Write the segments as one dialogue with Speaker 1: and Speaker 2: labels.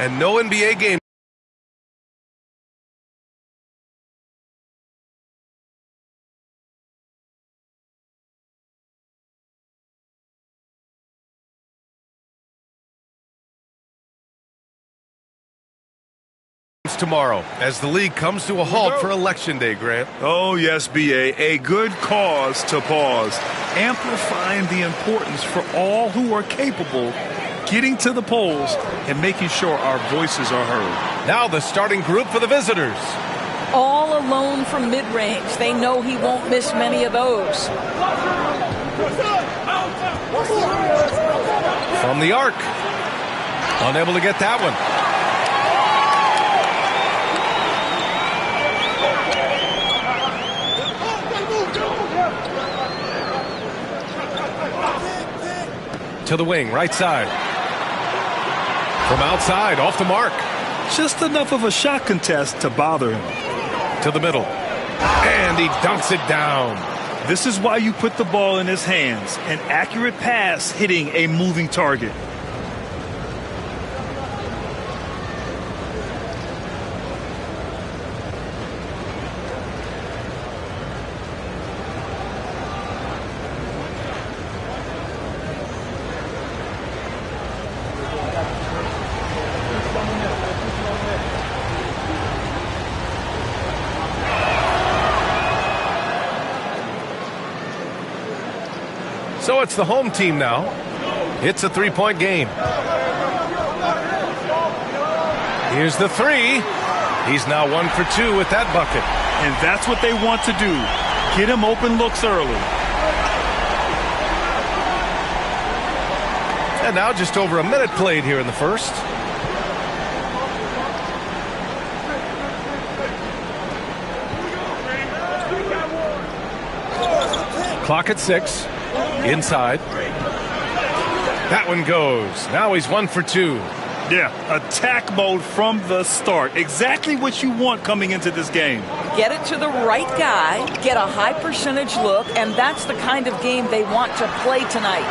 Speaker 1: and no NBA game tomorrow as the league comes to a halt for Election Day, Grant.
Speaker 2: Oh, yes, B.A. A good cause to pause, amplifying the importance for all who are capable getting to the polls and making sure our voices are heard.
Speaker 1: Now the starting group for the visitors.
Speaker 3: All alone from mid-range. They know he won't miss many of those.
Speaker 1: From the arc. Unable to get that one. To the wing, right side. From outside, off the mark.
Speaker 2: Just enough of a shot contest to bother him.
Speaker 1: To the middle. And he dunks it down.
Speaker 2: This is why you put the ball in his hands. An accurate pass hitting a moving target.
Speaker 1: So it's the home team now. It's a three-point game. Here's the three. He's now 1 for 2 with that bucket.
Speaker 2: And that's what they want to do. Get him open looks early.
Speaker 1: And now just over a minute played here in the first. Clock at 6. Inside. That one goes. Now he's 1 for 2.
Speaker 2: Yeah, attack mode from the start. Exactly what you want coming into this game.
Speaker 3: Get it to the right guy, get a high percentage look, and that's the kind of game they want to play tonight.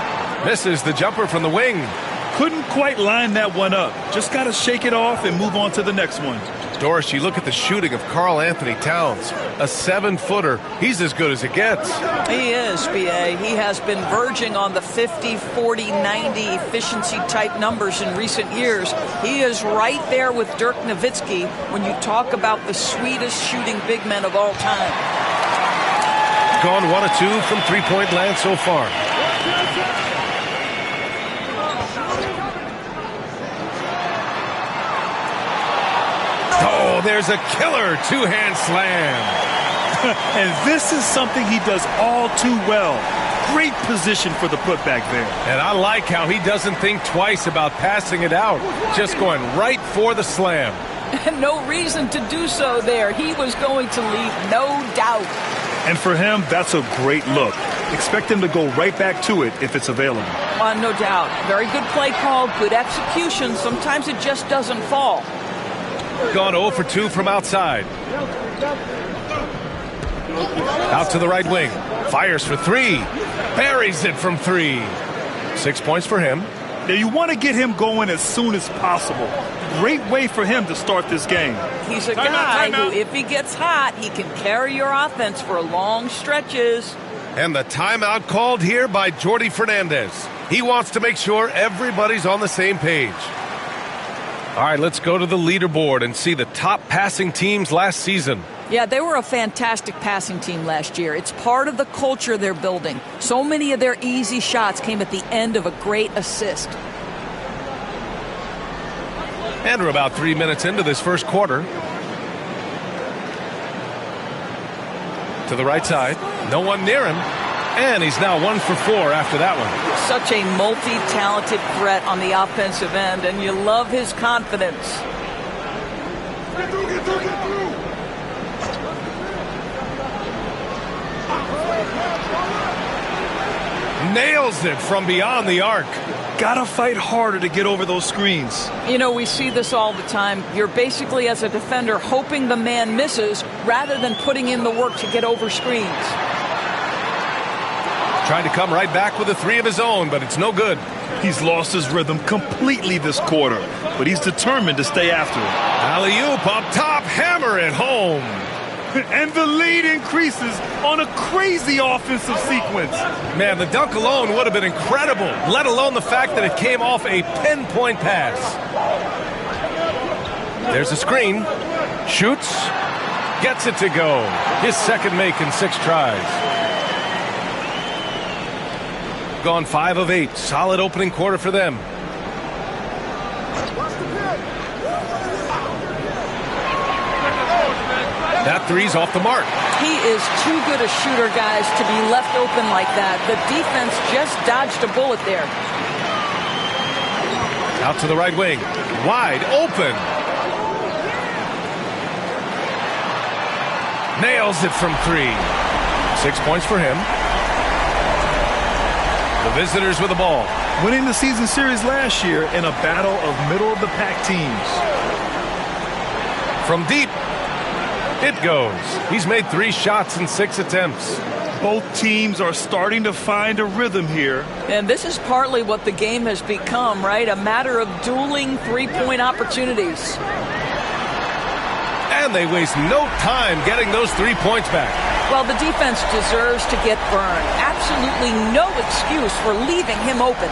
Speaker 1: Misses the jumper from the wing.
Speaker 2: Couldn't quite line that one up. Just got to shake it off and move on to the next one.
Speaker 1: Doris, you look at the shooting of Karl Anthony Towns. A 7-footer. He's as good as it gets.
Speaker 3: He is, B.A. He has been verging on the 50, 40, 90 efficiency type numbers in recent years. He is right there with Dirk Nowitzki when you talk about the sweetest shooting big men of all time.
Speaker 1: Gone 1 of 2 from three-point land so far. Oh, there's a killer two-hand slam.
Speaker 2: And this is something he does all too well. Great position for the putback there.
Speaker 1: And I like how he doesn't think twice about passing it out. Just going right for the slam.
Speaker 3: And no reason to do so there. He was going to leave, no doubt.
Speaker 2: And for him, that's a great look. Expect him to go right back to it if it's available.
Speaker 3: No doubt. Very good play call, good execution. Sometimes it just doesn't fall.
Speaker 1: Gone 0 for 2 from outside. Out to the right wing. Fires for 3. Buries it from 3. 6 points for him.
Speaker 2: Now you want to get him going as soon as possible. Great way for him to start this game.
Speaker 3: He's a guy who, if he gets hot, he can carry your offense for long stretches.
Speaker 1: And the timeout called here by Jordi Fernandez. He wants to make sure everybody's on the same page. All right, let's go to the leaderboard and see the top passing teams last season.
Speaker 3: Yeah, they were a fantastic passing team last year. It's part of the culture they're building. So many of their easy shots came at the end of a great assist.
Speaker 1: And we're about 3 minutes into this first quarter. To the right side. No one near him. And he's now 1 for 4 after that one.
Speaker 3: Such a multi-talented threat on the offensive end, and you love his confidence.
Speaker 1: Nails it from beyond the arc.
Speaker 2: Gotta fight harder to get over those screens.
Speaker 3: You know, we see this all the time. You're basically, as a defender, hoping the man misses rather than putting in the work to get over screens.
Speaker 1: Tried to come right back with a three of his own, but it's no good.
Speaker 2: He's lost his rhythm completely this quarter, but he's determined to stay after it.
Speaker 1: Alley-oop up top, hammer it home.
Speaker 2: And the lead increases on a crazy offensive sequence.
Speaker 1: Man, the dunk alone would have been incredible, let alone the fact that it came off a pinpoint pass. There's a screen. Shoots. Gets it to go. His second make in 6 tries. Gone 5 of 8. Solid opening quarter for them. That three's off the mark.
Speaker 3: He is too good a shooter, guys, to be left open like that. The defense just dodged a bullet there.
Speaker 1: Out to the right wing. Wide open. Nails it from 3. 6 points for him. The visitors with the ball.
Speaker 2: Winning the season series last year in a battle of middle-of-the-pack teams.
Speaker 1: From deep. It goes. He's made 3 shots in 6 attempts.
Speaker 2: Both teams are starting to find a rhythm here.
Speaker 3: And this is partly what the game has become, right? A matter of dueling three-point opportunities.
Speaker 1: And they waste no time getting those 3 points back.
Speaker 3: Well, the defense deserves to get burned. Absolutely no excuse for leaving him open.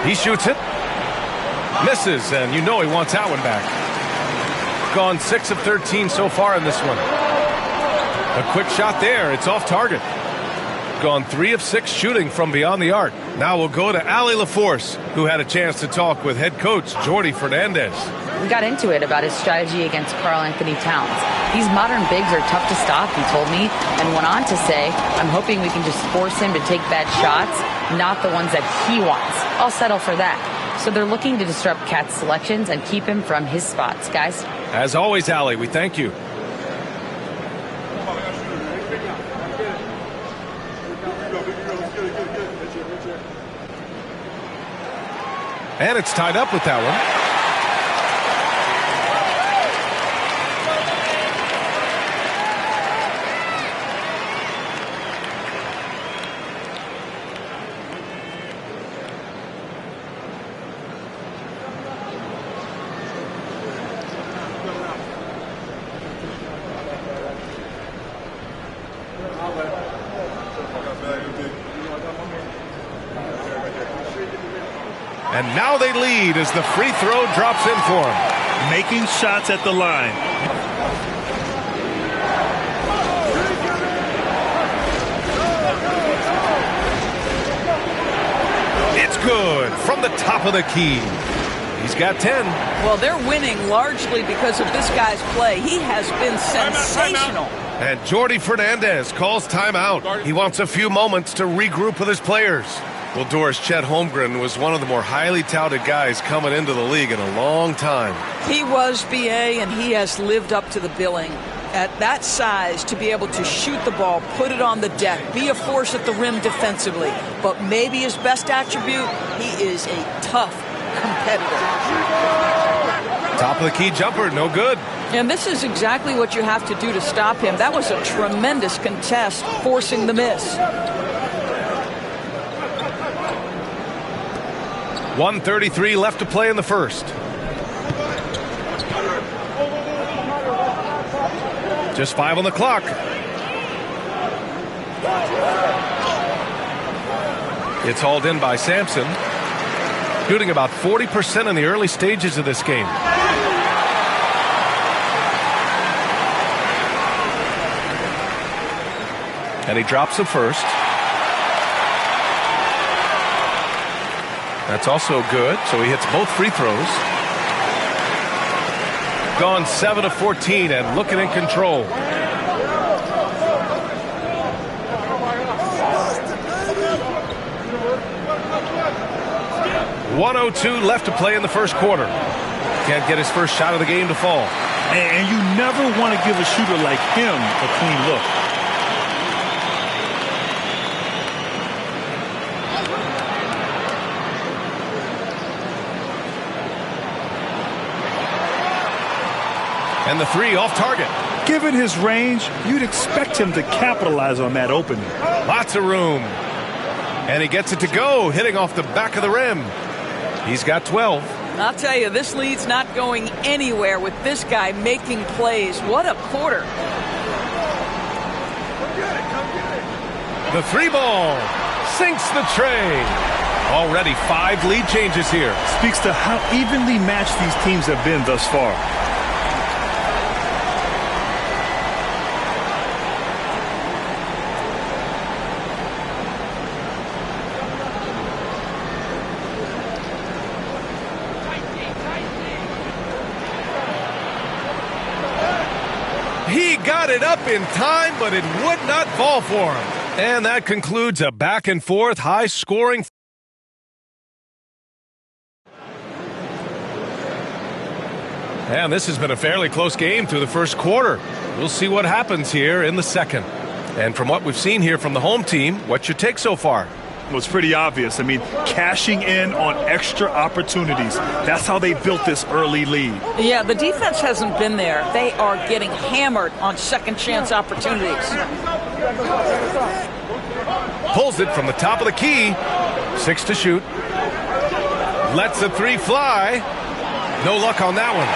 Speaker 1: He shoots it. Misses, and you know he wants that one back. Gone 6 of 13 so far in this one. A quick shot there. It's off target. Gone 3 of 6 shooting from beyond the arc. Now we'll go to Allie LaForce, who had a chance to talk with head coach Jordy Fernandez.
Speaker 4: We got into it about his strategy against Karl Anthony Towns. These modern bigs are tough to stop, he told me, and went on to say, I'm hoping we can just force him to take bad shots, not the ones that he wants. I'll settle for that. So they're looking to disrupt Cat's selections and keep him from his spots, guys.
Speaker 1: As always, Allie, we thank you. And it's tied up with that one. And now they lead as the free throw drops in for him.
Speaker 2: Making shots at the line.
Speaker 1: It's good from the top of the key. He's got 10.
Speaker 3: Well, they're winning largely because of this guy's play. He has been sensational.
Speaker 1: And Jordy Fernandez calls timeout. He wants a few moments to regroup with his players. Well, Doris, Chet Holmgren was one of the more highly touted guys coming into the league in a long time.
Speaker 3: He was, BA, and he has lived up to the billing. At that size, to be able to shoot the ball, put it on the deck, be a force at the rim defensively. But maybe his best attribute, he is a tough competitor.
Speaker 1: Top of the key jumper, no good.
Speaker 3: And this is exactly what you have to do to stop him. That was a tremendous contest, forcing the miss.
Speaker 1: 1:33 left to play in the first. Just 5 on the clock. It's hauled in by Sampson, shooting about 40% in the early stages of this game. And he drops the first. That's also good, so he hits both free throws. Gone 7 of 14 and looking in control. .102 left to play in the first quarter. Can't get his first shot of the game to fall.
Speaker 2: And you never want to give a shooter like him a clean look.
Speaker 1: And the three off target.
Speaker 2: Given his range, you'd expect him to capitalize on that opening.
Speaker 1: Lots of room. And he gets it to go, hitting off the back of the rim. He's got 12.
Speaker 3: I'll tell you, this lead's not going anywhere with this guy making plays. What a quarter.
Speaker 1: The three ball sinks the tray. Already 5 lead changes here.
Speaker 2: Speaks to how evenly matched these teams have been thus far.
Speaker 1: He got it up in time, but it would not fall for him. And that concludes a back-and-forth, high-scoring. And this has been a fairly close game through the first quarter. We'll see what happens here in the second. And from what we've seen here from the home team, what's your take so far?
Speaker 2: Well, it's pretty obvious. I mean, cashing in on extra opportunities. That's how they built this early lead.
Speaker 3: Yeah, the defense hasn't been there. They are getting hammered on second chance opportunities.
Speaker 1: Pulls it from the top of the key. 6 to shoot. Lets the three fly. No luck on that one.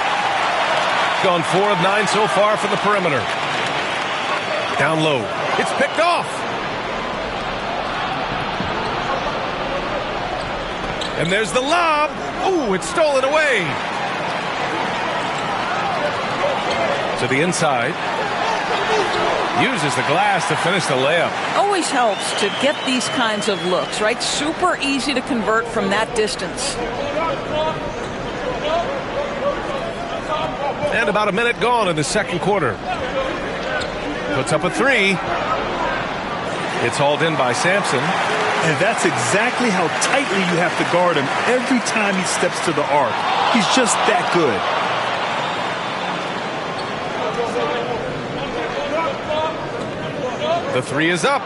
Speaker 1: Gone 4 of 9 so far from the perimeter. Down low. It's picked off. And there's the lob. Ooh, it's stolen away. To the inside. Uses the glass to finish the layup.
Speaker 3: Always helps to get these kinds of looks, right? Super easy to convert from that distance.
Speaker 1: And about a minute gone in the second quarter. Puts up a three. It's hauled in by Sampson.
Speaker 2: And that's exactly how tightly you have to guard him every time he steps to the arc. He's just that good.
Speaker 1: The three is up.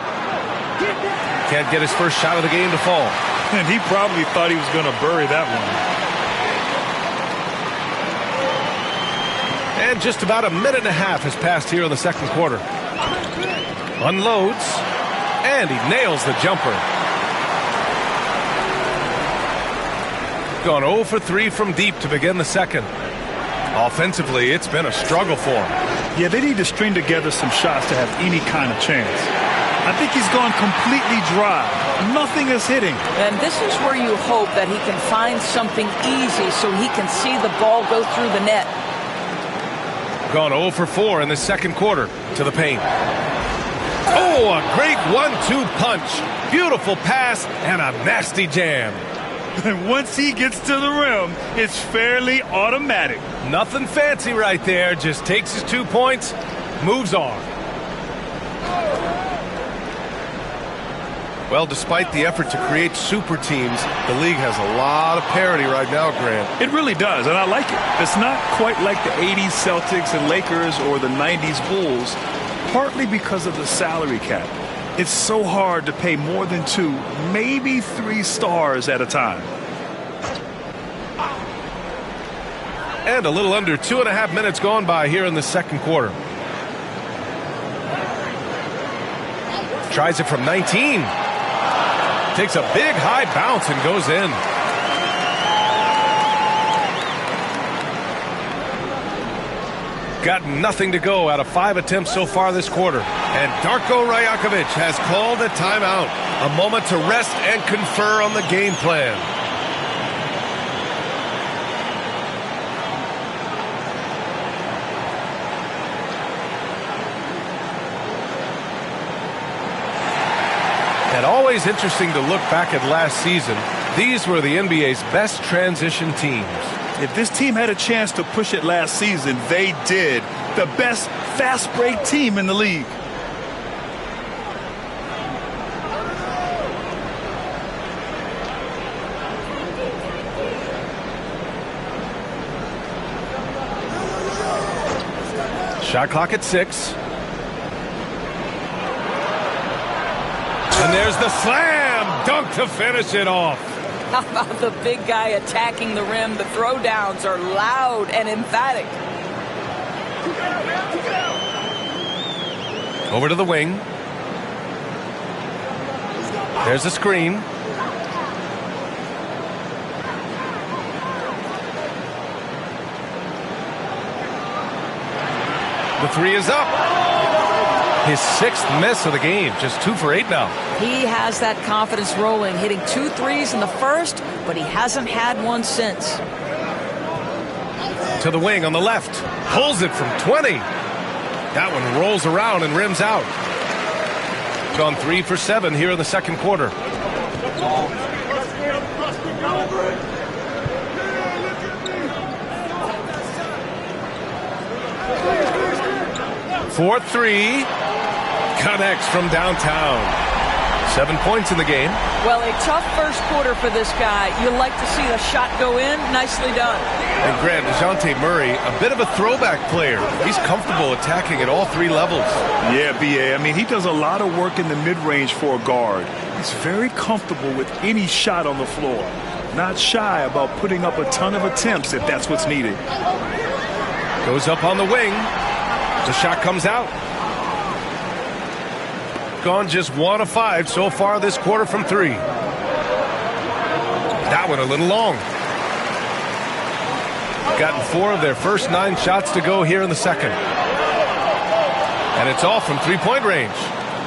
Speaker 1: Can't get his first shot of the game to fall.
Speaker 2: And he probably thought he was going to bury that one.
Speaker 1: And just about a minute and a half has passed here in the second quarter. Unloads. And he nails the jumper. Gone 0 for 3 from deep to begin the second. Offensively, it's been a struggle for him.
Speaker 2: Yeah, they need to string together some shots to have any kind of chance. I think he's gone completely dry. Nothing is hitting.
Speaker 3: And this is where you hope that he can find something easy so he can see the ball go through the net.
Speaker 1: Gone 0 for 4 in the second quarter to the paint. Oh, a great 1-2 punch. Beautiful pass and a nasty jam.
Speaker 2: And once he gets to the rim, it's fairly automatic.
Speaker 1: Nothing fancy right there. Just takes his 2 points, moves on. Well, despite the effort to create super teams, the league has a lot of parity right now, Grant.
Speaker 2: It really does, and I like it. It's not quite like the 80s Celtics and Lakers or the 90s Bulls, partly because of the salary cap. It's so hard to pay more than 2, maybe 3 stars at a time.
Speaker 1: And a little under 2.5 minutes gone by here in the second quarter. Tries it from 19. Takes a big high bounce and goes in. Got nothing to go out of 5 attempts so far this quarter. And Darko Rajakovic has called a timeout. A moment to rest and confer on the game plan. And always interesting to look back at last season. These were the NBA's best transition teams.
Speaker 2: If this team had a chance to push it last season, they did. The best fast break team in the league.
Speaker 1: Shot clock at 6. And there's the slam dunk to finish it off.
Speaker 3: How about the big guy attacking the rim? The throwdowns are loud and emphatic.
Speaker 1: Over to the wing. There's a screen. The three is up. His 6th miss of the game. Just 2 for 8 now.
Speaker 3: He has that confidence rolling, hitting 2 threes in the first, but he hasn't had one since.
Speaker 1: To the wing on the left. Pulls it from 20. That one rolls around and rims out. Gone 3 for 7 here in the second quarter. Fourth three. Connects from downtown. 7 points in the game.
Speaker 3: Well, a tough first quarter for this guy. You like to see the shot go in. Nicely done.
Speaker 1: And Grant, DeJounte Murray, a bit of a throwback player. He's comfortable attacking at all 3 levels.
Speaker 2: Yeah, B.A. I mean, he does a lot of work in the mid-range for a guard. He's very comfortable with any shot on the floor. Not shy about putting up a ton of attempts if that's what's needed.
Speaker 1: Goes up on the wing. The shot comes out. Gone just 1 of 5 so far this quarter from 3. That one a little long. Gotten 4 of their first 9 shots to go here in the second. And it's all from 3-point range.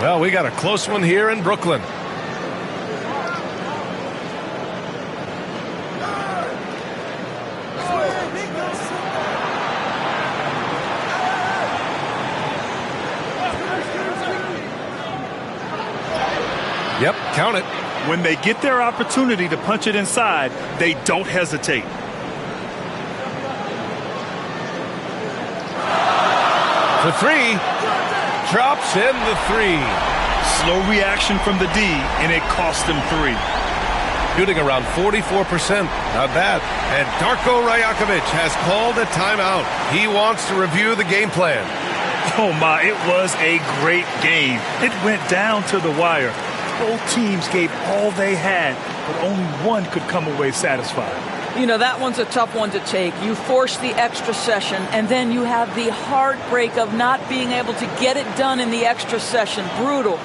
Speaker 1: Well, we got a close one here in Brooklyn. Yep, count it.
Speaker 2: When they get their opportunity to punch it inside, they don't hesitate.
Speaker 1: For 3. Drops in the 3.
Speaker 2: Slow reaction from the D, and it cost them 3.
Speaker 1: Shooting around 44%. Not bad. And Darko Rajakovic has called a timeout. He wants to review the game plan.
Speaker 2: Oh, my, it was a great game. It went down to the wire. Both teams gave all they had, but only one could come away satisfied.
Speaker 3: You know, that one's a tough one to take. You force the extra session, and then you have the heartbreak of not being able to get it done in the extra session. Brutal.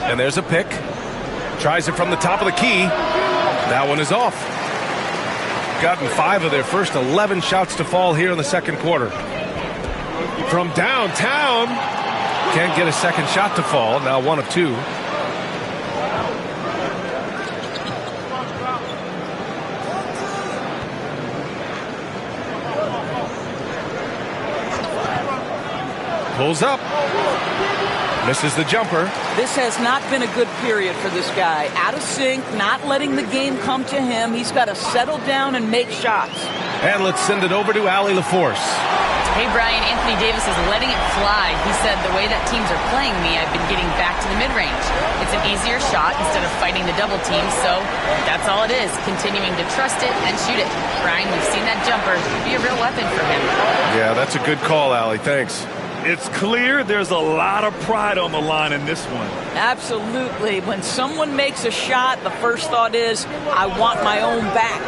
Speaker 1: And there's a pick. Tries it from the top of the key. That one is off. Gotten 5 of their first 11 shots to fall here in the second quarter. From downtown. Can't get a second shot to fall. Now 1 of 2. Pulls up. Misses the jumper.
Speaker 3: This has not been a good period for this guy. Out of sync, not letting the game come to him. He's got to settle down and make shots.
Speaker 1: And let's send it over to Allie LaForce.
Speaker 4: Hey, Brian, Anthony Davis is letting it fly. He said, the way that teams are playing me, I've been getting back to the mid-range. It's an easier shot instead of fighting the double team, so that's all it is, continuing to trust it and shoot it. Brian, we've seen that jumper be a real weapon for him.
Speaker 1: Yeah, that's a good call, Allie. Thanks.
Speaker 2: It's clear there's a lot of pride on the line in this one.
Speaker 3: Absolutely. When someone makes a shot, the first thought is, I want my own back.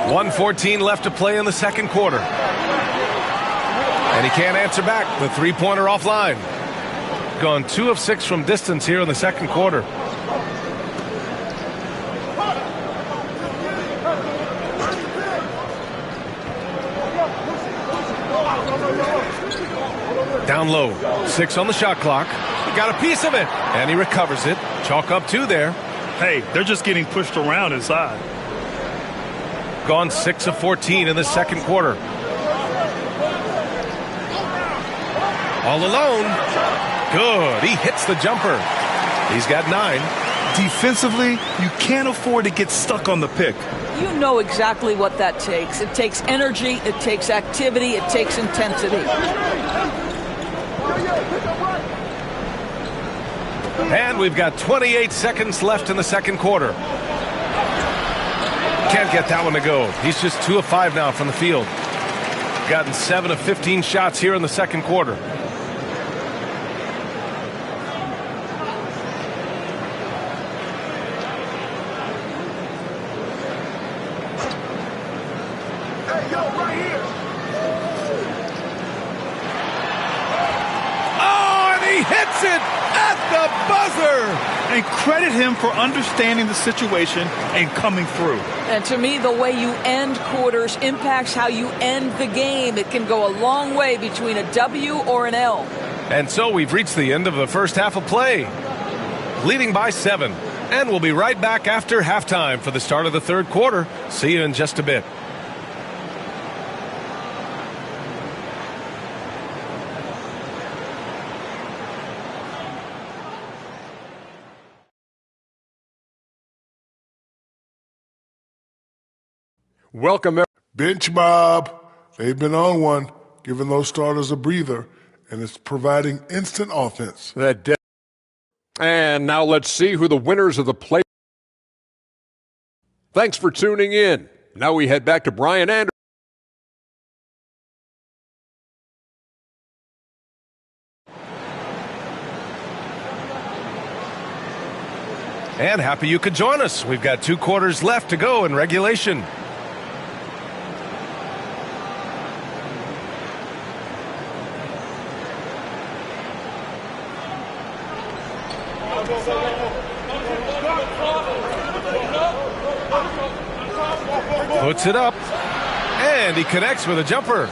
Speaker 1: 1:14 left to play in the second quarter. And he can't answer back. The 3-pointer offline. Gone 2 of 6 from distance here in the second quarter. Down low. 6 on the shot clock. He got a piece of it. And he recovers it. Chalk up 2 there.
Speaker 2: Hey, they're just getting pushed around inside.
Speaker 1: Gone 6 of 14 in the second quarter. All alone. Good. He hits the jumper. He's got 9.
Speaker 2: Defensively, you can't afford to get stuck on the pick.
Speaker 3: You know exactly what that takes. It takes energy, it takes activity, it takes intensity.
Speaker 1: And we've got 28 seconds left in the second quarter. Can't get that one to go. He's just 2 of 5 now from the field. Gotten 7 of 15 shots here in the second quarter. Hits it at the buzzer.
Speaker 2: And credit him for understanding the situation and coming through.
Speaker 3: And to me, the way you end quarters impacts how you end the game. It can go a long way between a W or an L.
Speaker 1: And so we've reached the end of the first half of play. Leading by 7. And we'll be right back after halftime for the start of the third quarter. See you in just a bit.
Speaker 5: Welcome.
Speaker 6: Bench Bob. They've been on one, giving those starters a breather, and it's providing instant offense.
Speaker 5: And now let's see who the winners of the play. Thanks for tuning in. Now we head back to Brian Anderson.
Speaker 1: And happy you could join us. We've got 2 quarters left to go in regulation. Puts it up, and he connects with a jumper.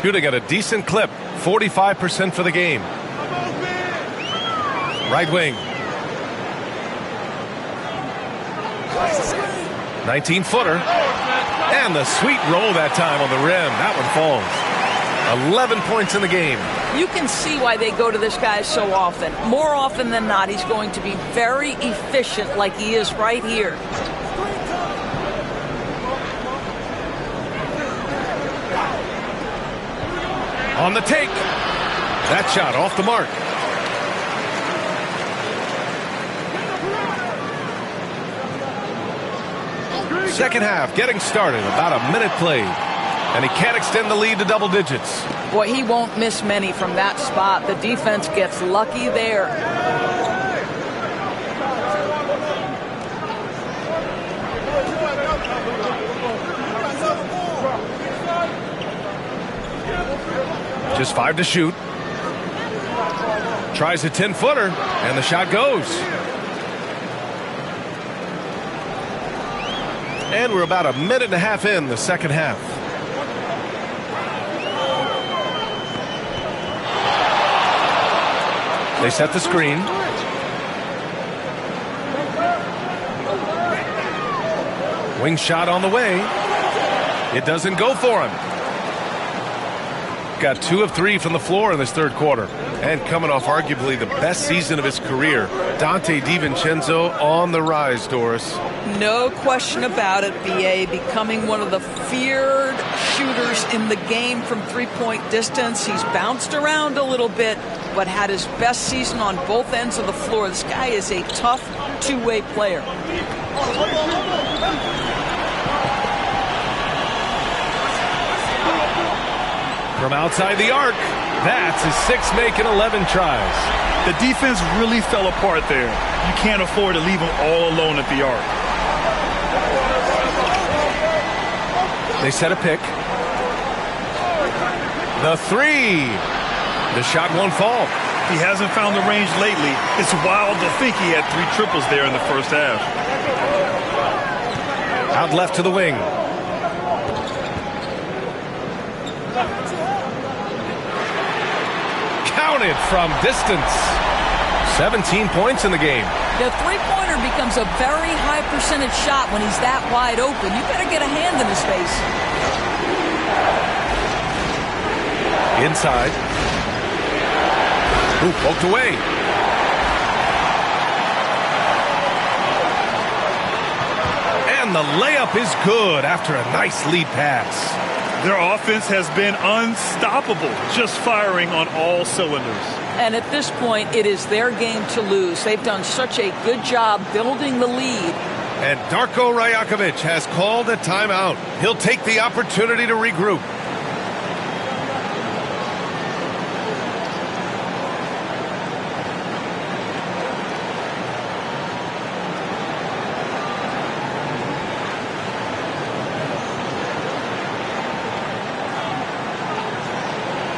Speaker 1: Shooting at a decent clip, 45% for the game. Right wing. 19-footer. And the sweet roll that time on the rim. That one falls. 11 points in the game.
Speaker 3: You can see why they go to this guy so often. More often than not, he's going to be very efficient like he is right here.
Speaker 1: On the take. That shot off the mark. Second half getting started. About a minute played. And he can't extend the lead to double digits.
Speaker 3: Boy, he won't miss many from that spot. The defense gets lucky there.
Speaker 1: Just 5 to shoot. Tries a 10-footer, and the shot goes. And we're about a minute and a half in the second half. They set the screen. Wing shot on the way. It doesn't go for him. Got 2 of 3 from the floor in this third quarter. And coming off arguably the best season of his career, Dante DiVincenzo on the rise, Doris.
Speaker 3: No question about it, B.A. Becoming one of the feared shooters in the game from three-point distance. He's bounced around a little bit, but had his best season on both ends of the floor. This guy is a tough two-way player.
Speaker 1: From outside the arc, that's his 6th make in 11 tries.
Speaker 2: The defense really fell apart there. You can't afford to leave him all alone at the arc.
Speaker 1: They set a pick. The 3. The shot won't fall.
Speaker 2: He hasn't found the range lately. It's wild to think he had 3 triples there in the first half.
Speaker 1: Out left to the wing. Counted from distance. 17 points in the game.
Speaker 3: The three-pointer becomes a very high percentage shot when he's that wide open. You better get a hand in his face.
Speaker 1: Inside. Ooh, poked away. And the layup is good after a nice lead pass.
Speaker 2: Their offense has been unstoppable, just firing on all cylinders.
Speaker 3: And at this point, it is their game to lose. They've done such a good job building the lead.
Speaker 1: And Darko Rajakovic has called a timeout. He'll take the opportunity to regroup.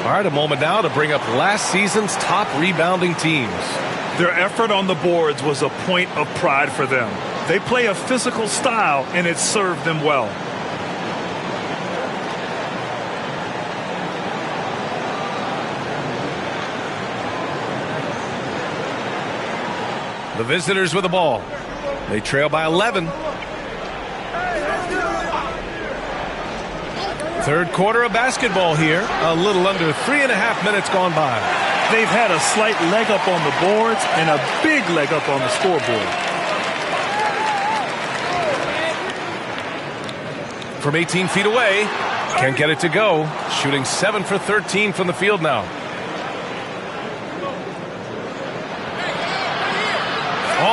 Speaker 1: All right, a moment now to bring up last season's top rebounding teams.
Speaker 2: Their effort on the boards was a point of pride for them. They play a physical style, and it served them well.
Speaker 1: The visitors with the ball. They trail by 11. Third quarter of basketball here. A little under 3.5 minutes gone by.
Speaker 2: They've had a slight leg up on the boards and a big leg up on the scoreboard.
Speaker 1: From 18 feet away, can't get it to go. Shooting 7 for 13 from the field now.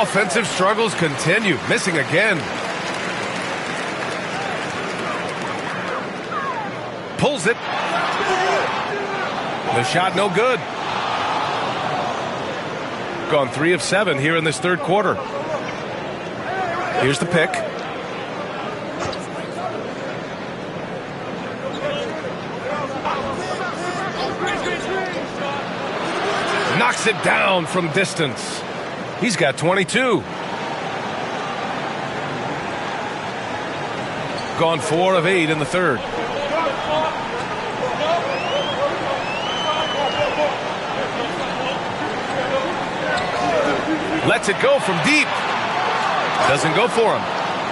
Speaker 1: Offensive struggles continue, missing again. Pulls it. The shot no good. Gone 3 of 7 here in this third quarter. Here's the pick. Knocks it down from distance. He's got 22. Gone 4 of 8 in the third. Lets it go from deep. Doesn't go for him.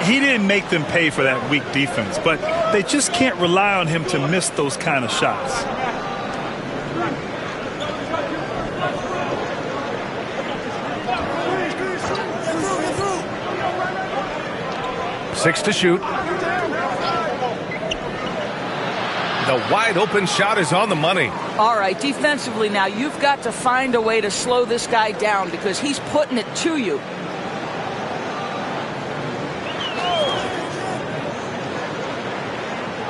Speaker 2: He didn't make them pay for that weak defense, but they just can't rely on him to miss those kind of shots.
Speaker 1: Six to shoot. The wide open shot is on the money.
Speaker 3: All right, defensively now, you've got to find a way to slow this guy down because he's putting it to you.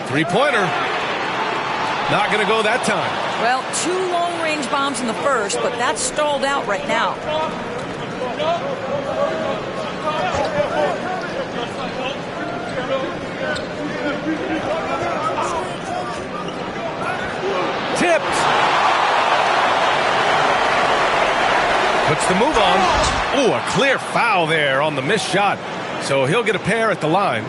Speaker 1: Three-pointer. Not going to go that time.
Speaker 3: Well, 2 long-range bombs in the first, but that's stalled out right now.
Speaker 1: Tipped. Puts the move on. Oh, a clear foul there on the missed shot. So he'll get a pair at the line.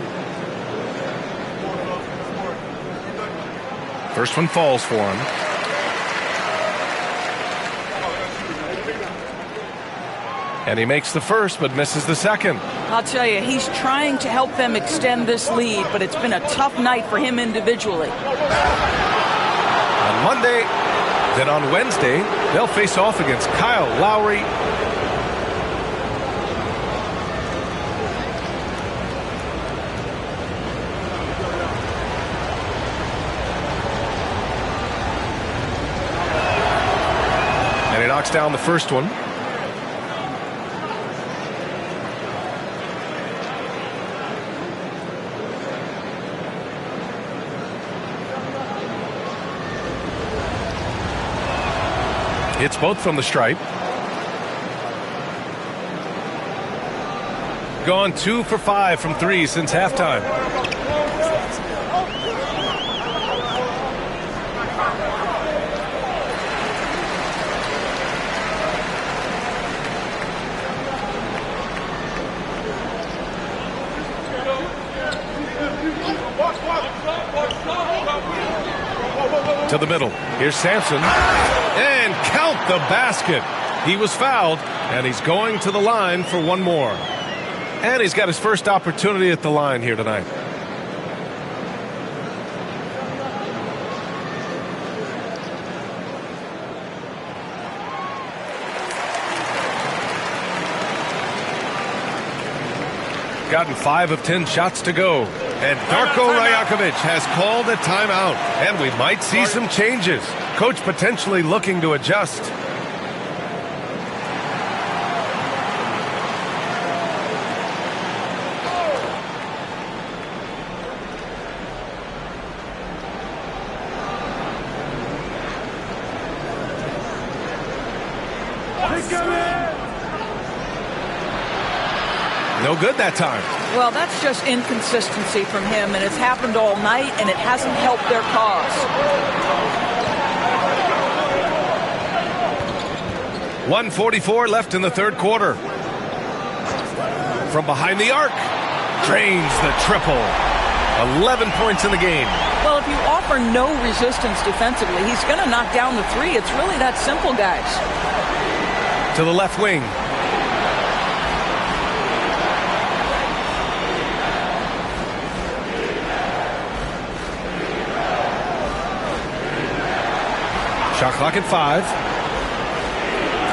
Speaker 1: First one falls for him. And he makes the first, but misses the second.
Speaker 3: I'll tell you, he's trying to help them extend this lead, but it's been a tough night for him individually.
Speaker 1: On Monday, then on Wednesday, they'll face off against Kyle Lowry. And he knocks down the first one. Hits both from the stripe. Gone 2 for 5 from 3 since halftime. To the middle. Here's Sampson. And count the basket. He was fouled, and he's going to the line for one more. And he's got his first opportunity at the line here tonight. Gotten 5 of 10 shots to go. And Darko Rajakovic has called a timeout, and we might see some changes. Coach potentially looking to adjust. No good that time.
Speaker 3: Well, that's just inconsistency from him, and it's happened all night, and it hasn't helped their cause.
Speaker 1: 1:44 left in the third quarter. From behind the arc, drains the triple. 11 points in the game.
Speaker 3: Well, if you offer no resistance defensively, he's going to knock down the three. It's really that simple, guys.
Speaker 1: To the left wing. Shot clock at 5.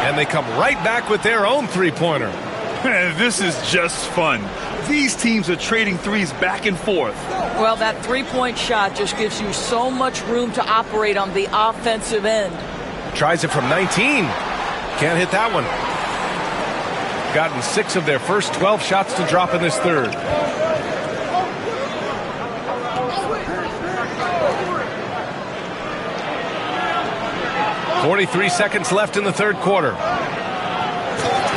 Speaker 1: And they come right back with their own three-pointer.
Speaker 2: This is just fun. These teams are trading threes back and forth.
Speaker 3: Well, that three-point shot just gives you so much room to operate on the offensive end.
Speaker 1: Tries it from 19. Can't hit that one. Gotten 6 of their first 12 shots to drop in this third. .43 seconds left in the third quarter.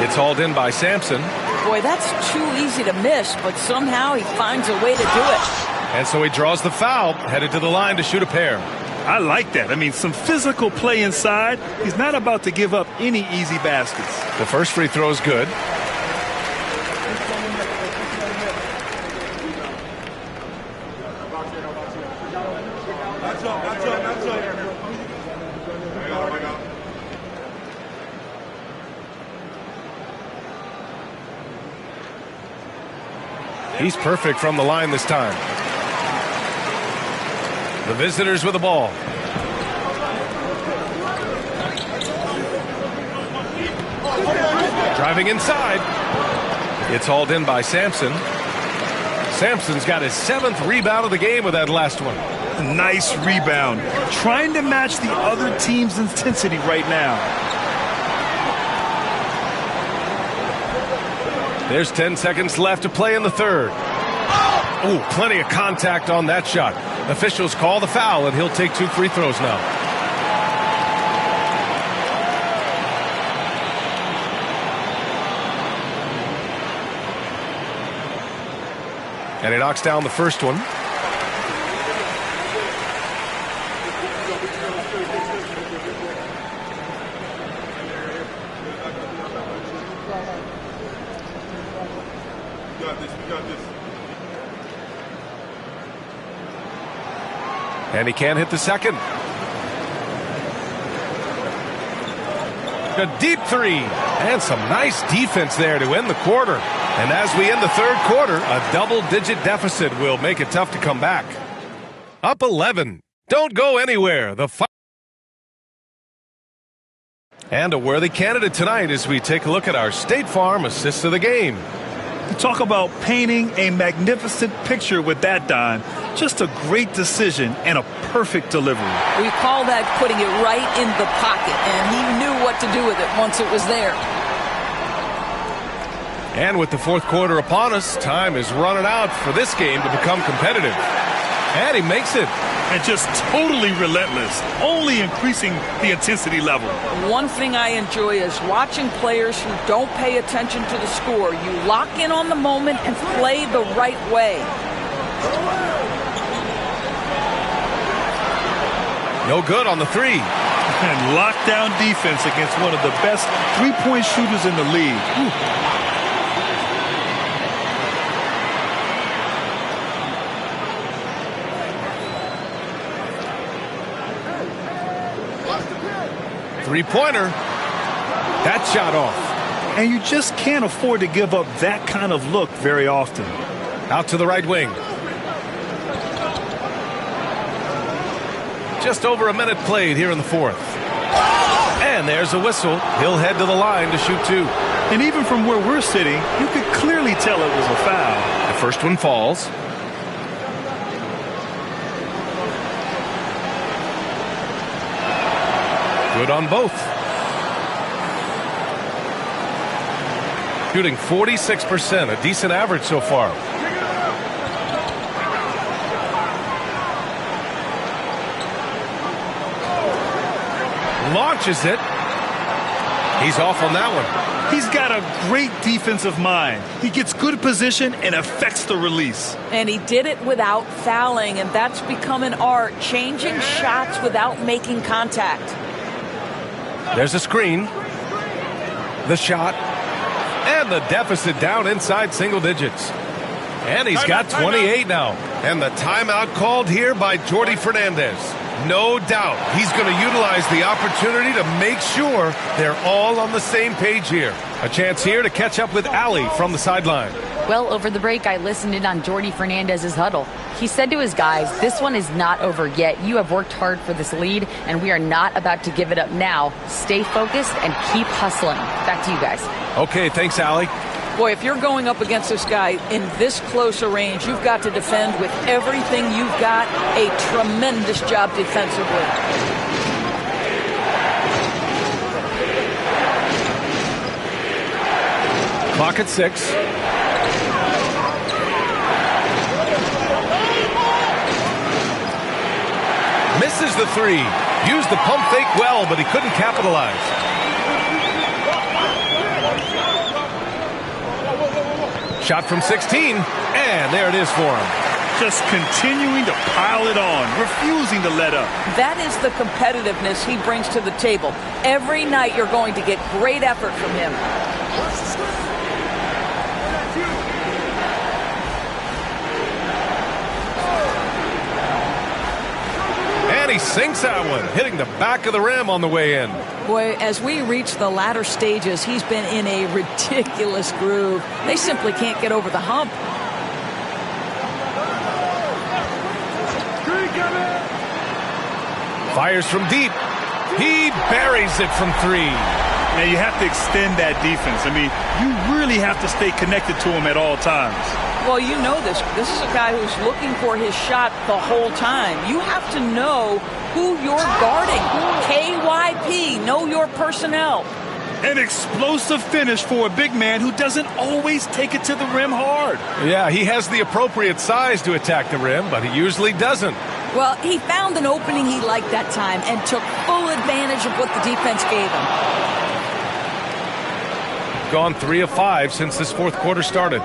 Speaker 1: It's hauled in by Sampson.
Speaker 3: Boy, that's too easy to miss, but somehow he finds a way to do it.
Speaker 1: And so he draws the foul, headed to the line to shoot a pair.
Speaker 2: I like that. I mean, some physical play inside. He's not about to give up any easy baskets.
Speaker 1: The first free throw is good. He's perfect from the line this time. The visitors with the ball. Driving inside. It's hauled in by Sampson. Sampson's got his 7th rebound of the game with that last one.
Speaker 2: Nice rebound. Trying to match the other team's intensity right now.
Speaker 1: There's 10 seconds left to play in the third. Oh, plenty of contact on that shot. Officials call the foul, and he'll take 2 free throws now. And he knocks down the first one. And he can't hit the second. A deep three. And some nice defense there to end the quarter. And as we end the third quarter, a double-digit deficit will make it tough to come back. Up 11. Don't go anywhere. And a worthy candidate tonight as we take a look at our State Farm assists of the game.
Speaker 2: Talk about painting a magnificent picture with that, Don. Just a great decision and a perfect delivery.
Speaker 3: We call that putting it right in the pocket, and he knew what to do with it once it was there.
Speaker 1: And with the fourth quarter upon us, time is running out for this game to become competitive. And he makes it.
Speaker 2: And just totally relentless, only increasing the intensity level.
Speaker 3: One thing I enjoy is watching players who don't pay attention to the score. You lock in on the moment and play the right way.
Speaker 1: No good on the three.
Speaker 2: And lockdown defense against one of the best three-point shooters in the league. Whew.
Speaker 1: Three-pointer. That shot off.
Speaker 2: And you just can't afford to give up that kind of look very often.
Speaker 1: Out to the right wing. Just over a minute played here in the fourth. And there's a whistle. He'll head to the line to shoot 2.
Speaker 2: And even from where we're sitting, you could clearly tell it was a foul.
Speaker 1: The first one falls. Good on both. Shooting 46%, a decent average so far. Launches it. He's off on that one.
Speaker 2: He's got a great defensive mind. He gets good position and affects the release.
Speaker 3: And he did it without fouling, and that's become an art, changing shots without making contact.
Speaker 1: There's a screen. The shot. And the deficit down inside single digits. And he's got 28 now. And the timeout called here by Jordy Fernandez. No doubt he's going to utilize the opportunity to make sure they're all on the same page here. A chance here to catch up with Allie from the sideline.
Speaker 4: Well, over the break, I listened in on Jordy Fernandez's huddle. He said to his guys, this one is not over yet. You have worked hard for this lead, and we are not about to give it up now. Stay focused and keep hustling. Back to you guys.
Speaker 1: Okay, thanks, Allie.
Speaker 3: Boy, if you're going up against this guy in this close a range, you've got to defend with everything you've got. A tremendous job defensively.
Speaker 1: Clock at 6. Misses the three. Used the pump fake well, but he couldn't capitalize. Shot from 16, and there it is for him.
Speaker 2: Just continuing to pile it on, refusing to let up.
Speaker 3: That is the competitiveness he brings to the table. Every night you're going to get great effort from him.
Speaker 1: And he sinks that one, hitting the back of the rim on the way in.
Speaker 3: Boy, as we reach the latter stages, he's been in a ridiculous groove. They simply can't get over the hump.
Speaker 1: Fires from deep. He buries it from 3.
Speaker 2: Now you have to extend that defense. I mean, you really have to stay connected to him at all times.
Speaker 3: Well, you know this. This is a guy who's looking for his shot the whole time. You have to know who you're guarding. KYP, know your personnel.
Speaker 2: An explosive finish for a big man who doesn't always take it to the rim hard.
Speaker 1: Yeah, he has the appropriate size to attack the rim, but he usually doesn't.
Speaker 3: Well, he found an opening he liked that time and took full advantage of what the defense gave him.
Speaker 1: Gone 3 of 5 since this fourth quarter started.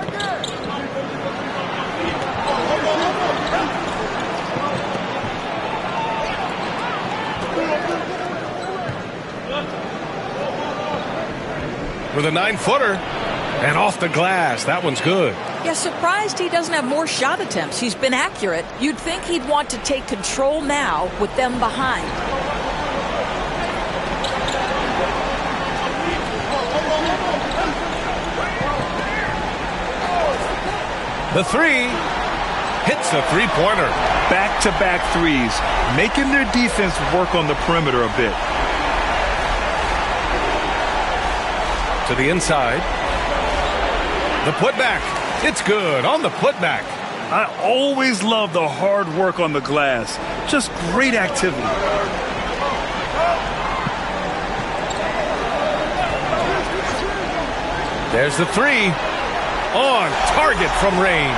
Speaker 1: With a 9-footer and off the glass. That one's good.
Speaker 3: Yeah, surprised he doesn't have more shot attempts. He's been accurate. You'd think he'd want to take control now with them behind.
Speaker 1: The 3 hits a three-pointer.
Speaker 2: Back-to-back threes, making their defense work on the perimeter a bit.
Speaker 1: To the inside. The putback. It's good on the putback.
Speaker 2: I always love the hard work on the glass. Just great activity.
Speaker 1: There's the 3. On target from range.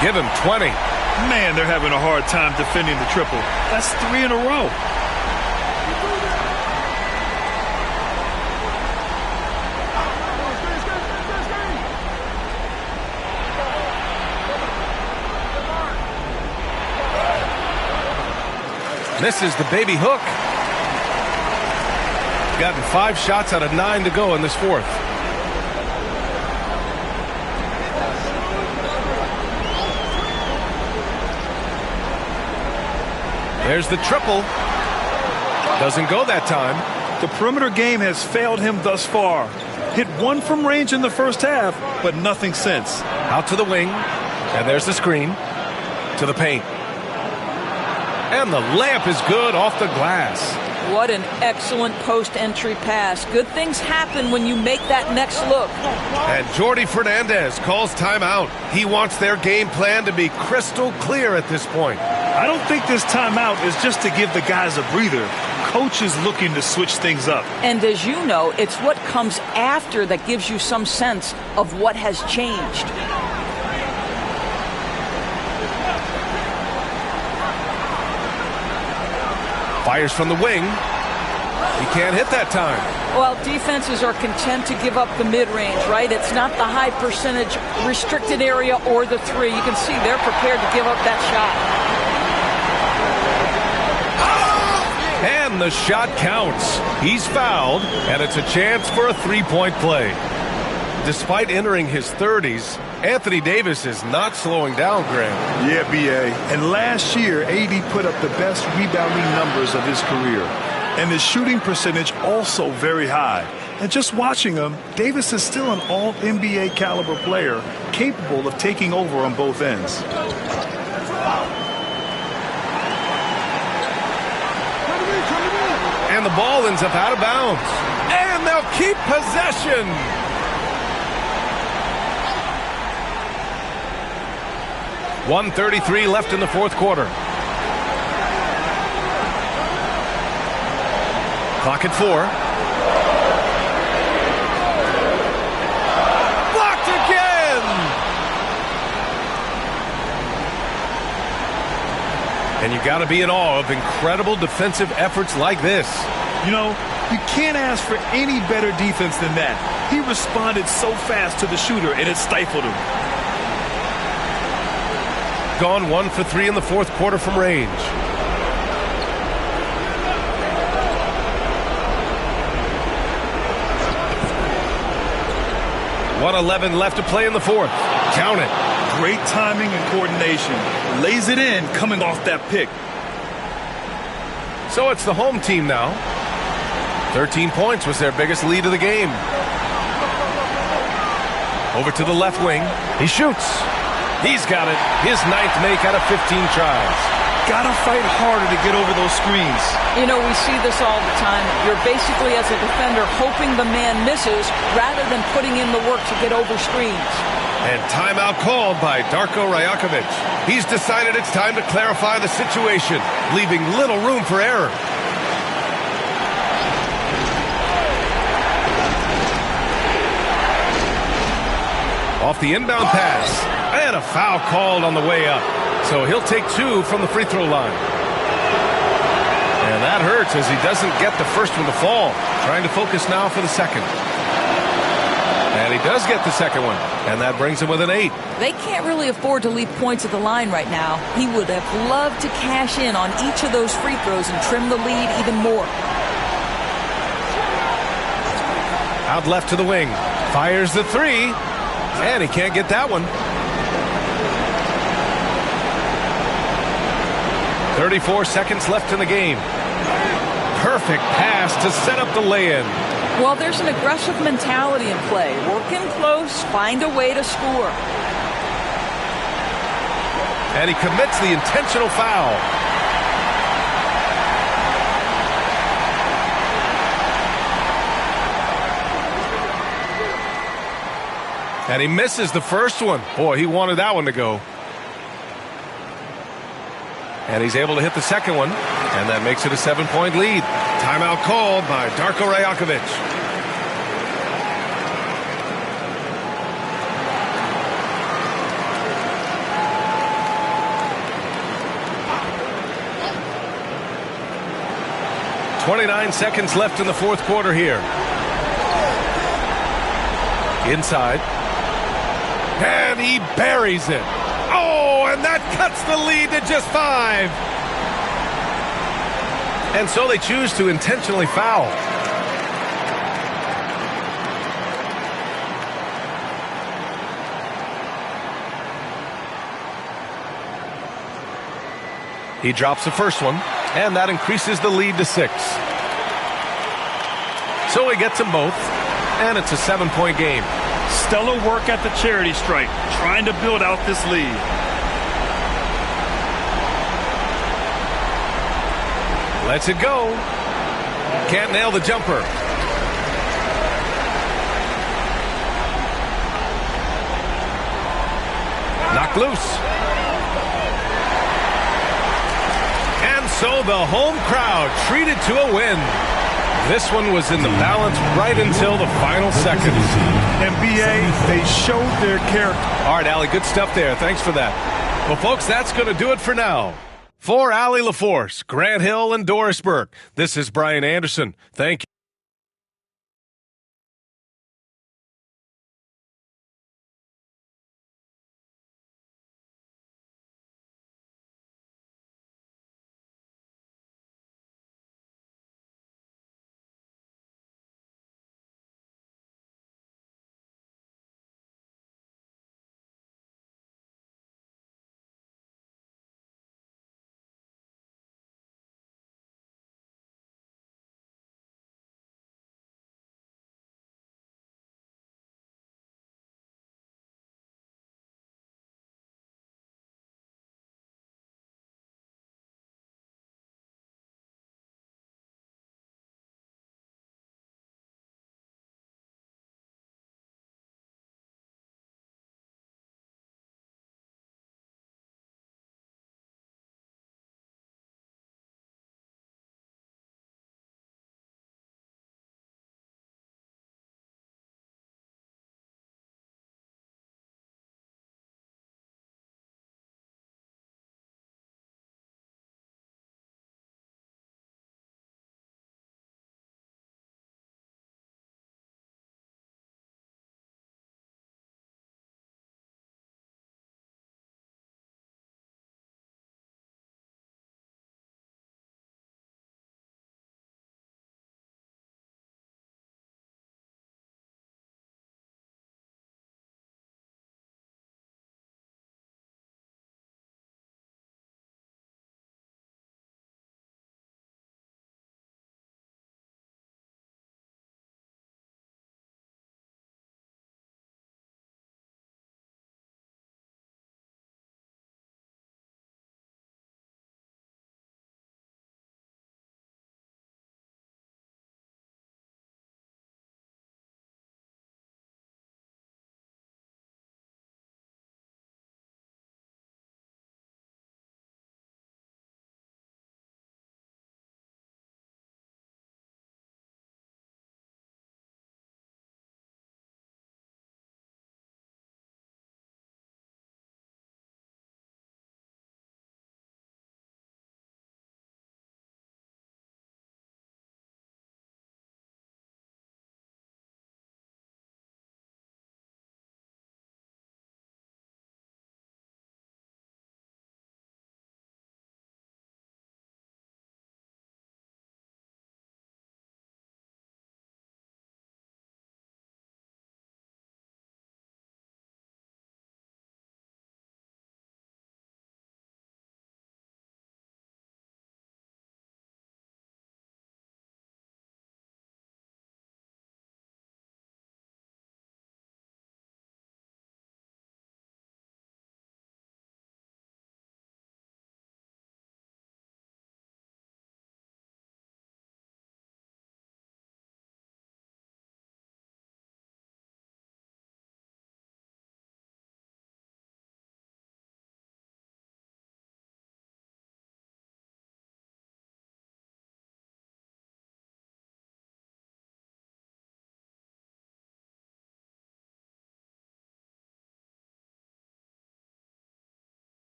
Speaker 1: Give him 20.
Speaker 2: Man, they're having a hard time defending the triple. That's 3 in a row.
Speaker 1: Misses the baby hook. Gotten 5 shots out of 9 to go in this fourth. There's the triple. Doesn't go that time.
Speaker 2: The perimeter game has failed him thus far. Hit 1 from range in the first half, but nothing since.
Speaker 1: Out to the wing. And there's the screen. To the paint. And the layup is good off the glass.
Speaker 3: What an excellent post-entry pass. Good things happen when you make that next look.
Speaker 1: And Jordy Fernandez calls timeout. He wants their game plan to be crystal clear at this point.
Speaker 2: I don't think this timeout is just to give the guys a breather. Coach is looking to switch things up.
Speaker 3: And as you know, it's what comes after that gives you some sense of what has changed.
Speaker 1: Fires from the wing. He can't hit that time.
Speaker 3: Well, defenses are content to give up the mid-range, right? It's not the high percentage restricted area or the three. You can see they're prepared to give up that shot.
Speaker 1: And the shot counts. He's fouled, and it's a chance for a three-point play. Despite entering his 30s, Anthony Davis is not slowing down, Graham.
Speaker 2: Yeah, B.A. And last year, AD put up the best rebounding numbers of his career. And his shooting percentage also very high. And just watching him, Davis is still an all-NBA caliber player, capable of taking over on both ends.
Speaker 1: And the ball ends up out of bounds. And they'll keep possession. .133 left in the fourth quarter. Clock at 4. Blocked again! And you got to be in awe of incredible defensive efforts like this.
Speaker 2: You know, you can't ask for any better defense than that. He responded so fast to the shooter, and it stifled him.
Speaker 1: Gone 1 for 3 in the fourth quarter from range. 1:11 left to play in the fourth. Count it.
Speaker 2: Great timing and coordination. Lays it in coming off that pick.
Speaker 1: So it's the home team now. 13 points was their biggest lead of the game. Over to the left wing. He shoots. He's got it. His 9th make out of 15 tries.
Speaker 2: Gotta fight harder to get over those screens.
Speaker 3: You know, we see this all the time. You're basically, as a defender, hoping the man misses rather than putting in the work to get over screens.
Speaker 1: And timeout called by Darko Rajakovic. He's decided it's time to clarify the situation, leaving little room for error. Off the inbound pass. And a foul called on the way up. So he'll take 2 from the free throw line. And that hurts as he doesn't get the first one to fall. Trying to focus now for the second. And he does get the second one. And that brings him with an 8.
Speaker 3: They can't really afford to leave points at the line right now. He would have loved to cash in on each of those free throws and trim the lead even more.
Speaker 1: Out left to the wing. Fires the 3. And he can't get that one. 34 seconds left in the game. Perfect pass to set up the lay-in.
Speaker 3: Well, there's an aggressive mentality in play. Work in close, find a way to score.
Speaker 1: And he commits the intentional foul. And he misses the first one. Boy, he wanted that one to go. And he's able to hit the second one. And that makes it a 7-point lead. Timeout called by Darko Rajakovic. .29 seconds left in the fourth quarter here. Inside. And he buries it. Oh, and that cuts the lead to just 5. And so they choose to intentionally foul. He drops the first one, and that increases the lead to 6. So he gets them both, and it's a 7-point game.
Speaker 2: Stellar work at the charity stripe, trying to build out this lead.
Speaker 1: Lets it go. Can't nail the jumper. Knocked loose. And so the home crowd treated to a win. This one was in the balance right until the final seconds.
Speaker 2: And B.A., they showed their character.
Speaker 1: All right, Allie, good stuff there. Thanks for that. Well, folks, that's going to do it for now. For Allie LaForce, Grant Hill, and Doris Burke, this is Brian Anderson. Thank you.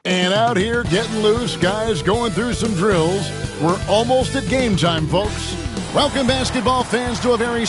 Speaker 7: And out here getting loose, guys going through some drills. We're almost at game time, folks. Welcome, basketball fans, to a very...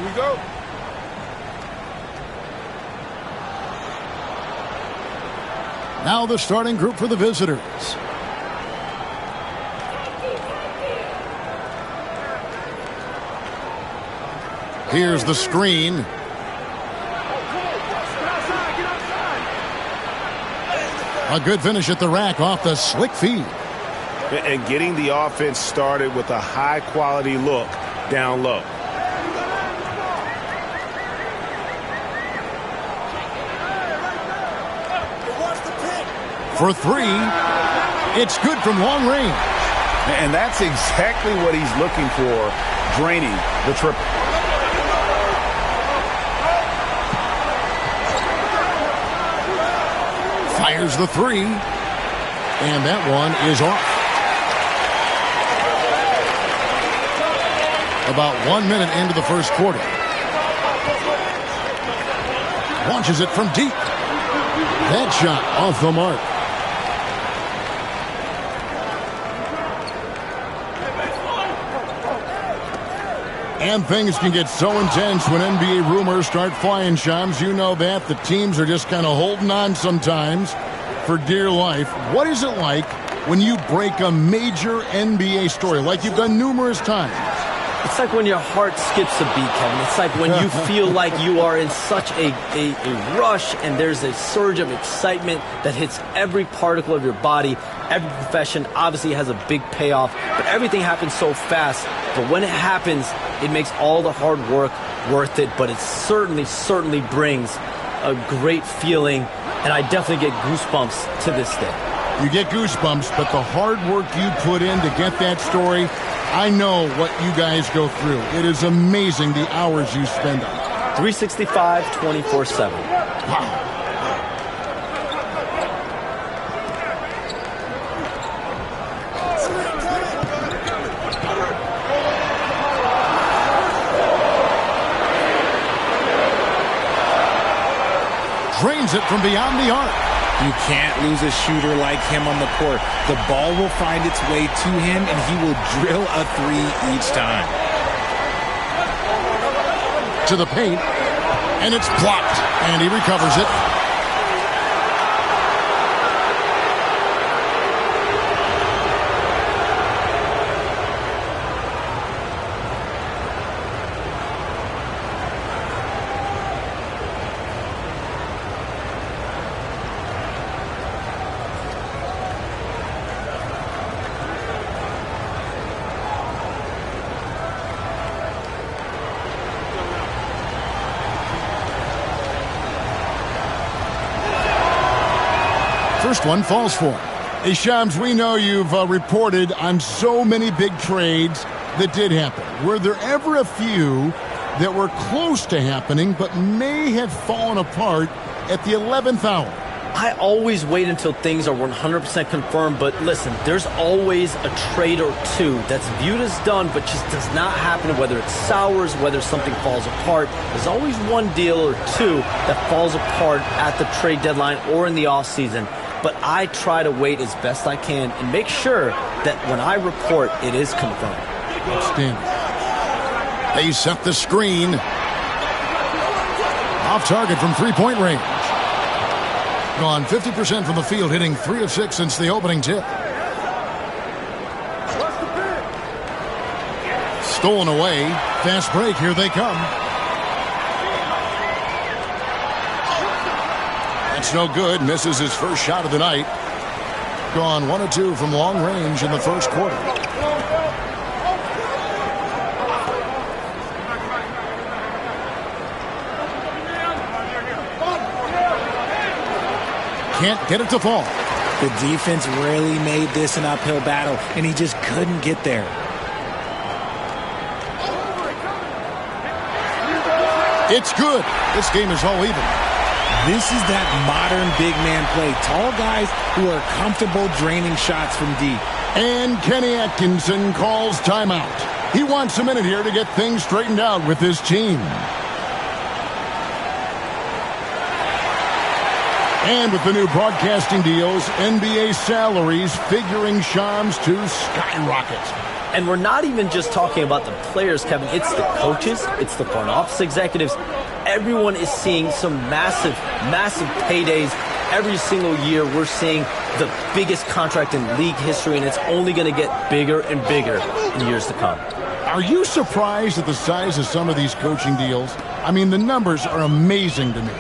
Speaker 6: Here we go.
Speaker 7: Now the starting group for the visitors. Here's the screen. A good finish at the rack off the slick feed.
Speaker 8: And getting the offense started with a high-quality look down low.
Speaker 7: For three, it's good from long range.
Speaker 8: And that's exactly what he's looking for, draining the triple.
Speaker 7: Fires the three, and that one is off. About 1 minute into the first quarter. Launches it from deep. That shot off the mark. And things can get so intense when NBA rumors start flying, Shams. You know that. The teams are just kind of holding on sometimes for dear life. What is it like when you break a major NBA story, like you've done numerous times?
Speaker 9: It's like when your heart skips a beat, Kevin. It's like when you feel like you are in such a rush and there's a surge of excitement that hits every particle of your body. Every profession obviously has a big payoff, but everything happens so fast. But when it happens, it makes all the hard work worth it, but it certainly brings a great feeling, and I definitely get goosebumps to this day.
Speaker 7: You get goosebumps, but the hard work you put in to get that story, I know what you guys go through. It is amazing the hours you spend on it.
Speaker 9: 365, 24/7.
Speaker 7: Wow. Drains it from beyond the arc.
Speaker 10: You can't lose a shooter like him on the court. The ball will find its way to him, and he will drill a three each time.
Speaker 7: To the paint, and it's blocked, and he recovers it. First one falls for him. Hey, Shams, we know you've reported on so many big trades that did happen. Were there ever a few that were close to happening but may have fallen apart at the 11th hour?
Speaker 9: I always wait until things are 100% confirmed, but listen, there's always a trade or two that's viewed as done but just does not happen, whether it sours, whether something falls apart. There's always one deal or two that falls apart at the trade deadline or in the offseason. But I try to wait as best I can and make sure that when I report, it is confirmed.
Speaker 7: Outstanding. They set the screen. Off target from three-point range. Gone 50% from the field, hitting 3 of 6 since the opening tip. Stolen away. Fast break. Here they come. It's no good. Misses his first shot of the night. Gone 1 of 2 from long range in the first quarter. Can't get it to fall.
Speaker 10: The defense really made this an uphill battle, and he just couldn't get there.
Speaker 7: It's good. This game is all even.
Speaker 10: This is that modern big man play. Tall guys who are comfortable draining shots from deep.
Speaker 7: And Kenny Atkinson calls timeout. He wants a minute here to get things straightened out with his team. And with the new broadcasting deals, NBA salaries figuring Shams to skyrocket.
Speaker 9: And we're not even just talking about the players, Kevin. It's the coaches. It's the front office executives. Everyone is seeing some massive paydays every single year we're seeing the biggest contract in league history, and it's only going to get bigger and bigger in years to come.
Speaker 7: Are you surprised at the size of some of these coaching deals? I mean, the numbers are amazing to me.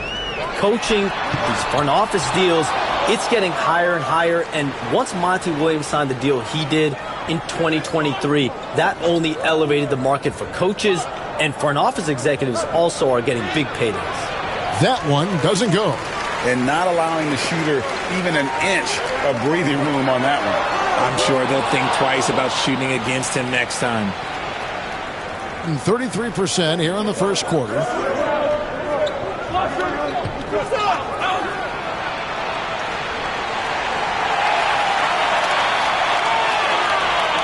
Speaker 9: Coaching, these front office deals, it's getting higher and higher. And once Monty Williams signed the deal he did in 2023, that only elevated the market for coaches, and front office executives also are getting big paydays.
Speaker 7: That one doesn't go.
Speaker 2: And not allowing the shooter even an inch of breathing room on that one.
Speaker 10: I'm sure they'll think twice about shooting against him next time.
Speaker 7: 33% here in the first quarter.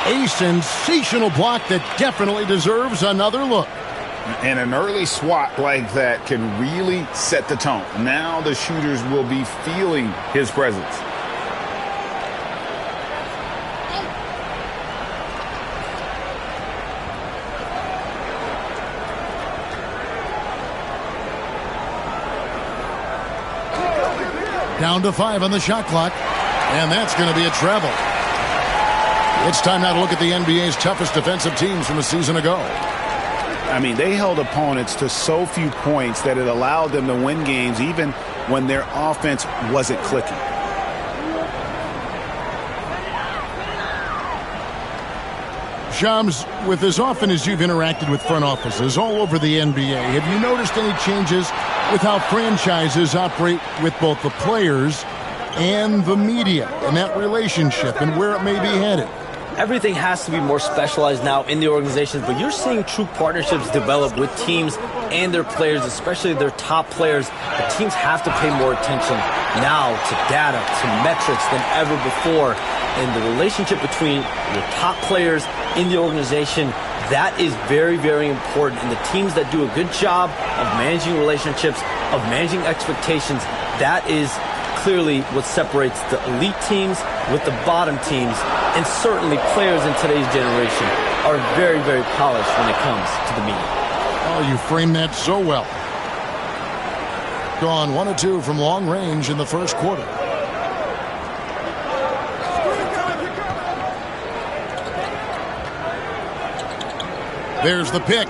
Speaker 7: A sensational block that definitely deserves another look.
Speaker 2: And an early swat like that can really set the tone. Now the shooters will be feeling his presence.
Speaker 7: Down to 5 on the shot clock, and that's going to be a travel. It's time now to look at the NBA's toughest defensive teams from a season ago.
Speaker 8: I mean, they held opponents to so few points that it allowed them to win games even when their offense wasn't clicking.
Speaker 7: Shams, with as often as you've interacted with front offices all over the NBA, have you noticed any changes with how franchises operate with both the players and the media and that relationship and where it may be headed?
Speaker 9: Everything has to be more specialized now in the organizations, but you're seeing true partnerships develop with teams and their players, especially their top players. The teams have to pay more attention now to data, to metrics than ever before. And the relationship between your top players in the organization, that is very, very important. And the teams that do a good job of managing relationships, of managing expectations, that is clearly what separates the elite teams with the bottom teams. And certainly players in today's generation are very, very polished when it comes to the media.
Speaker 7: Oh, you framed that so well. Gone 1 of 2 from long range in the first quarter. There's the pick.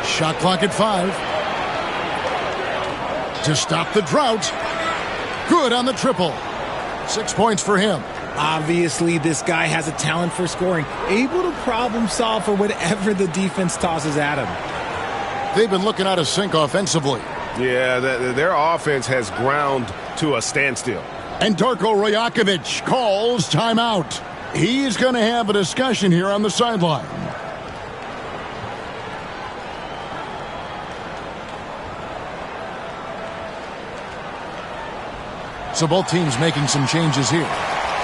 Speaker 7: Shot clock at 5. To stop the drought. Good on the triple. 6 points for him.
Speaker 10: Obviously, this guy has a talent for scoring, able to problem solve for whatever the defense tosses at him.
Speaker 7: They've been looking out of sync offensively.
Speaker 8: Yeah, their offense has ground to a standstill.
Speaker 7: And Darko Rajakovic calls timeout. He's going to have a discussion here on the sideline. So both teams making some changes here.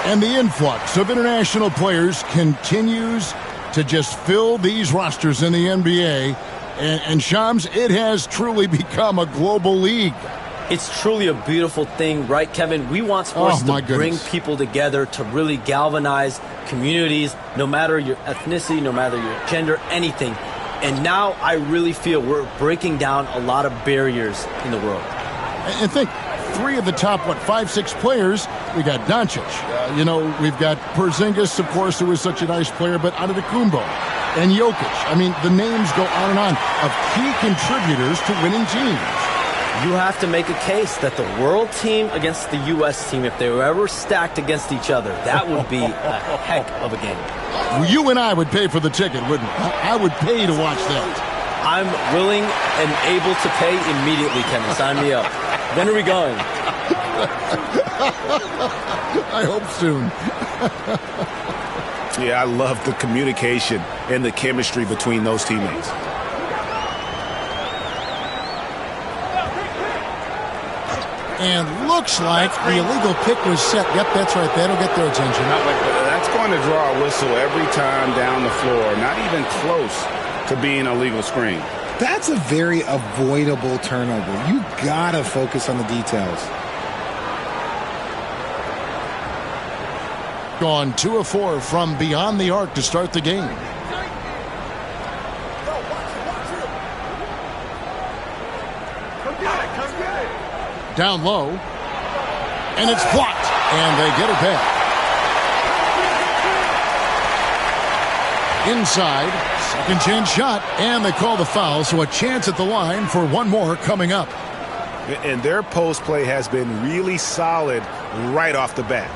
Speaker 7: And the influx of international players continues to just fill these rosters in the NBA. And Shams, it has truly become a global league.
Speaker 9: It's truly a beautiful thing, right, Kevin? We want sports to bring people together, to really galvanize communities, no matter your ethnicity, no matter your gender, anything. And now I really feel we're breaking down a lot of barriers in the world.
Speaker 7: And think, 3 of the top, 5-6 players, we got Doncic. We've got Porzingis, of course, who is such a nice player, but Antetokounmpo and Jokic. I mean, the names go on and on of key contributors to winning teams.
Speaker 9: You have to make a case that the world team against the U.S. team, if they were ever stacked against each other, that would be a heck of a game.
Speaker 7: You and I would pay for the ticket, wouldn't we? I would pay to watch that.
Speaker 9: I'm willing and able to pay immediately, Kevin. Sign me up. When are we going?
Speaker 7: I hope soon.
Speaker 8: Yeah, I love the communication and the chemistry between those teammates.
Speaker 7: And looks like the illegal pick was set. Yep, that's right. That'll get their attention.
Speaker 8: That's going to draw a whistle every time down the floor. Not even close to being a legal screen.
Speaker 10: That's a very avoidable turnover. You gotta focus on the details.
Speaker 7: Gone 2 of 4 from beyond the arc to start the game. Down low. And it's blocked. And they get it back. Inside. Second chance shot. And they call the foul. So a chance at the line for one more coming up.
Speaker 8: And their post play has been really solid right off the bat.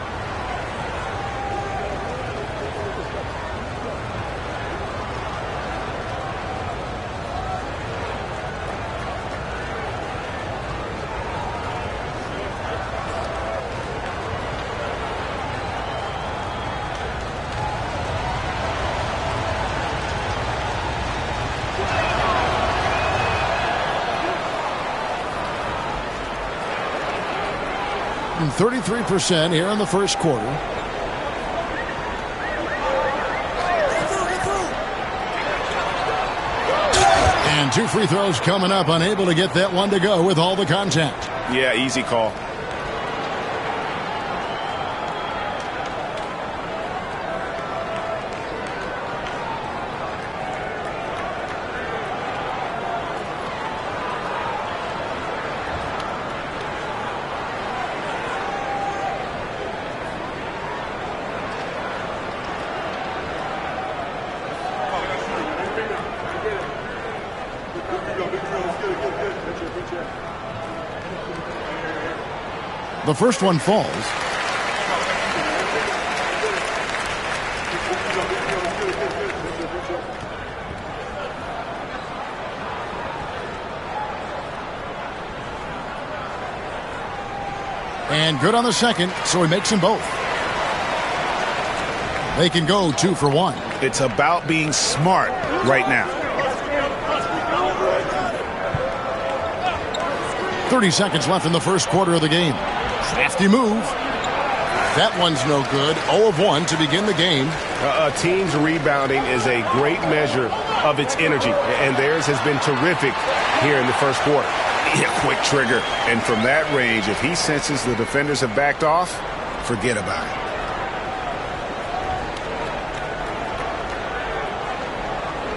Speaker 7: And 33% here in the first quarter. And 2 free throws coming up, unable to get that one to go with all the contact.
Speaker 8: Yeah, easy call.
Speaker 7: The first one falls. And good on the second, so he makes them both. They can go 2 for 1.
Speaker 8: It's about being smart right now.
Speaker 7: 30 seconds left in the first quarter of the game. Crafty move. That one's no good. 0 of 1 to begin the game.
Speaker 11: A team's rebounding is a great measure of its energy, and theirs has been terrific here in the first quarter.
Speaker 8: Yeah, quick trigger. And from that range, if he senses the defenders have backed off, forget about it.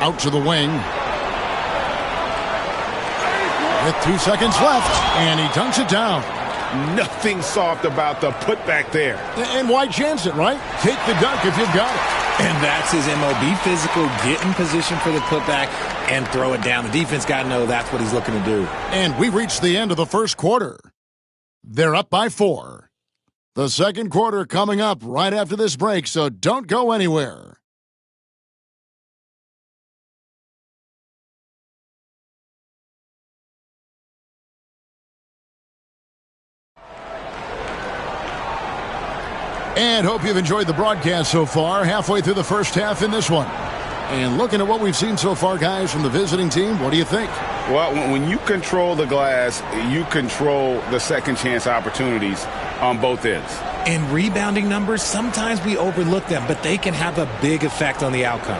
Speaker 7: Out to the wing. With 2 seconds left, and he dunks it down.
Speaker 11: Nothing soft about the putback there.
Speaker 7: And why chance it, right? Take the dunk if you've got it.
Speaker 10: And that's his MO. Be physical, get in position for the putback, and throw it down. The defense got to know that's what he's looking to do.
Speaker 7: And we reached the end of the first quarter. They're up by 4. The second quarter coming up right after this break, so don't go anywhere. And hope you've enjoyed the broadcast so far. Halfway through the first half in this one. And looking at what we've seen so far, guys, from the visiting team, what do you think?
Speaker 11: Well, when you control the glass, you control the second chance opportunities on both ends.
Speaker 10: And rebounding numbers, sometimes we overlook them, but they can have a big effect on the outcome.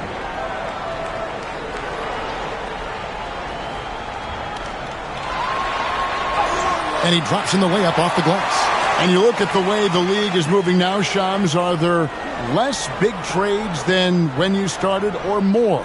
Speaker 7: And he drops in the layup off the glass. And you look at the way the league is moving now, Shams, are there less big trades than when you started or more?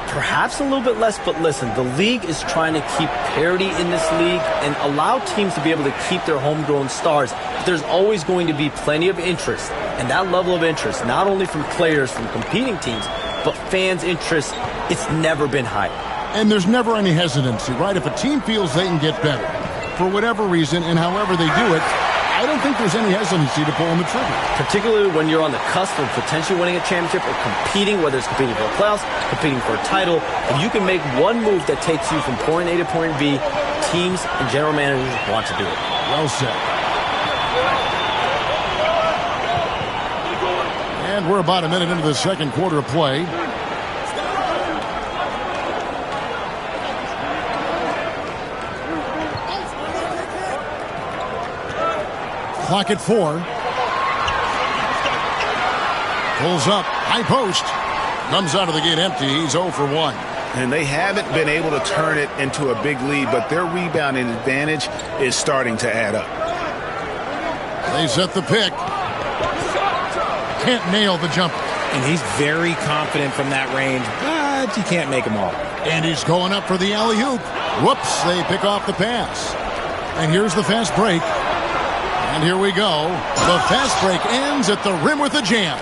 Speaker 9: Perhaps a little bit less, but listen, the league is trying to keep parity in this league and allow teams to be able to keep their homegrown stars. But there's always going to be plenty of interest, and that level of interest, not only from players from competing teams, but fans' interest, it's never been higher.
Speaker 7: And there's never any hesitancy, right? If a team feels they can get better, for whatever reason and however they do it, I don't think there's any hesitancy to pull on the trigger.
Speaker 9: Particularly when you're on the cusp of potentially winning a championship or competing, whether it's competing for a playoffs, competing for a title. If you can make one move that takes you from point A to point B, teams and general managers want to do it.
Speaker 7: Well said. And we're about a minute into the second quarter of play. Clock at 4. Pulls up. High post. Comes out of the gate empty. He's 0 for 1.
Speaker 8: And they haven't been able to turn it into a big lead, but their rebounding advantage is starting to add up.
Speaker 7: They set the pick. Can't nail the jumper.
Speaker 10: And he's very confident from that range, but you can't make them all.
Speaker 7: And he's going up for the alley-oop. Whoops, they pick off the pass. And here's the fast break. And here we go. The fast break ends at the rim with a jam.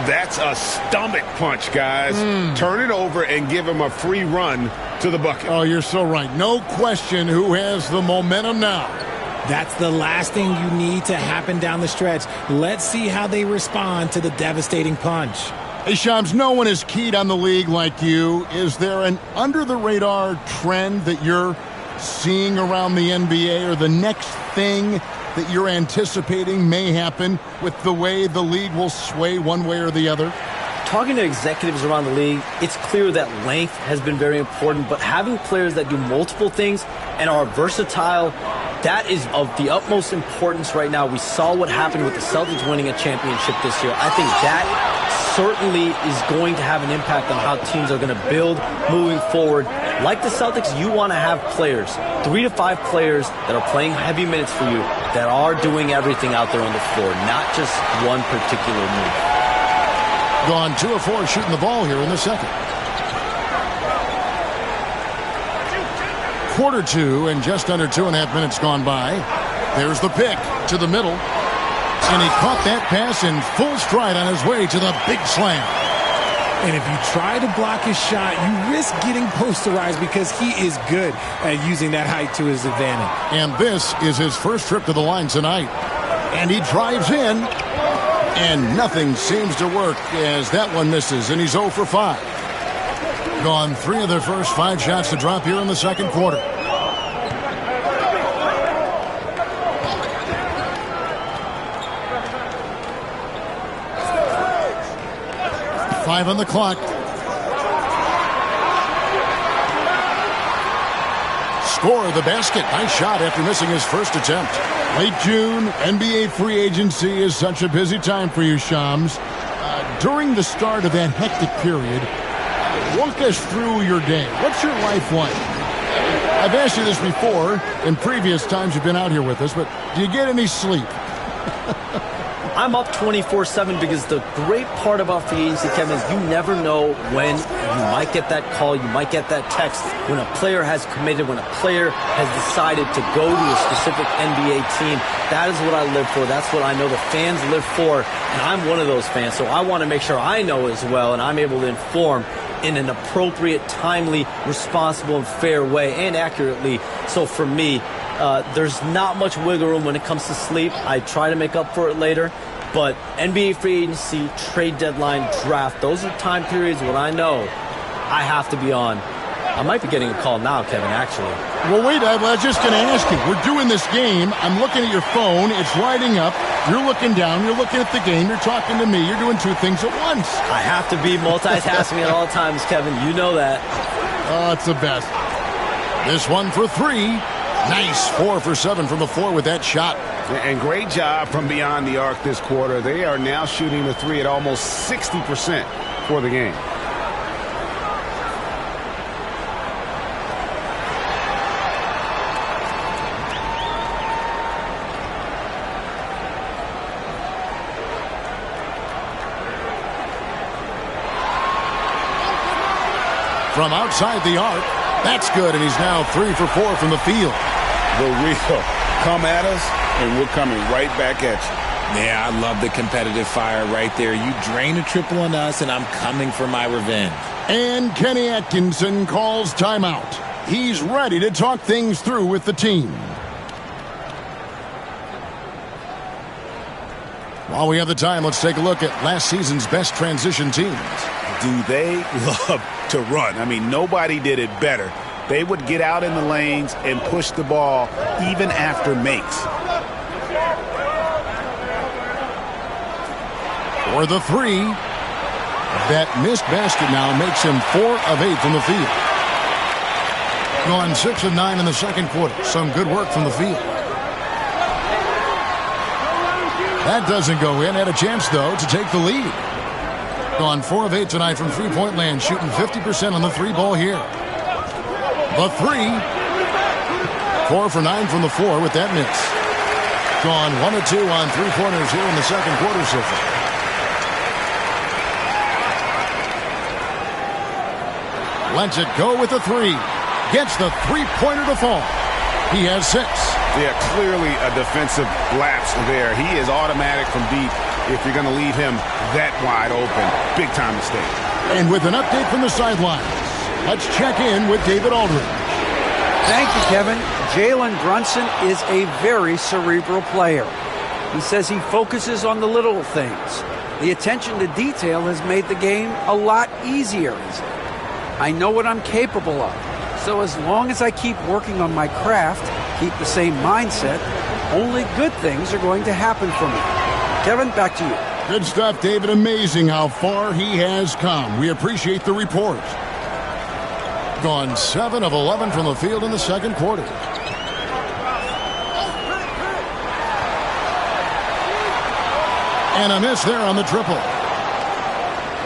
Speaker 11: That's a stomach punch, guys. Turn it over and give him a free run to the bucket.
Speaker 7: Oh, you're so right. No question who has the momentum now.
Speaker 10: That's the last thing you need to happen down the stretch. Let's see how they respond to the devastating punch.
Speaker 7: Hey, Shams, no one is keyed on the league like you. Is there an under-the-radar trend that you're seeing around the NBA, or the next thing that you're anticipating may happen with the way the league will sway one way or the other?
Speaker 9: Talking to executives around the league, it's clear that length has been very important, but having players that do multiple things and are versatile, that is of the utmost importance right now. We saw what happened with the Celtics winning a championship this year. I think that certainly is going to have an impact on how teams are going to build moving forward. Like the Celtics, you want to have players, 3 to 5 players that are playing heavy minutes for you, that are doing everything out there on the floor, not just one particular move.
Speaker 7: Gone 2 of 4 shooting the ball here in the second. Quarter 2 and just under 2.5 minutes gone by. There's the pick to the middle. And he caught that pass in full stride on his way to the big slam.
Speaker 10: And if you try to block his shot, you risk getting posterized because he is good at using that height to his advantage.
Speaker 7: And this is his first trip to the line tonight. And he drives in. And nothing seems to work as that one misses. And he's 0 for 5. Gone 3 of their first 5 shots to drop here in the second quarter. Five on the clock. Score the basket. Nice shot after missing his first attempt. Late June, NBA free agency is such a busy time for you, Shams. During the start of that hectic period, walk us through your day. What's your life like? I've asked you this before in previous times you've been out here with us, but do you get any sleep?
Speaker 9: I'm up 24/7 because the great part about free agency, Kevin, is you never know when you might get that call, you might get that text, when a player has committed, when a player has decided to go to a specific NBA team. That is what I live for. That's what I know the fans live for, and I'm one of those fans, so I want to make sure I know as well, and I'm able to inform in an appropriate, timely, responsible, and fair way, and accurately. So for me, there's not much wiggle room when it comes to sleep. I try to make up for it later. But NBA free agency, trade deadline, draft, those are time periods when I know I have to be on. I might be getting a call now, Kevin, actually.
Speaker 7: Well, wait, I was just going to ask you. We're doing this game. I'm looking at your phone. It's lighting up. You're looking down. You're looking at the game. You're talking to me. You're doing 2 things at once.
Speaker 9: I have to be multitasking at all times, Kevin. You know that.
Speaker 7: Oh, it's the best. This one for 3. Nice. 4 for 7 from the floor with that shot.
Speaker 11: And great job from beyond the arc this quarter. They are now shooting the 3 at almost 60% for the game.
Speaker 7: From outside the arc. That's good, and he's now 3 for 4 from the field.
Speaker 8: The real come at us, and we're coming right back at you.
Speaker 10: Yeah, I love the competitive fire right there. You drain a triple on us, and I'm coming for my revenge.
Speaker 7: And Kenny Atkinson calls timeout. He's ready to talk things through with the team. While we have the time, let's take a look at last season's best transition teams.
Speaker 8: Do they love to run? I mean, nobody did it better. They would get out in the lanes and push the ball even after makes.
Speaker 7: For the 3. That missed basket now makes him 4 of 8 from the field. Gone 6 of 9 in the second quarter. Some good work from the field. That doesn't go in. Had a chance, though, to take the lead. Gone 4 of 8 tonight from three-point land, shooting 50% on the 3 ball here. The 3. 4 for 9 from the floor with that miss. Gone 1 of 2 on 3-pointers here in the second quarter so far. Lets it go with the 3. Gets the 3-pointer to fall. He has 6.
Speaker 8: Yeah, clearly a defensive lapse there. He is automatic from deep if you're going to leave him that wide open. Big time mistake.
Speaker 7: And with an update from the sidelines, let's check in with David Aldridge.
Speaker 12: Thank you, Kevin. Jalen Brunson is a very cerebral player. He says he focuses on the little things. The attention to detail has made the game a lot easier. I know what I'm capable of. So as long as I keep working on my craft, keep the same mindset, only good things are going to happen for me. Kevin, back to you.
Speaker 7: Good stuff, David. Amazing how far he has come. We appreciate the report. Gone 7 of 11 from the field in the second quarter. And a miss there on the triple.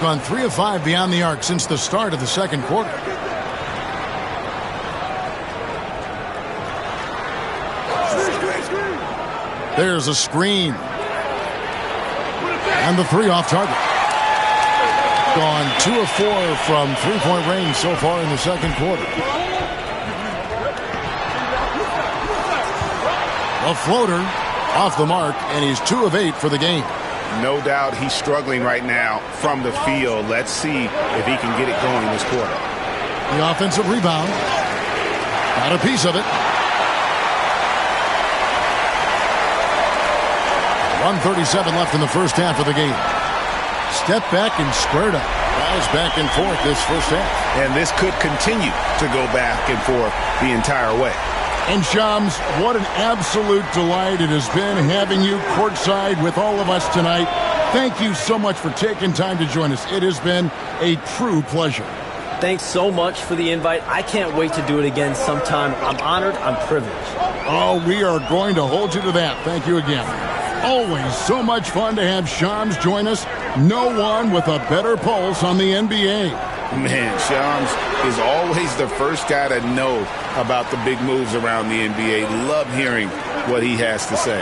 Speaker 7: Gone 3 of 5 beyond the arc since the start of the second quarter. There's a screen. And the 3 off target. Gone 2 of 4 from three-point range so far in the second quarter. A floater off the mark, and he's 2 of 8 for the game.
Speaker 8: No doubt he's struggling right now from the field. Let's see if he can get it going this quarter.
Speaker 7: The offensive rebound. Got a piece of it. 1:37 left in the first half of the game. Step back and squared up. Guys back and forth this first half.
Speaker 8: And this could continue to go back and forth the entire way.
Speaker 7: And Shams, what an absolute delight it has been having you courtside with all of us tonight. Thank you so much for taking time to join us. It has been a true pleasure.
Speaker 9: Thanks so much for the invite. I can't wait to do it again sometime. I'm honored. I'm privileged.
Speaker 7: Oh, we are going to hold you to that. Thank you again. Always so much fun to have Shams join us. No one with a better pulse on the NBA.
Speaker 8: Man, Shams is always the first guy to know about the big moves around the NBA. Love hearing what he has to say.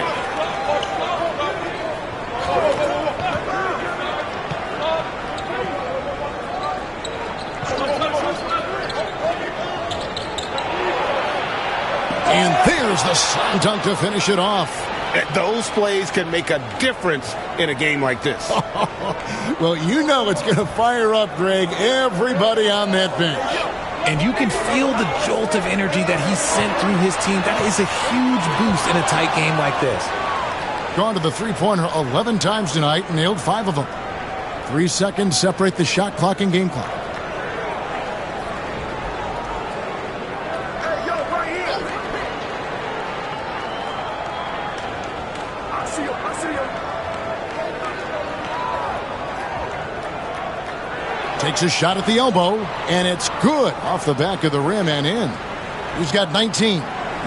Speaker 7: And there's the slam dunk to finish it off.
Speaker 11: Those plays can make a difference in a game like this.
Speaker 7: Well, you know it's going to fire up, Greg, everybody on that bench.
Speaker 10: And you can feel the jolt of energy that he sent through his team. That is a huge boost in a tight game like this.
Speaker 7: Gone to the three-pointer 11 times tonight and nailed 5 of them. 3 seconds separate the shot clock and game clock. Takes a shot at the elbow, and it's good off the back of the rim and in. He's got 19.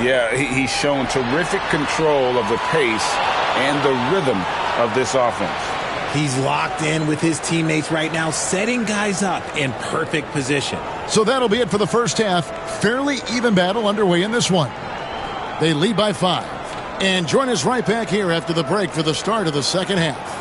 Speaker 8: Yeah, he's shown terrific control of the pace and the rhythm of this offense.
Speaker 10: He's locked in with his teammates right now, setting guys up in perfect position.
Speaker 7: So that'll be it for the first half. Fairly even battle underway in this one. They lead by 5. And join us right back here after the break for the start of the second half.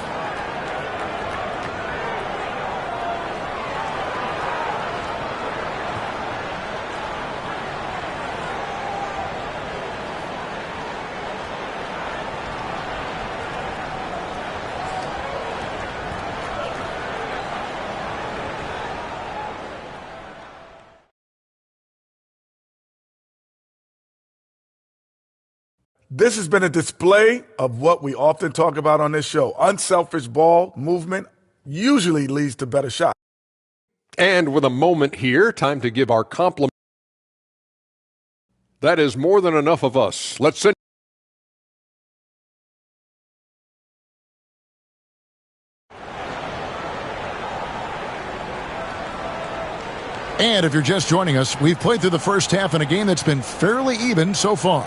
Speaker 6: This has been a display of what we often talk about on this show. Unselfish ball movement usually leads to better shots.
Speaker 5: And with a moment here, time to give our compliment. That is more than enough of us. Let's send.
Speaker 7: And if you're just joining us, we've played through the first half in a game that's been fairly even so far.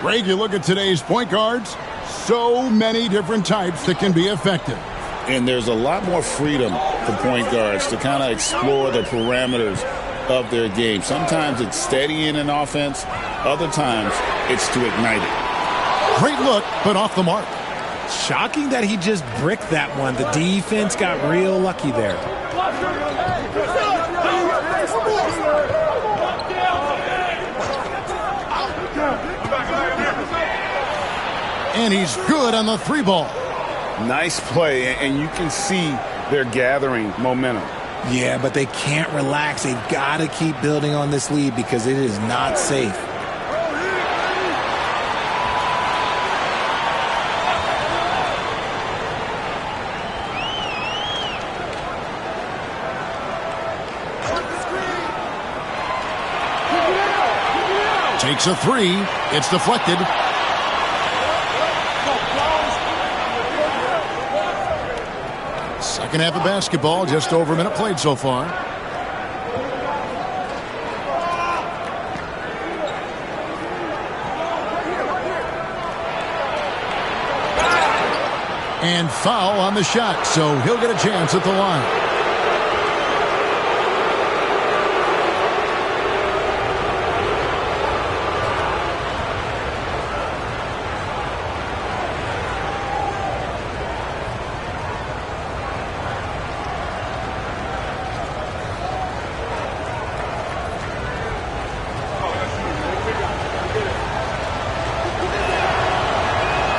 Speaker 7: Greg, you look at today's point guards, so many different types that can be effective.
Speaker 8: And there's a lot more freedom for point guards to kind of explore the parameters of their game. Sometimes it's steadying an offense. Other times it's to ignite it.
Speaker 7: Great look, but off the mark.
Speaker 10: Shocking that he just bricked that one. The defense got real lucky there.
Speaker 7: And he's good on the 3-ball.
Speaker 8: Nice play, and you can see they're gathering momentum.
Speaker 10: Yeah, but they can't relax. They've got to keep building on this lead because it is not safe.
Speaker 7: Takes a 3. It's deflected. Second half of basketball, just over a minute played so far. And foul on the shot, so he'll get a chance at the line.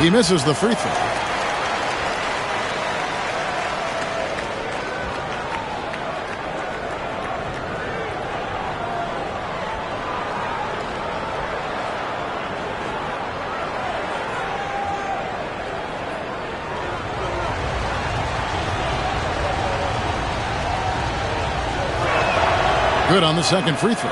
Speaker 7: He misses the free throw. Good on the second free throw.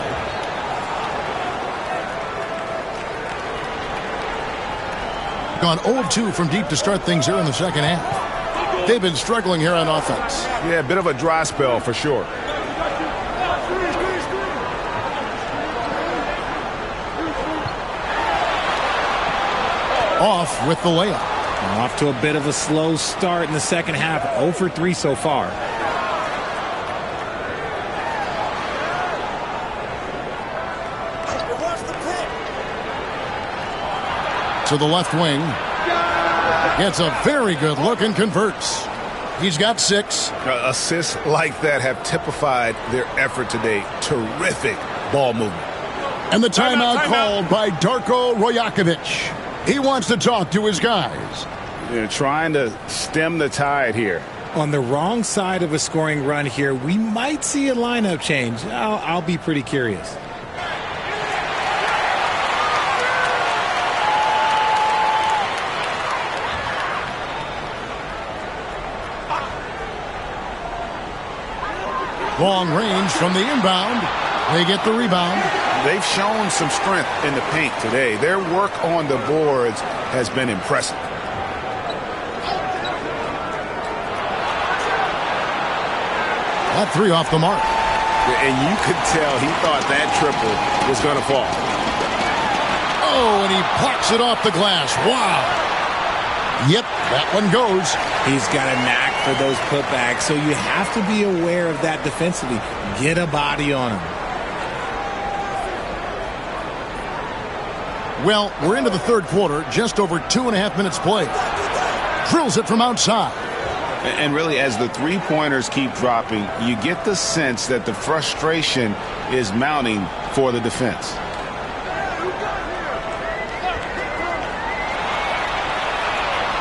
Speaker 7: Gone 0-2 from deep to start things here in the second half. They've been struggling here on offense.
Speaker 11: Yeah, a bit of a dry spell for sure.
Speaker 7: Off with the layup.
Speaker 10: Off to a bit of a slow start in the second half. 0 for 3 so far.
Speaker 7: To the left wing. Gets a very good look and converts. He's got 6.
Speaker 11: Assists like that have typified their effort today. Terrific ball movement.
Speaker 7: And the timeout called by Darko Rajakovic. He wants to talk to his guys.
Speaker 11: They're trying to stem the tide here.
Speaker 10: On the wrong side of a scoring run here, we might see a lineup change. I'll be pretty curious.
Speaker 7: Long range from the inbound. They get the rebound.
Speaker 11: They've shown some strength in the paint today. Their work on the boards has been impressive.
Speaker 7: That 3 off the mark.
Speaker 11: And you could tell he thought that triple was going to fall.
Speaker 7: Oh, and he plucks it off the glass. Wow. Yep, that one goes.
Speaker 10: He's got a knack for those putbacks, so you have to be aware of that defensively. Get a body on him.
Speaker 7: Well, we're into the third quarter, just over 2.5 minutes played. Drills it from outside.
Speaker 11: And really, as the three-pointers keep dropping, you get the sense that the frustration is mounting for the defense.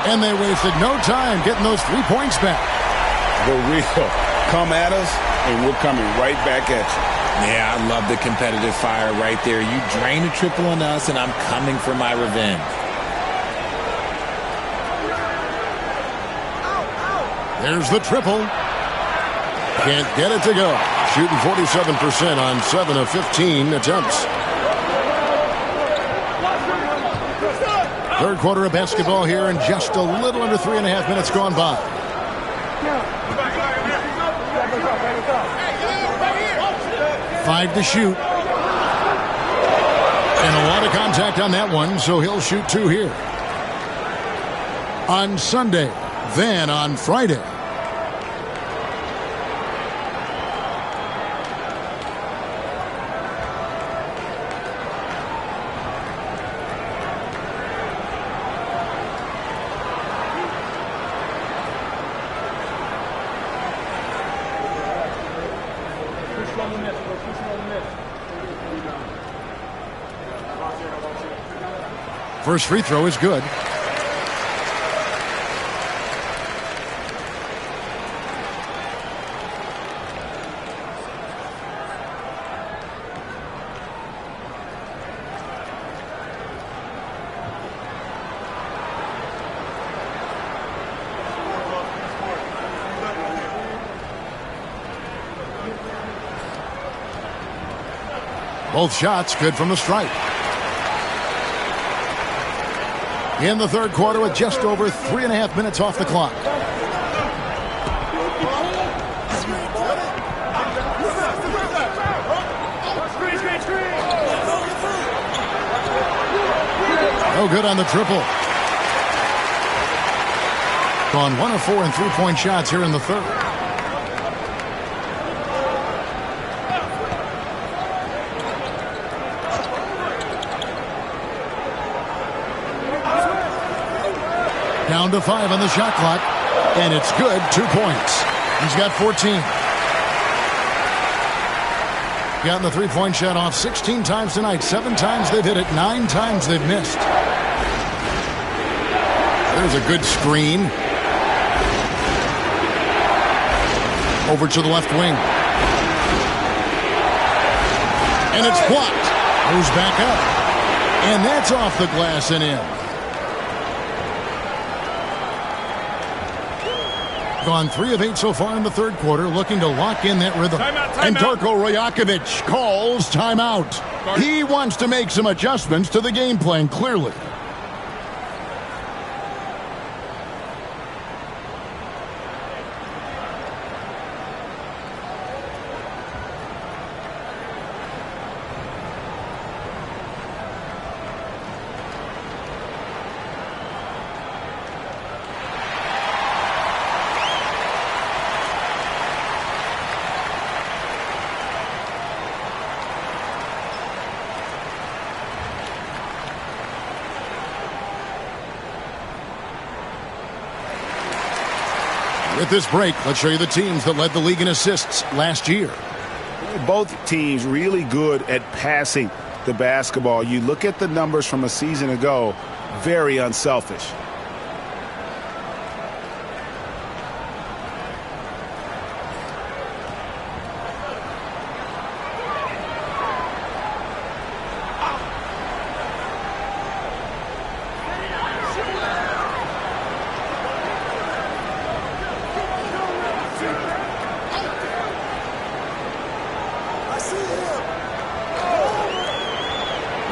Speaker 7: And they wasted no time getting those 3 points back.
Speaker 11: The real come at us, and we're coming right back at you.
Speaker 10: Yeah, I love the competitive fire right there. You drain a triple on us, and I'm coming for my revenge.
Speaker 7: There's the triple. Can't get it to go. Shooting 47% on 7 of 15 attempts. Third quarter of basketball here, and just a little under 3.5 minutes gone by. Five to shoot. And a lot of contact on that one, so he'll shoot 2 here. On Sunday, then on Friday. First free throw is good. Both shots good from the stripe. In the third quarter with just over 3.5 minutes off the clock. No good on the triple. Gone 1 of 4 in three-point shots here in the third. Down to 5 on the shot clock, and it's good. 2 points. He's got 14. Gotten the three-point shot off 16 times tonight. 7 times they've hit it. 9 times they've missed. There's a good screen. Over to the left wing. And it's blocked. Goes back up. And that's off the glass and in. Gone 3 of 8 so far in the third quarter, looking to lock in that rhythm. And Darko Rajakovic calls timeout. He wants to make some adjustments to the game plan, clearly. With this break, let's show you the teams that led the league in assists last year.
Speaker 11: Both teams really good at passing the basketball. You look at the numbers from a season ago, very unselfish.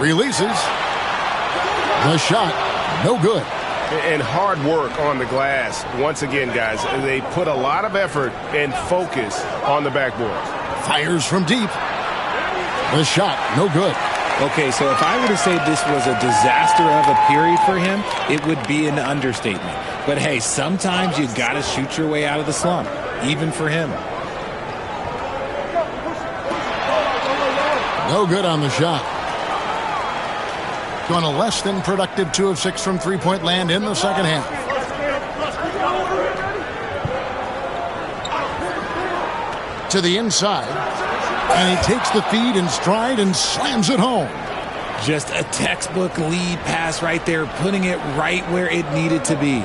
Speaker 7: Releases. The shot, no good.
Speaker 11: And hard work on the glass. Once again, guys, they put a lot of effort and focus on the backboard.
Speaker 7: Fires from deep. The shot, no good.
Speaker 10: Okay, so if I were to say this was a disaster of a period for him, it would be an understatement. But hey, sometimes you got to shoot your way out of the slump, even for him.
Speaker 7: No good on the shot. Going a less than productive 2 of 6 from three-point land in the second half. To the inside. And he takes the feed in stride and slams it home.
Speaker 10: Just a textbook lead pass right there, putting it right where it needed to be.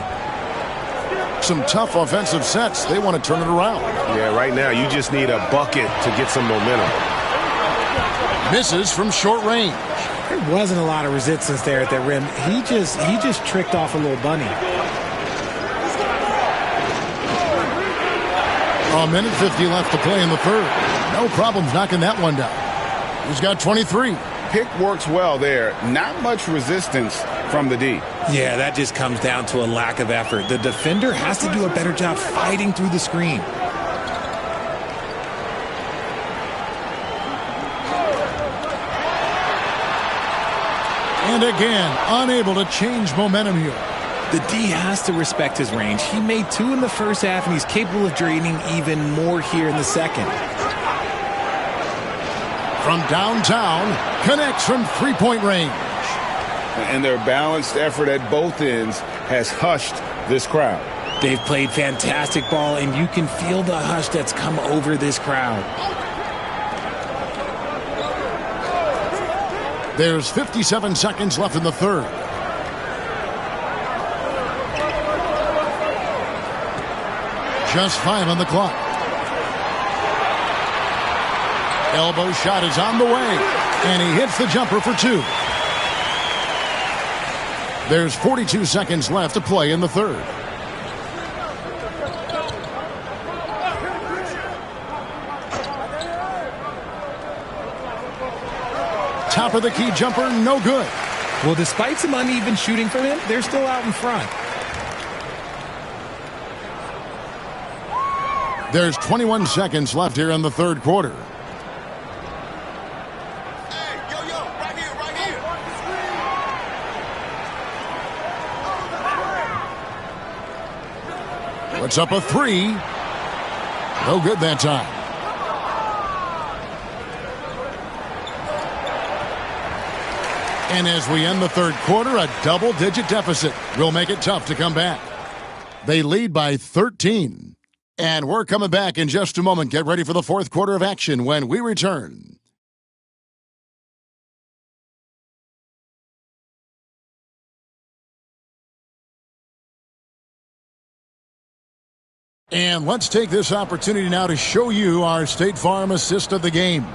Speaker 7: Some tough offensive sets. They want to turn it around.
Speaker 11: Yeah, right now you just need a bucket to get some momentum.
Speaker 7: Misses from short range.
Speaker 10: There wasn't a lot of resistance there at that rim. He just tricked off a little bunny.
Speaker 7: A minute 50 left to play in the third. No problems knocking that one down. He's got 23.
Speaker 8: Pick works well there. Not much resistance from the D.
Speaker 10: Yeah, that just comes down to a lack of effort. The defender has to do a better job fighting through the screen.
Speaker 7: And again, unable to change momentum here.
Speaker 10: The D has to respect his range. He made 2 in the first half, and he's capable of draining even more here in the second.
Speaker 7: From downtown, connects from three-point range.
Speaker 8: And their balanced effort at both ends has hushed this crowd.
Speaker 10: They've played fantastic ball, and you can feel the hush that's come over this crowd.
Speaker 7: There's 57 seconds left in the third. Just 5 on the clock. Elbow shot is on the way, and he hits the jumper for 2. There's 42 seconds left to play in the third. top of the key jumper, no good.
Speaker 10: Well, despite some uneven shooting from him, they're still out in front.
Speaker 7: There's 21 seconds left here in the third quarter. Puts up a three. No good that time. And as we end the third quarter, a double-digit deficit will make it tough to come back. They lead by 13. And we're coming back in just a moment. Get ready for the fourth quarter of action when we return. And let's take this opportunity now to show you our State Farm assist of the game.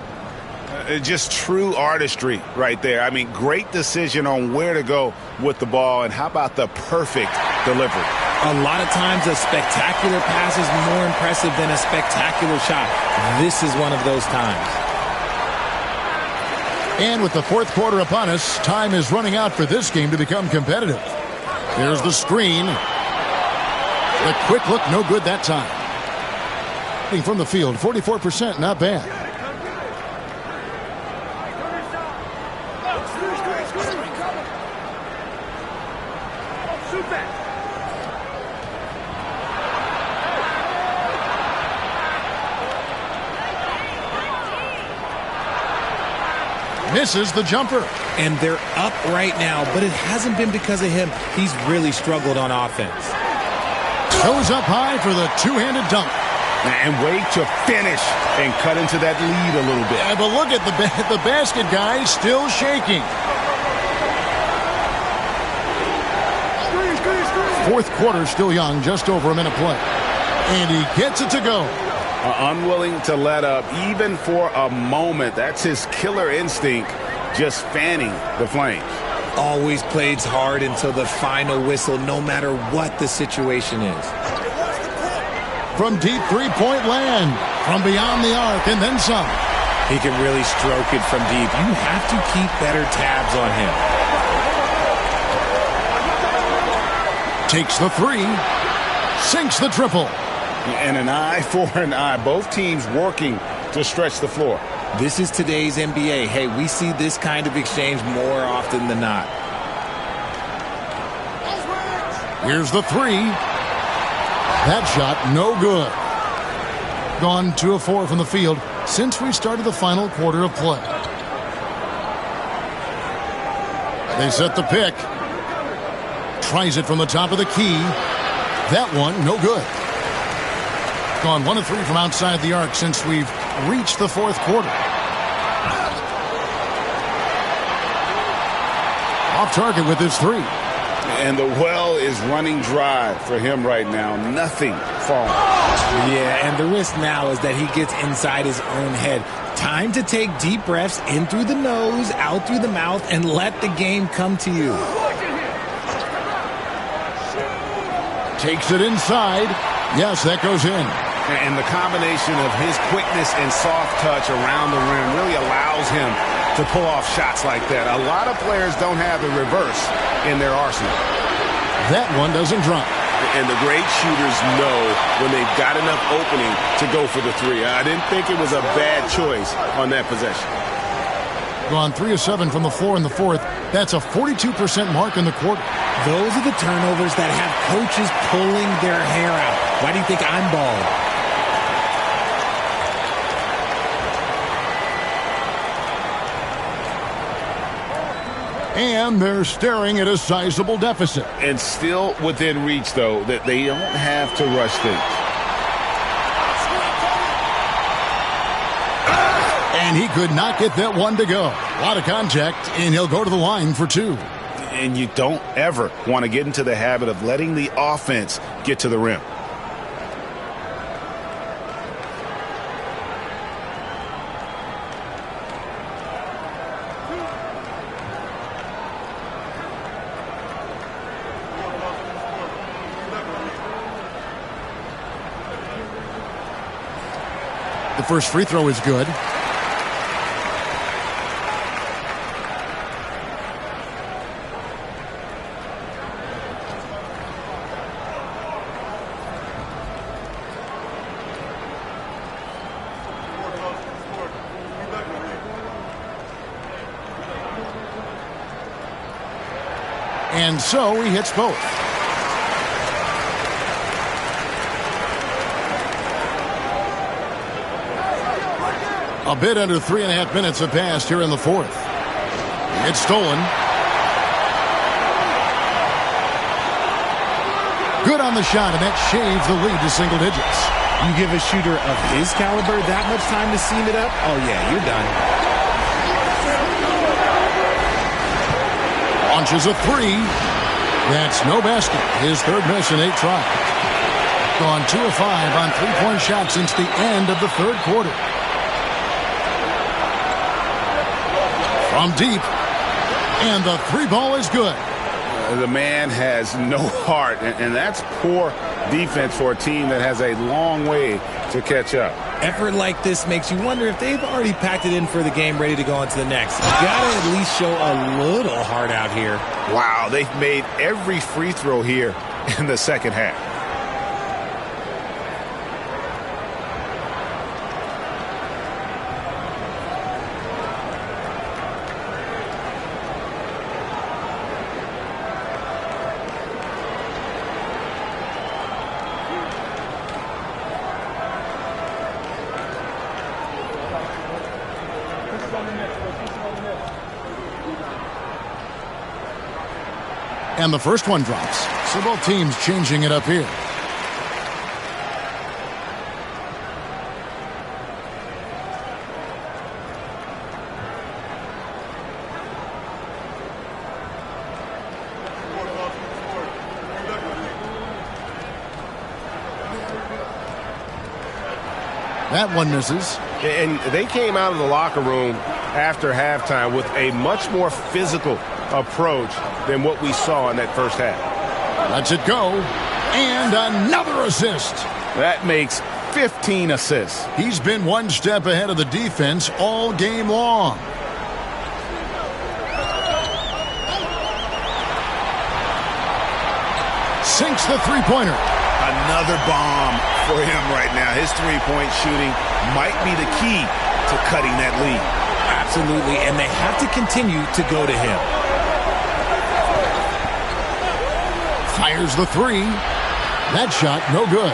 Speaker 11: Just true artistry right there. I mean, great decision on where to go with the ball, and how about the perfect delivery?
Speaker 10: A lot of times a spectacular pass is more impressive than a spectacular shot. This is one of those times.
Speaker 7: And with the fourth quarter upon us, time is running out for this game to become competitive. Here's the screen. The quick look, no good that time. From the field, 44%, not bad. Misses the jumper.
Speaker 10: And they're up right now, but it hasn't been because of him. He's really struggled on offense.
Speaker 7: Goes up high for the two-handed dunk.
Speaker 11: And wait to finish and cut into that lead a little bit.
Speaker 7: Yeah, but look at the basket guy still shaking. Fourth quarter still young, just over a minute play. And he gets it to go.
Speaker 11: Unwilling to let up even for a moment. That's his killer instinct, just fanning the flames.
Speaker 10: Always plays hard until the final whistle, no matter what the situation is.
Speaker 7: From deep three-point land, from beyond the arc, and then some.
Speaker 10: He can really stroke it from deep. You have to keep better tabs on him.
Speaker 7: Takes the three, sinks the triple.
Speaker 11: And an eye for an eye. Both teams working to stretch the floor.
Speaker 10: This is today's NBA. Hey, we see this kind of exchange more often than not.
Speaker 7: Here's the three. That shot, no good. Gone 2 of 4 from the field since we started the final quarter of play. They set the pick. Tries it from the top of the key. That one, no good. Gone 1 of 3 from outside the arc since we've reached the fourth quarter. Off target with his three.
Speaker 11: And the well is running dry for him right now. Nothing falling.
Speaker 10: Yeah, and the risk now is that he gets inside his own head. Time to take deep breaths in through the nose, out through the mouth, and let the game come to you.
Speaker 7: Takes it inside. Yes, that goes in.
Speaker 11: And the combination of his quickness and soft touch around the rim really allows him to pull off shots like that. A lot of players don't have the reverse in their arsenal.
Speaker 7: That one doesn't drop.
Speaker 11: And the great shooters know when they've got enough opening to go for the three. I didn't think it was a bad choice on that possession.
Speaker 7: Gone 3 of 7 from the floor in the fourth. That's a 42% mark in the quarter.
Speaker 10: Those are the turnovers that have coaches pulling their hair out. Why do you think I'm bald?
Speaker 7: And they're staring at a sizable deficit.
Speaker 11: And still within reach, though, that they don't have to rush things.
Speaker 7: And he could not get that one to go. A lot of contact, and he'll go to the line for 2.
Speaker 11: And you don't ever want to get into the habit of letting the offense get to the rim.
Speaker 7: The first free throw is good. And so he hits both. A bit under 3.5 minutes have passed here in the fourth. It's stolen. Good on the shot, and that shaves the lead to single digits.
Speaker 10: You give a shooter of his caliber that much time to seam it up? Oh, yeah, you're done.
Speaker 7: Launches a three. That's no basket. His third miss in 8 tries. Gone 2 of 5 on three-point shots since the end of the third quarter. From deep, and the three ball is good.
Speaker 11: The man has no heart, and that's poor defense for a team that has a long way to catch up.
Speaker 10: Effort like this makes you wonder if they've already packed it in for the game, ready to go on to the next. You gotta at least show a little heart out here.
Speaker 11: Wow, they've made every free throw here in the second half.
Speaker 7: And the first one drops. So both teams changing it up here. That one misses.
Speaker 1: And they came out of the locker room after halftime with a much more physical approach than what we saw in that first half.
Speaker 7: Lets it go. And another assist.
Speaker 11: That makes 15 assists.
Speaker 7: He's been one step ahead of the defense all game long. Sinks the three-pointer.
Speaker 11: Another bomb for him right now. His three-point shooting might be the key to cutting that lead.
Speaker 10: Absolutely, and they have to continue to go to him.
Speaker 7: Fires the three. That shot, no good.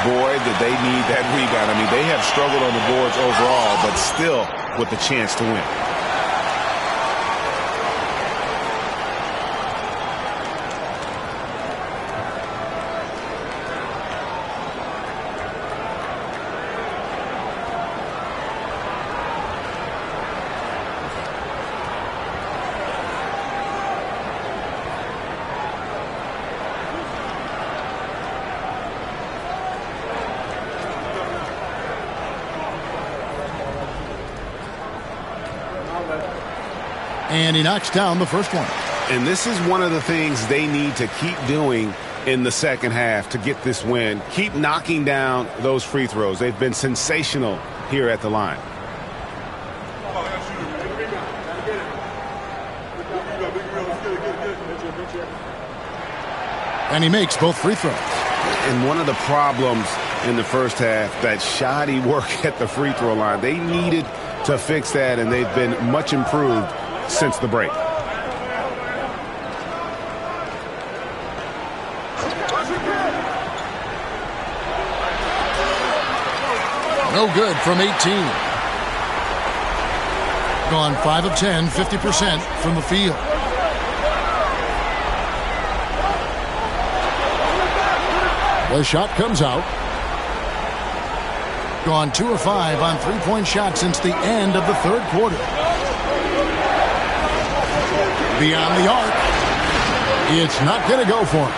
Speaker 11: Boy, did they need that rebound. I mean, they have struggled on the boards overall, but still with the chance to win.
Speaker 7: And he knocks down the first one.
Speaker 11: And this is one of the things they need to keep doing in the second half to get this win. Keep knocking down those free throws. They've been sensational here at the line.
Speaker 7: And he makes both free throws.
Speaker 11: And one of the problems in the first half, that shoddy work at the free throw line. They needed to fix that, and they've been much improved since the break.
Speaker 7: No good from 18. Gone 5 of 10, 50% from the field. The shot comes out. Gone 2 of 5 on three-point shots since the end of the third quarter. Beyond the arc. It's not going to go for him.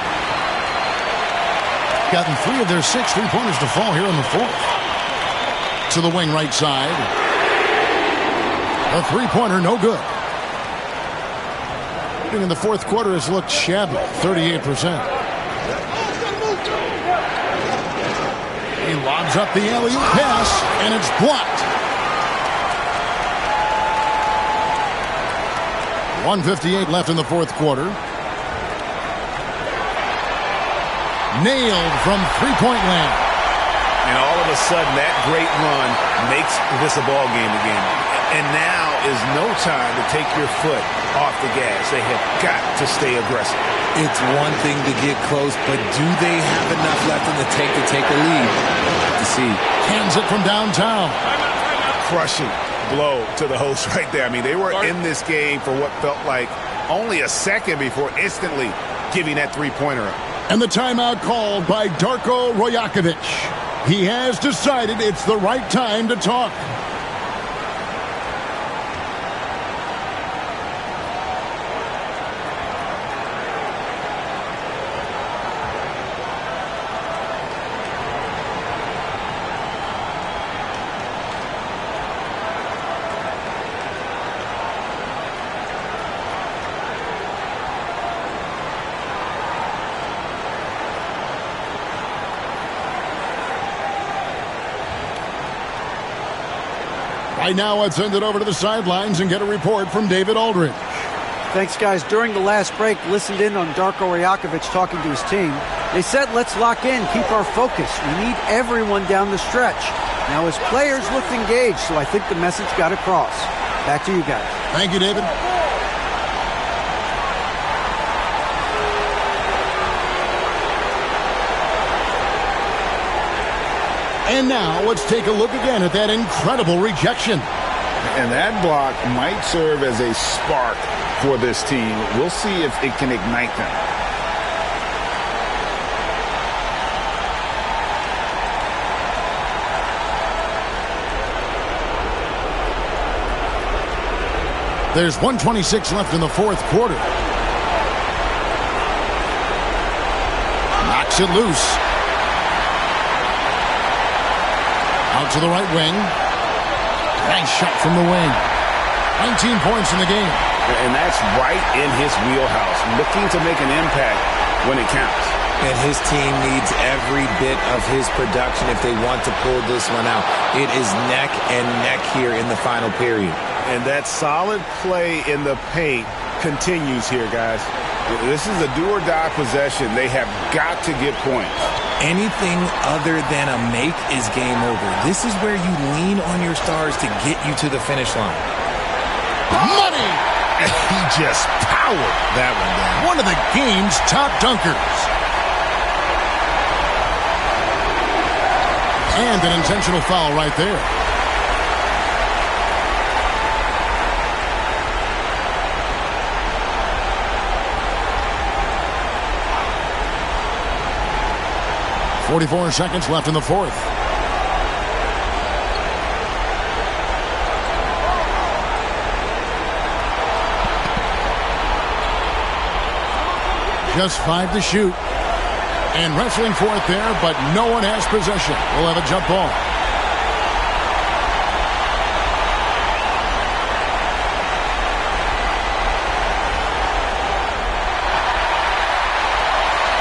Speaker 7: Gotten 3 of their 6 three-pointers to fall here in the fourth. To the wing right side. A three-pointer, no good. In the fourth quarter has looked shabby, 38%. He lobs up the alley-oop pass, and it's blocked. 1:58 left in the fourth quarter. Nailed from three-point land.
Speaker 11: And all of a sudden, that great run makes this a ball game again. And now is no time to take your foot off the gas. They have got to stay aggressive.
Speaker 10: It's one thing to get close, but do they have enough left in the tank to take a lead? We'll have to see.
Speaker 7: Hands it from downtown.
Speaker 11: Crushing blow to the host right there. I mean, they were in this game for what felt like only a second before instantly giving that three-pointer up.
Speaker 7: And the timeout called by Darko Rajakovic. He has decided it's the right time to talk. Right now, let's send it over to the sidelines and get a report from David Aldridge.
Speaker 12: Thanks, guys. During the last break, listened in on Darko Rajakovic talking to his team. They said, let's lock in, keep our focus. We need everyone down the stretch. Now, his players looked engaged, so I think the message got across. Back to you guys.
Speaker 7: Thank you, David. And now, let's take a look again at that incredible rejection.
Speaker 8: And that block might serve as a spark for this team. We'll see if it can ignite them.
Speaker 7: There's 1:26 left in the fourth quarter. Knocks it loose. Out to the right wing. Nice shot from the wing. 19 points in the game.
Speaker 11: And that's right in his wheelhouse, looking to make an impact when it counts.
Speaker 10: And his team needs every bit of his production if they want to pull this one out. It is neck and neck here in the final period.
Speaker 11: And that solid play in the paint continues here, guys. This is a do-or-die possession. They have got to get points.
Speaker 10: Anything other than a make is game over. This is where you lean on your stars to get you to the finish line.
Speaker 7: Money!
Speaker 11: He just powered that one down.
Speaker 7: One of the game's top dunkers. And an intentional foul right there. .44 seconds left in the fourth. Just 5 to shoot. And wrestling for it there, but no one has possession. We'll have a jump ball.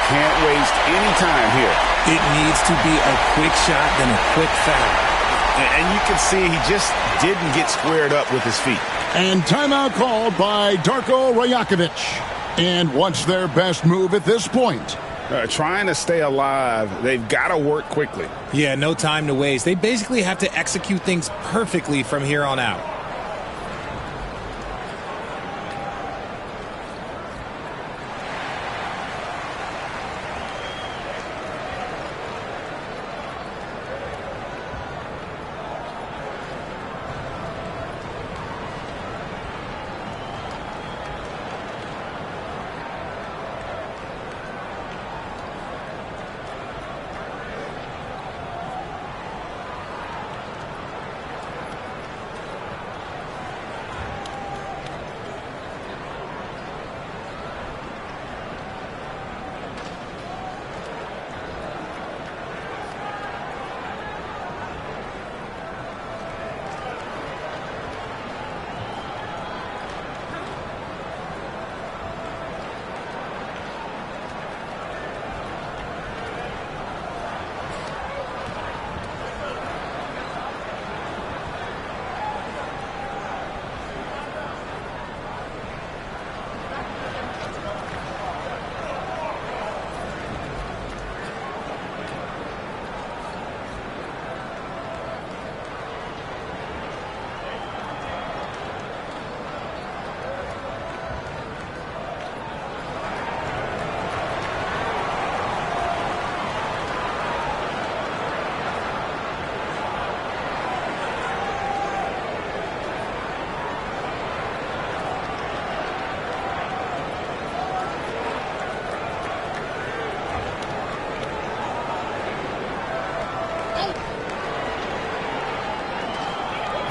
Speaker 11: Can't waste any time here.
Speaker 10: It needs to be a quick shot, then a quick foul.
Speaker 11: And you can see he just didn't get squared up with his feet.
Speaker 7: And timeout called by Darko Rajakovic. And what's their best move at this point?
Speaker 8: Trying to stay alive. They've got to work quickly.
Speaker 10: Yeah, no time to waste. They basically have to execute things perfectly from here on out.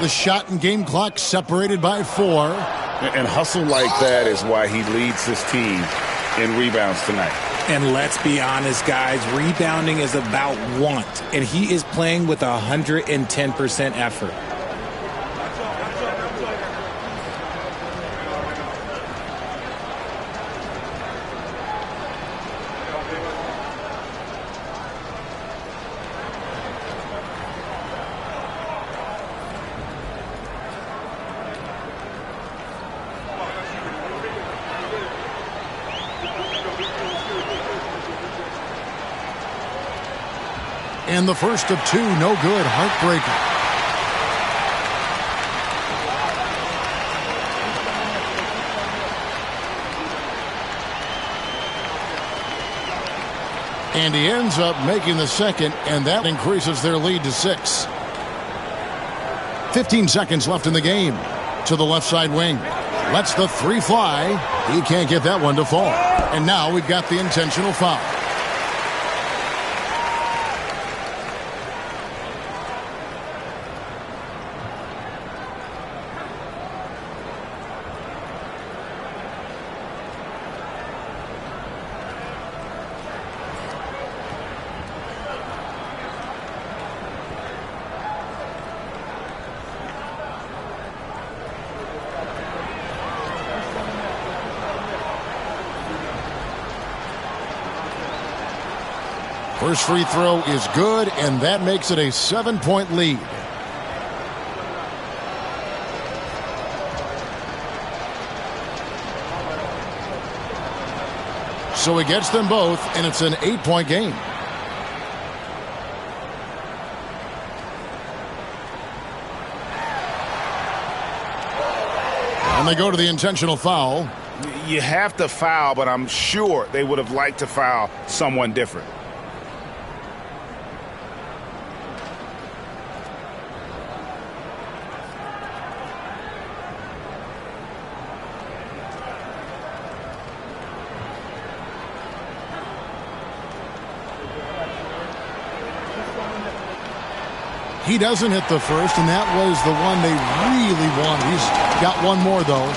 Speaker 7: The shot and game clock separated by 4.
Speaker 8: And hustle like that is why he leads this team in rebounds tonight.
Speaker 10: And let's be honest, guys, rebounding is about want, and he is playing with 110% effort.
Speaker 7: And the first of 2, no good. Heartbreaker. And he ends up making the second, and that increases their lead to 6. 15 seconds left in the game. To the left side wing. Lets the 3 fly. He can't get that one to fall. And now we've got the intentional foul. First free throw is good, and that makes it a 7-point lead. So he gets them both, and it's an 8-point game. And they go to the intentional foul.
Speaker 11: You have to foul, but I'm sure they would have liked to foul someone different.
Speaker 7: He doesn't hit the first, and that was the one they really wanted. He's got one more, though.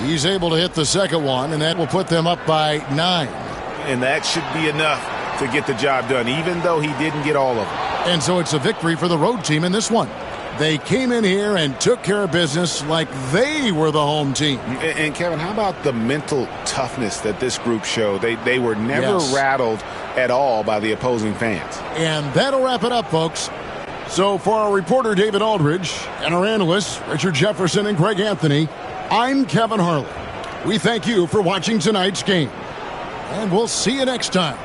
Speaker 7: He's able to hit the second one, and that will put them up by 9.
Speaker 11: And that should be enough to get the job done, even though he didn't get all of them.
Speaker 7: And so it's a victory for the road team in this one. They came in here and took care of business like they were the home team.
Speaker 11: And Kevin, how about the mental toughness that this group showed? They were never rattled at all by the opposing fans.
Speaker 7: And that'll wrap it up, folks. So for our reporter, David Aldridge, and our analysts, Richard Jefferson and Greg Anthony, I'm Kevin Harlan. We thank you for watching tonight's game. And we'll see you next time.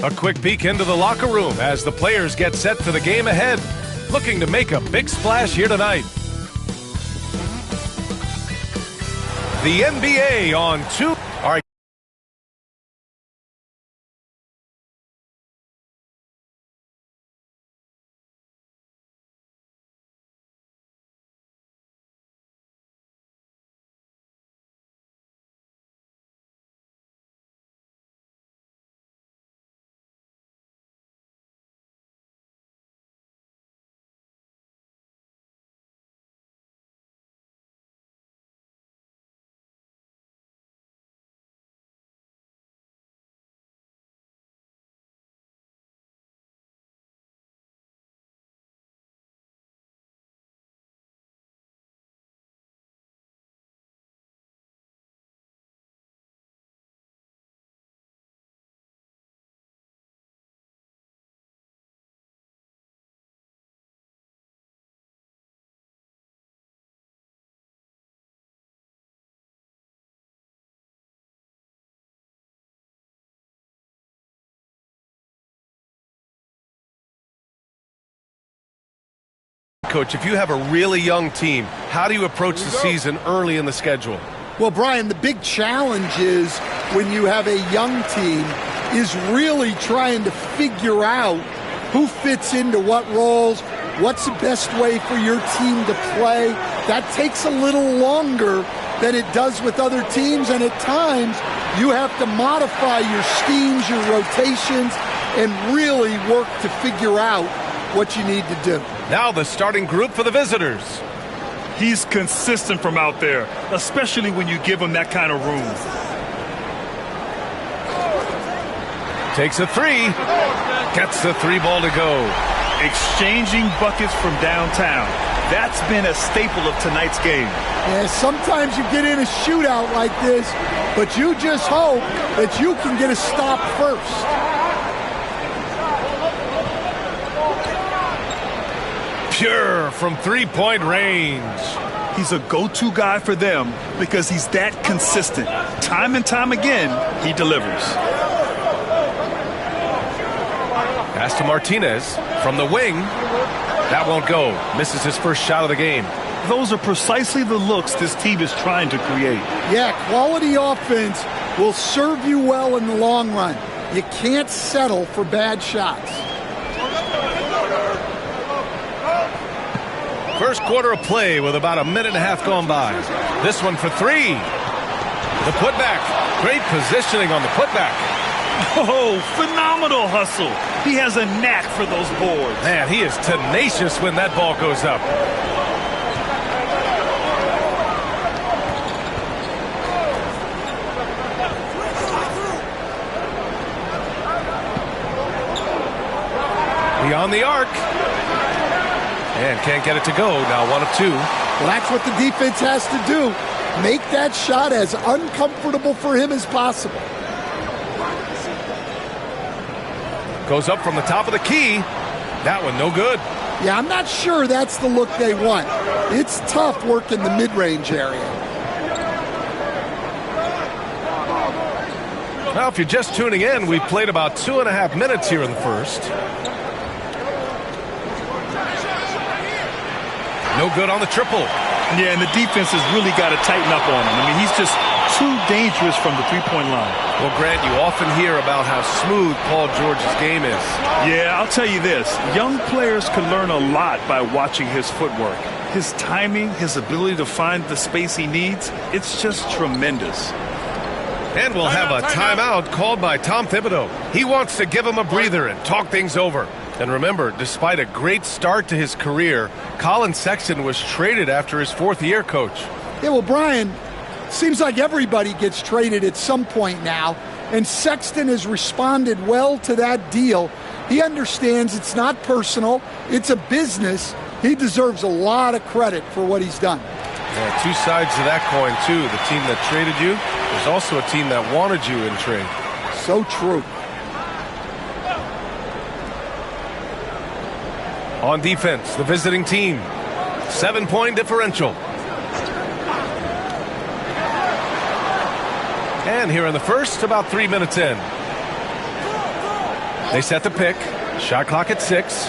Speaker 1: A quick peek into the locker room as the players get set for the game ahead, looking to make a big splash here tonight. The NBA on 2. All right. Coach, if you have a really young team, how do you approach the season early in the schedule?
Speaker 13: Well, Brian, the big challenge is when you have a young team is really trying to figure out who fits into what roles, what's the best way for your team to play. That takes a little longer than it does with other teams, and at times you have to modify your schemes, your rotations, and really work to figure out what you need to do.
Speaker 1: Now the starting group for the visitors.
Speaker 2: He's consistent from out there, especially when you give him that kind of room.
Speaker 1: Takes a three. Gets the three ball to go.
Speaker 2: Exchanging buckets from downtown. That's been a staple of tonight's game.
Speaker 13: Yeah, sometimes you get in a shootout like this, but you just hope that you can get a stop first.
Speaker 1: Pure from three-point range.
Speaker 2: He's a go-to guy for them because he's that consistent. Time and time again, he delivers.
Speaker 1: Pass to Martinez from the wing. That won't go. Misses his first shot of the game.
Speaker 2: Those are precisely the looks this team is trying to create.
Speaker 13: Yeah, quality offense will serve you well in the long run. You can't settle for bad shots.
Speaker 1: First quarter of play with about a minute and a half gone by. This one for three. The putback. Great positioning on the putback.
Speaker 2: Oh, phenomenal hustle. He has a knack for those boards.
Speaker 1: Man, he is tenacious when that ball goes up. Beyond the arc. And can't get it to go. Now 1 of 2.
Speaker 13: Well, that's what the defense has to do. Make that shot as uncomfortable for him as possible.
Speaker 1: Goes up from the top of the key. That one no good.
Speaker 13: Yeah, I'm not sure that's the look they want. It's tough work in the mid-range area.
Speaker 1: Now, if you're just tuning in, we played about 2.5 minutes here in the first. No good on the triple.
Speaker 2: Yeah, and the defense has really got to tighten up on him. I mean, he's just too dangerous from the three-point line.
Speaker 1: Well, Grant, you often hear about how smooth Paul George's game is.
Speaker 2: Yeah, I'll tell you this. Young players can learn a lot by watching his footwork. His timing, his ability to find the space he needs, it's just tremendous.
Speaker 1: And we'll have a timeout called by Tom Thibodeau. He wants to give him a breather and talk things over. And remember, despite a great start to his career, Colin Sexton was traded after his 4th year, Coach.
Speaker 13: Yeah, well, Brian, seems like everybody gets traded at some point now, and Sexton has responded well to that deal. He understands it's not personal, it's a business. He deserves a lot of credit for what he's done.
Speaker 1: Yeah, 2 sides to that coin, too. The team that traded you, there's also a team that wanted you in trade.
Speaker 13: So true.
Speaker 1: On defense, the visiting team. 7-point differential. And here in the first, about 3 minutes in. They set the pick. Shot clock at 6.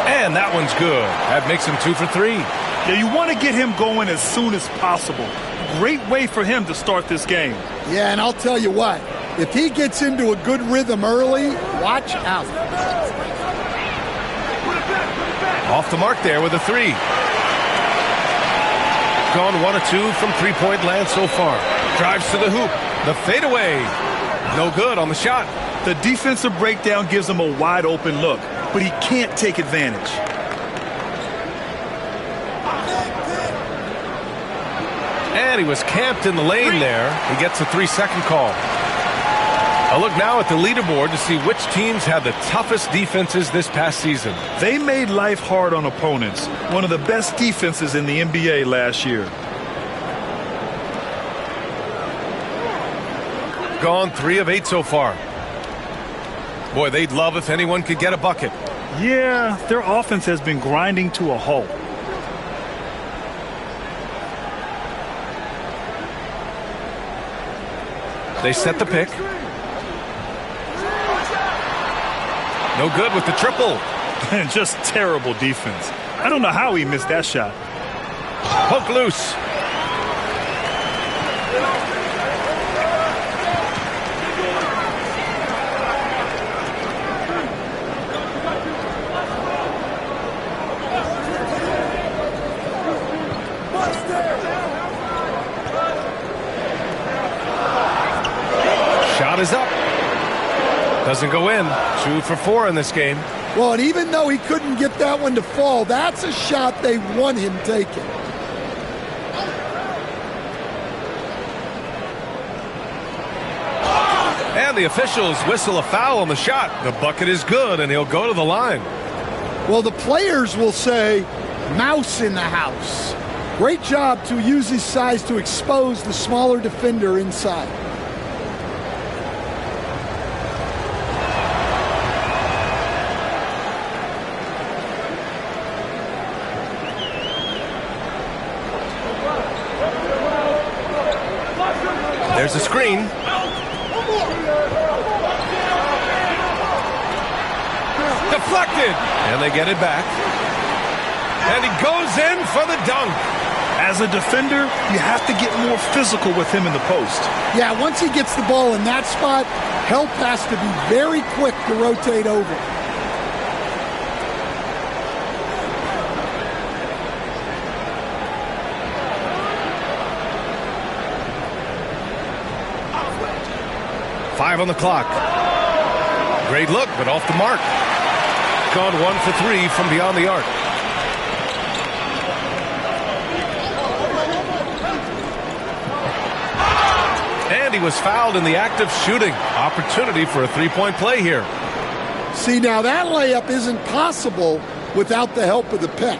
Speaker 1: And that one's good. That makes him 2 for 3.
Speaker 2: Yeah, you want to get him going as soon as possible. Great way for him to start this game.
Speaker 13: Yeah, and I'll tell you what. If he gets into a good rhythm early, watch out.
Speaker 1: Off the mark there with a 3. Gone 1 of 2 from three-point land so far. Drives to the hoop. The fadeaway. No good on the shot.
Speaker 2: The defensive breakdown gives him a wide open look, but he can't take advantage.
Speaker 1: And he was camped in the lane there. He gets a 3-second call. A look now at the leaderboard to see which teams had the toughest defenses this past season.
Speaker 2: They made life hard on opponents. One of the best defenses in the NBA last year.
Speaker 1: Gone 3 of 8 so far. Boy, they'd love if anyone could get a bucket.
Speaker 2: Yeah, their offense has been grinding to a halt.
Speaker 1: They set the pick. No good with the triple.
Speaker 2: And just terrible defense. I don't know how he missed that shot.
Speaker 1: Poke loose. Shot is up. Doesn't go in. 2 for 4 in this game.
Speaker 13: Well, and even though he couldn't get that one to fall, that's a shot they want him taking.
Speaker 1: And the officials whistle a foul on the shot. The bucket is good, and he'll go to the line.
Speaker 13: Well, the players will say, mouse in the house. Great job to use his size to expose the smaller defender inside.
Speaker 1: There's a screen. Deflected. And they get it back. And he goes in for the dunk.
Speaker 2: As a defender, you have to get more physical with him in the post.
Speaker 13: Yeah, once he gets the ball in that spot, help has to be very quick to rotate over.
Speaker 1: Five on the clock. Great look, but off the mark. Gone 1 for 3 from beyond the arc. And he was fouled in the act of shooting. Opportunity for a three-point play here.
Speaker 13: See, now that layup isn't possible without the help of the pick.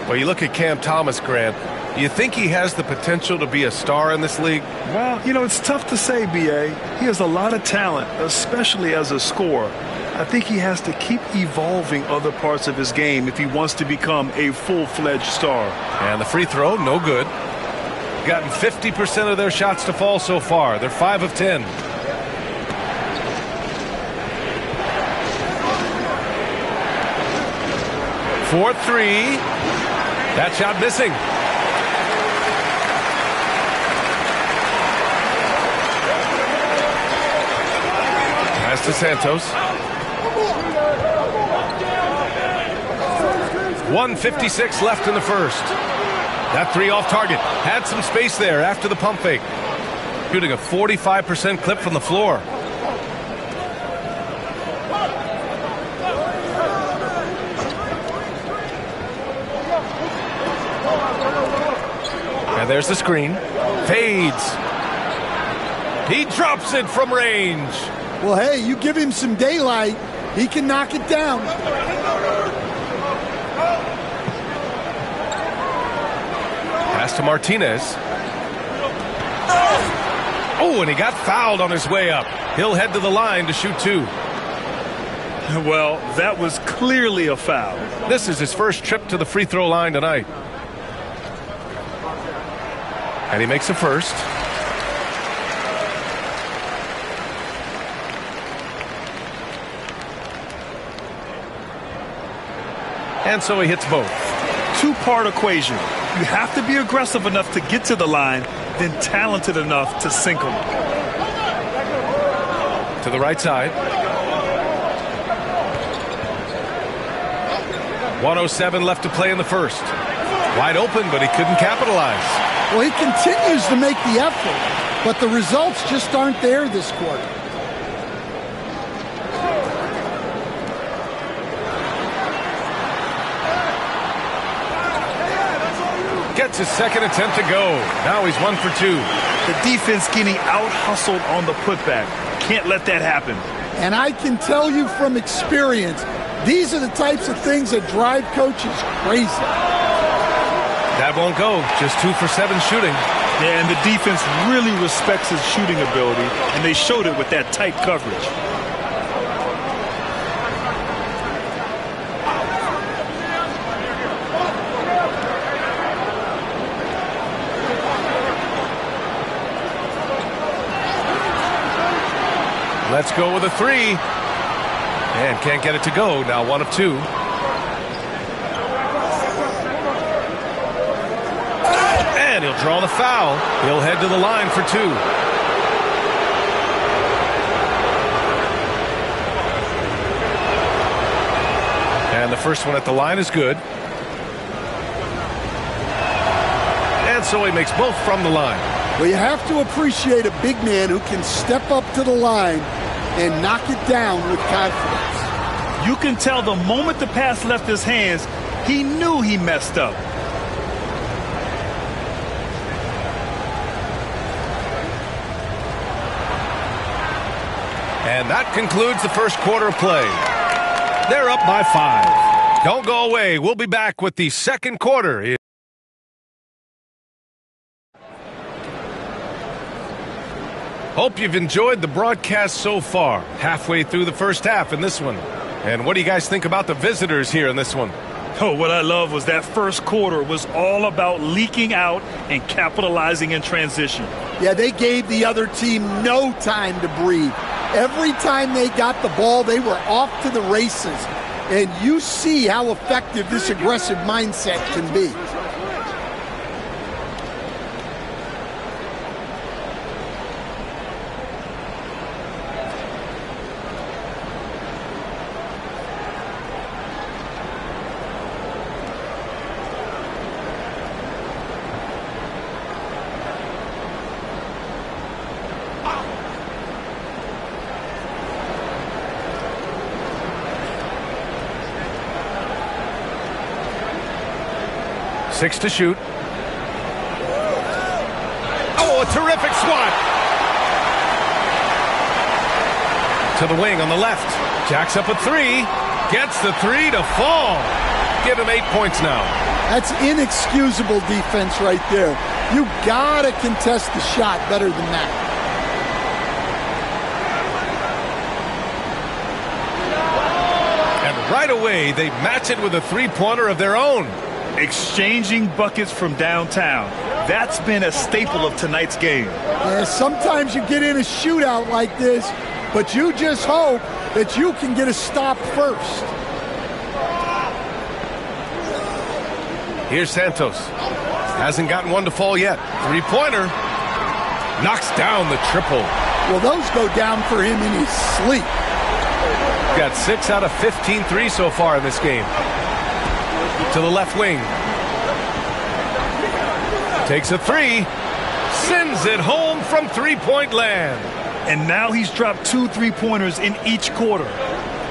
Speaker 1: Well, you look at Cam Thomas, Grant. Do you think he has the potential to be a star in this league?
Speaker 2: Well, you know, it's tough to say, B.A. He has a lot of talent, especially as a scorer. I think he has to keep evolving other parts of his game if he wants to become a full-fledged star.
Speaker 1: And the free throw, no good. Gotten 50% of their shots to fall so far. They're 5 of 10. For 3. That shot missing. Pass to Santos. 1:56 left in the first. That 3 off target. Had some space there after the pump fake. Shooting a 45% clip from the floor. And there's the screen. Fades. He drops it from range.
Speaker 13: Well, hey, you give him some daylight, he can knock it down.
Speaker 1: Pass to Martinez. Oh, and he got fouled on his way up. He'll head to the line to shoot 2.
Speaker 2: Well, that was clearly a foul.
Speaker 1: This is his first trip to the free throw line tonight. And he makes a first. And so he hits both.
Speaker 2: Two-part equation. You have to be aggressive enough to get to the line, then talented enough to sink them.
Speaker 1: To the right side. 1:07 left to play in the first. Wide open, but he couldn't capitalize.
Speaker 13: Well, he continues to make the effort, but the results just aren't there this quarter.
Speaker 1: Gets his second attempt to go. Now he's 1 for 2.
Speaker 2: The defense getting out-hustled on the putback. Can't let that happen.
Speaker 13: And I can tell you from experience, these are the types of things that drive coaches crazy.
Speaker 1: That won't go. Just 2 for 7 shooting.
Speaker 2: Yeah, and the defense really respects his shooting ability, and they showed it with that tight coverage.
Speaker 1: Let's go with a 3. And can't get it to go. Now 1 of 2. And he'll draw the foul. He'll head to the line for 2. And the first one at the line is good. And so he makes both from the line.
Speaker 13: Well, you have to appreciate a big man who can step up to the line and knock it down with confidence.
Speaker 2: You can tell the moment the pass left his hands, he knew he messed up.
Speaker 1: And that concludes the first quarter of play. They're up by 5. Don't go away. We'll be back with the second quarter. Hope you've enjoyed the broadcast so far. Halfway through the first half in this one. And what do you guys think about the visitors here in this one?
Speaker 2: Oh, what I love was that first quarter was all about leaking out and capitalizing in transition.
Speaker 13: Yeah, they gave the other team no time to breathe. Every time they got the ball, they were off to the races. And you see how effective this aggressive mindset can be.
Speaker 1: Six to shoot. Oh, a terrific swat. To the wing on the left. Jacks up a 3. Gets the 3 to fall. Give him 8 points now.
Speaker 13: That's inexcusable defense right there. You gotta contest the shot better than that.
Speaker 1: And right away, they match it with a 3-pointer of their own.
Speaker 2: Exchanging buckets from downtown. That's been a staple of tonight's game.
Speaker 13: Yeah, sometimes you get in a shootout like this, but you just hope that you can get a stop first.
Speaker 1: Here's Santos. Hasn't gotten one to fall yet. 3-pointer. Knocks down the triple.
Speaker 13: Well, those go down for him in his sleep.
Speaker 1: Got 6 out of 15 threes so far in this game. To the left wing. Takes a 3. Sends it home from 3-point land.
Speaker 2: And now he's dropped 2 3-pointers in each quarter.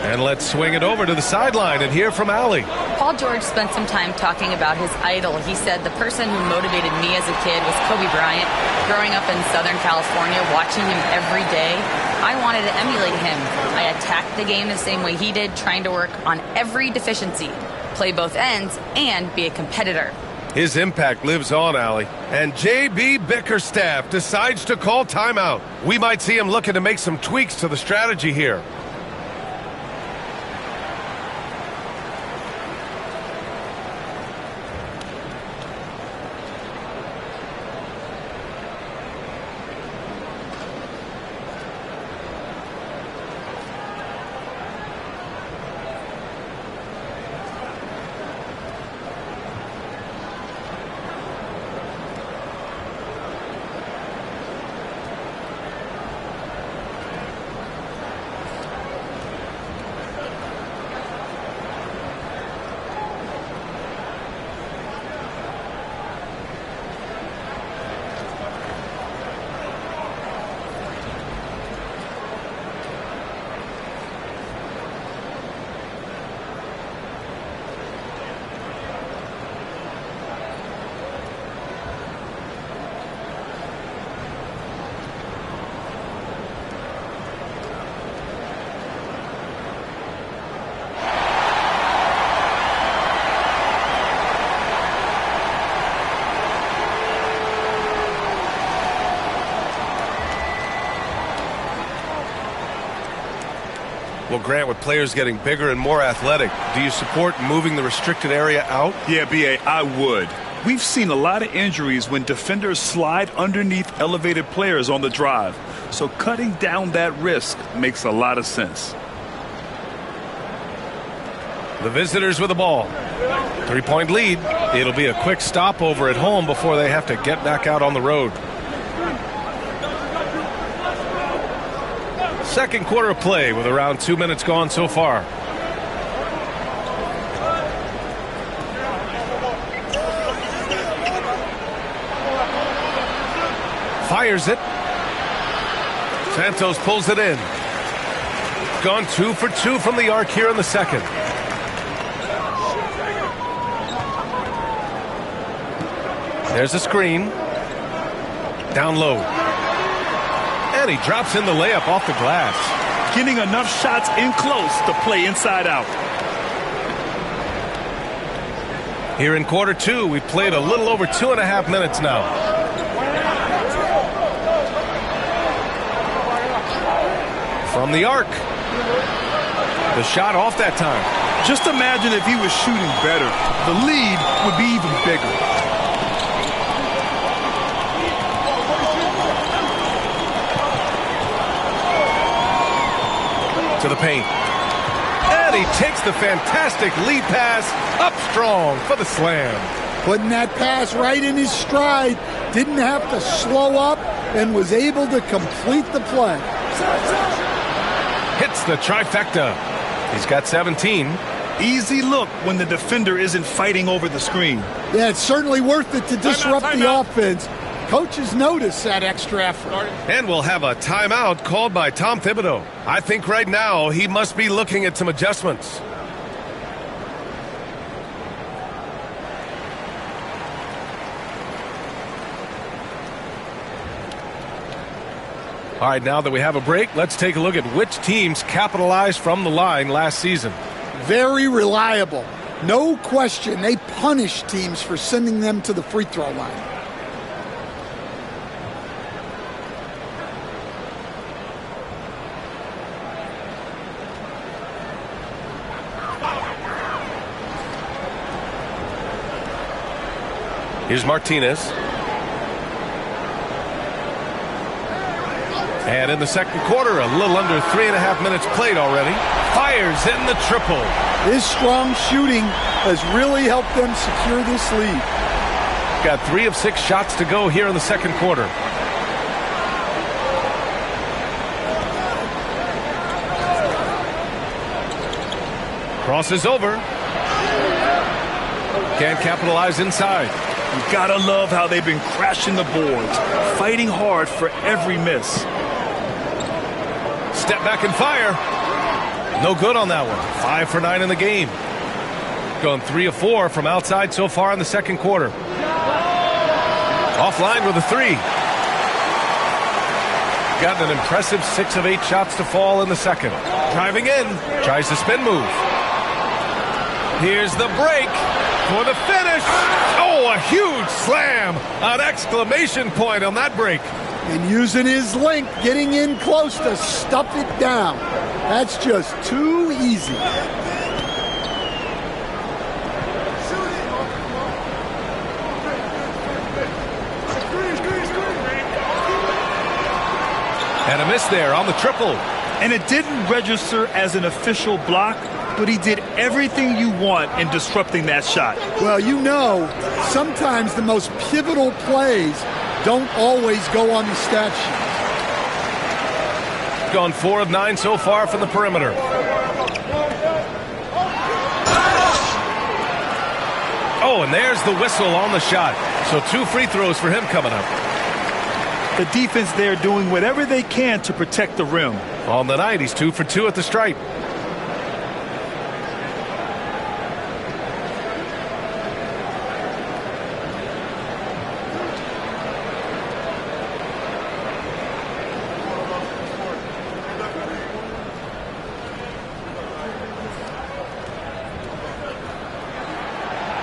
Speaker 1: And let's swing it over to the sideline and hear from Allie.
Speaker 4: Paul George spent some time talking about his idol. He said, the person who motivated me as a kid was Kobe Bryant. Growing up in Southern California, watching him every day, I wanted to emulate him. I attacked the game the same way he did, trying to work on every deficiency, play both ends, and be a competitor.
Speaker 1: His impact lives on, Allie. And J.B. Bickerstaff decides to call timeout. We might see him looking to make some tweaks to the strategy here. Well, Grant, with players getting bigger and more athletic, do you support moving the restricted area out?
Speaker 2: Yeah, B.A., I would. We've seen a lot of injuries when defenders slide underneath elevated players on the drive. So cutting down that risk makes a lot of sense.
Speaker 1: The visitors with the ball. 3-point lead. It'll be a quick stopover at home before they have to get back out on the road. Second quarter of play with around 2 minutes gone so far. Fires it. Santos pulls it in. Gone 2 for 2 from the arc here in the second. There's a screen. Down low. And he drops in the layup off the glass.
Speaker 2: Getting enough shots in close to play inside out.
Speaker 1: Here in quarter two, we've played a little over 2.5 minutes now. From the arc. The shot off that time.
Speaker 2: Just imagine if he was shooting better. The lead would be even bigger.
Speaker 1: To the paint. And he takes the fantastic lead pass up strong for the slam.
Speaker 13: Putting that pass right in his stride. Didn't have to slow up and was able to complete the play.
Speaker 1: Hits the trifecta. He's got 17.
Speaker 2: Easy look when the defender isn't fighting over the screen.
Speaker 13: Yeah, it's certainly worth it to disrupt the offense. Coaches notice that extra effort.
Speaker 1: And we'll have a timeout called by Tom Thibodeau. I think right now he must be looking at some adjustments. All right, now that we have a break, let's take a look at which teams capitalized from the line last season.
Speaker 13: Very reliable. No question, they punish teams for sending them to the free throw line.
Speaker 1: Here's Martinez. And in the second quarter, a little under 3.5 minutes played already. Fires in the triple.
Speaker 13: His strong shooting has really helped them secure this lead.
Speaker 1: Got 3 of 6 shots to go here in the second quarter. Crosses over. Can't capitalize inside.
Speaker 2: You gotta love how they've been crashing the boards, fighting hard for every miss.
Speaker 1: Step back and fire. No good on that one. 5 for 9 in the game. Gone 3 of 4 from outside so far in the second quarter. Offline with a 3. Gotten an impressive 6 of 8 shots to fall in the second. Driving in. Tries the spin move. Here's the break for the finish. Oh, a huge slam. An exclamation point on that break.
Speaker 13: And using his length, getting in close to stuff it down. That's just too easy.
Speaker 1: And a miss there on the triple.
Speaker 2: And it didn't register as an official block, but he did everything you want in disrupting that shot.
Speaker 13: Well, you know, sometimes the most pivotal plays don't always go on the stat sheet.
Speaker 1: Gone 4 of 9 so far from the perimeter. Oh, and there's the whistle on the shot. So 2 free throws for him coming up.
Speaker 2: The defense there doing whatever they can to protect the rim.
Speaker 1: On the night, he's 2 for 2 at the stripe.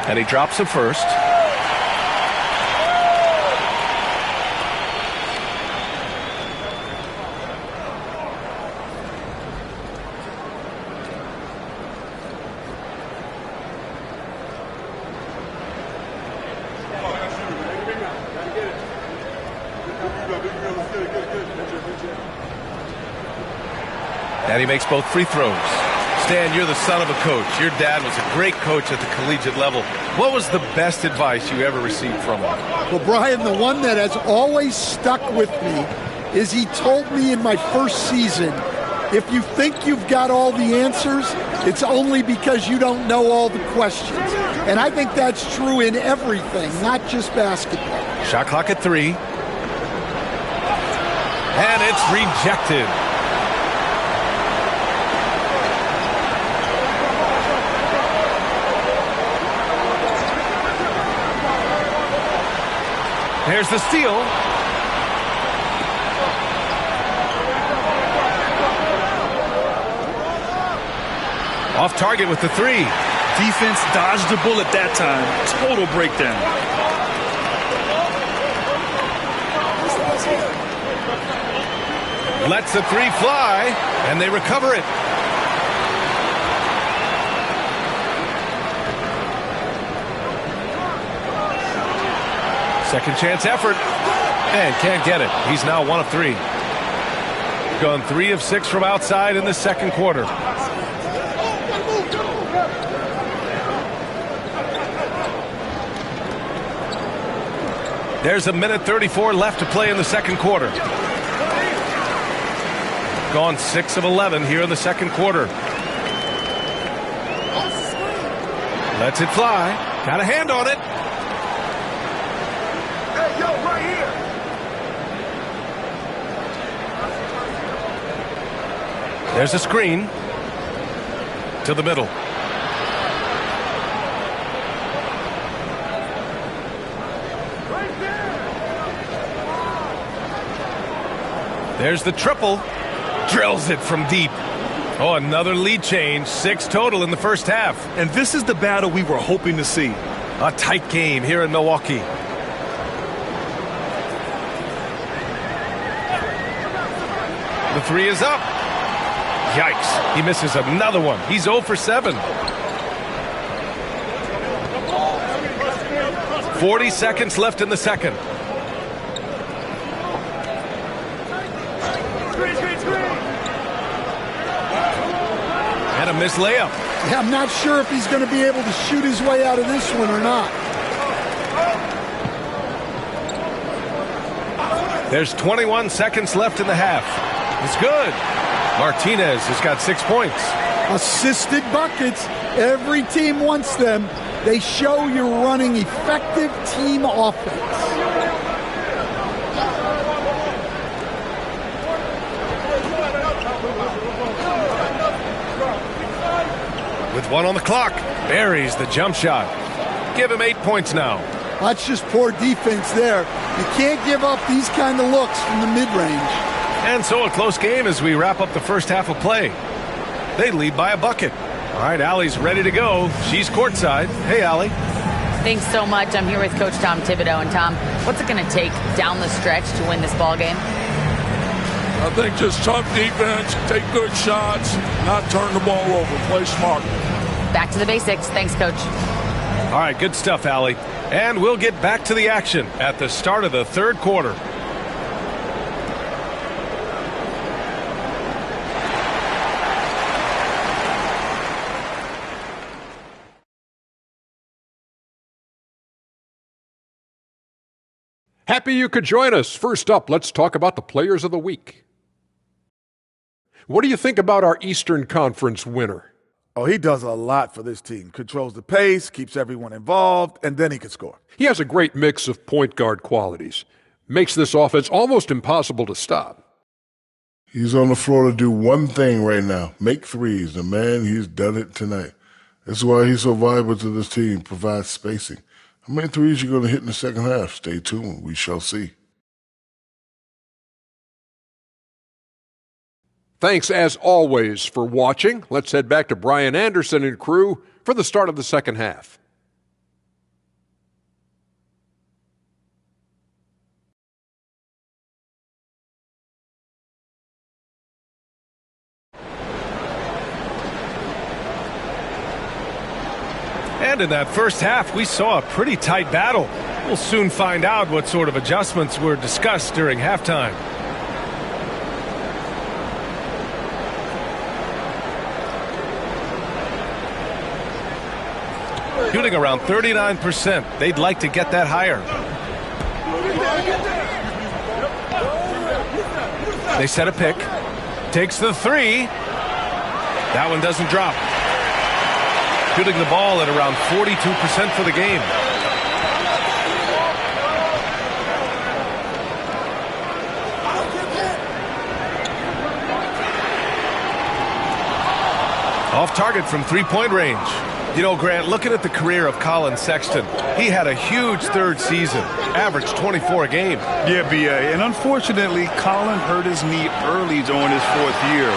Speaker 1: And he drops it first. And he makes both free throws. Stan, you're the son of a coach. Your dad was a great coach at the collegiate level. What was the best advice you ever received from him?
Speaker 13: Well, Brian, the one that has always stuck with me is he told me in my first season, if you think you've got all the answers, it's only because you don't know all the questions. And I think that's true in everything, not just basketball.
Speaker 1: Shot clock at 3. And it's rejected. There's the steal. Off target with the 3.
Speaker 2: Defense dodged the bullet that time. Total breakdown.
Speaker 1: Lets the 3 fly, and they recover it. Second chance effort, and can't get it. He's now 1 of 3. Gone 3 of 6 from outside in the second quarter. There's a minute 34 left to play in the second quarter. Gone 6 of 11 here in the second quarter. Lets it fly. Got a hand on it.
Speaker 14: Hey, yo, right here.
Speaker 1: There's a screen to the middle. There's the triple. Drills it from deep. Oh, another lead change. 6 total in the first half.
Speaker 2: And this is the battle we were hoping to see.
Speaker 1: A tight game here in Milwaukee. The 3 is up. Yikes. He misses another one. He's 0 for 7. 40 seconds left in the second. And a missed layup.
Speaker 13: Yeah, I'm not sure if he's going to be able to shoot his way out of this one or not.
Speaker 1: There's 21 seconds left in the half. It's good. Martinez has got 6 points.
Speaker 13: Assisted buckets. Every team wants them. They show you're running effective team offense.
Speaker 1: With 1 on the clock, buries the jump shot. Give him 8 points now.
Speaker 13: That's just poor defense there. You can't give up these kind of looks from the mid-range.
Speaker 1: And so a close game as we wrap up the first half of play. They lead by a bucket. All right, Allie's ready to go. She's courtside. Hey, Allie.
Speaker 4: Thanks so much. I'm here with Coach Tom Thibodeau. And Tom, what's it going to take down the stretch to win this ball game?
Speaker 15: I think just tough defense, take good shots, not turn the ball over, play smart.
Speaker 4: Back to the basics. Thanks, Coach.
Speaker 1: All right, good stuff, Allie. And we'll get back to the action at the start of the third quarter.
Speaker 5: Happy you could join us. First up, let's talk about the players of the week. What do you think about our Eastern Conference winner?
Speaker 16: Oh, he does a lot for this team. Controls the pace, keeps everyone involved, and then he can score.
Speaker 5: He has a great mix of point guard qualities. Makes this offense almost impossible to stop.
Speaker 6: He's on the floor to do one thing right now, make threes. And, man, he's done it tonight. That's why he's so valuable to this team, provides spacing. How many threes are you going to hit in the second half? Stay tuned. We shall see.
Speaker 5: Thanks, as always, for watching. Let's head back to Brian Anderson and crew for the start of the second half.
Speaker 1: And in that first half, we saw a pretty tight battle. We'll soon find out what sort of adjustments were discussed during halftime. Shooting around 39%. They'd like to get that higher. They set a pick. Takes the three. That one doesn't drop. Shooting the ball at around 42% for the game. Off target from three-point range. You know, Grant, looking at the career of Colin Sexton, he had a huge third season, averaged 24 a game.
Speaker 2: Yeah, B.A., and unfortunately, Colin hurt his knee early during his fourth year.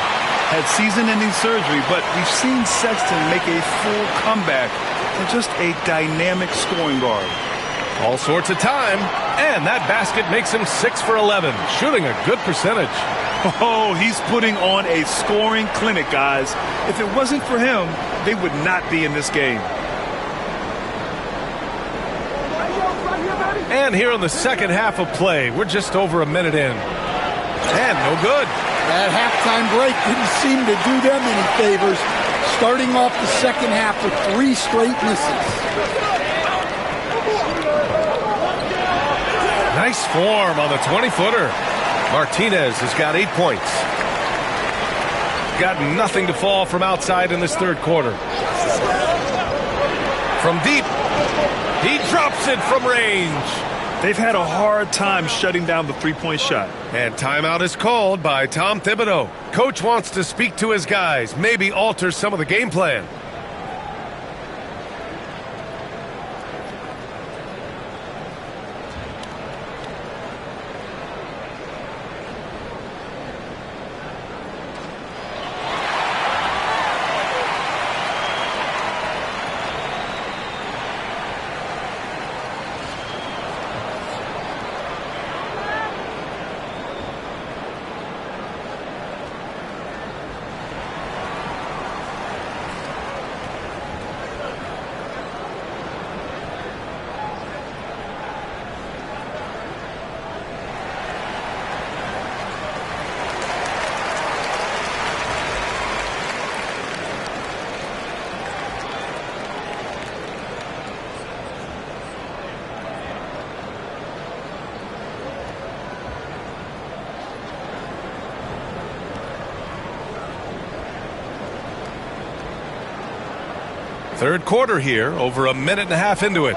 Speaker 2: Had season-ending surgery, but we've seen Sexton make a full comeback and just a dynamic scoring guard.
Speaker 1: All sorts of time, and that basket makes him 6 for 11, shooting a good percentage.
Speaker 2: Oh, he's putting on a scoring clinic, guys. If it wasn't for him, they would not be in this game.
Speaker 1: And here in the second half of play, we're just over a minute in. And no good.
Speaker 13: That halftime break didn't seem to do them any favors, starting off the second half with 3 straight misses.
Speaker 1: Nice form on the 20-footer. Martinez has got 8 points. Got nothing to fall from outside in this third quarter. From deep, he drops it from range.
Speaker 2: They've had a hard time shutting down the three-point shot.
Speaker 1: And timeout is called by Tom Thibodeau. Coach wants to speak to his guys, maybe alter some of the game plan. Third quarter here, over a minute and a half into it.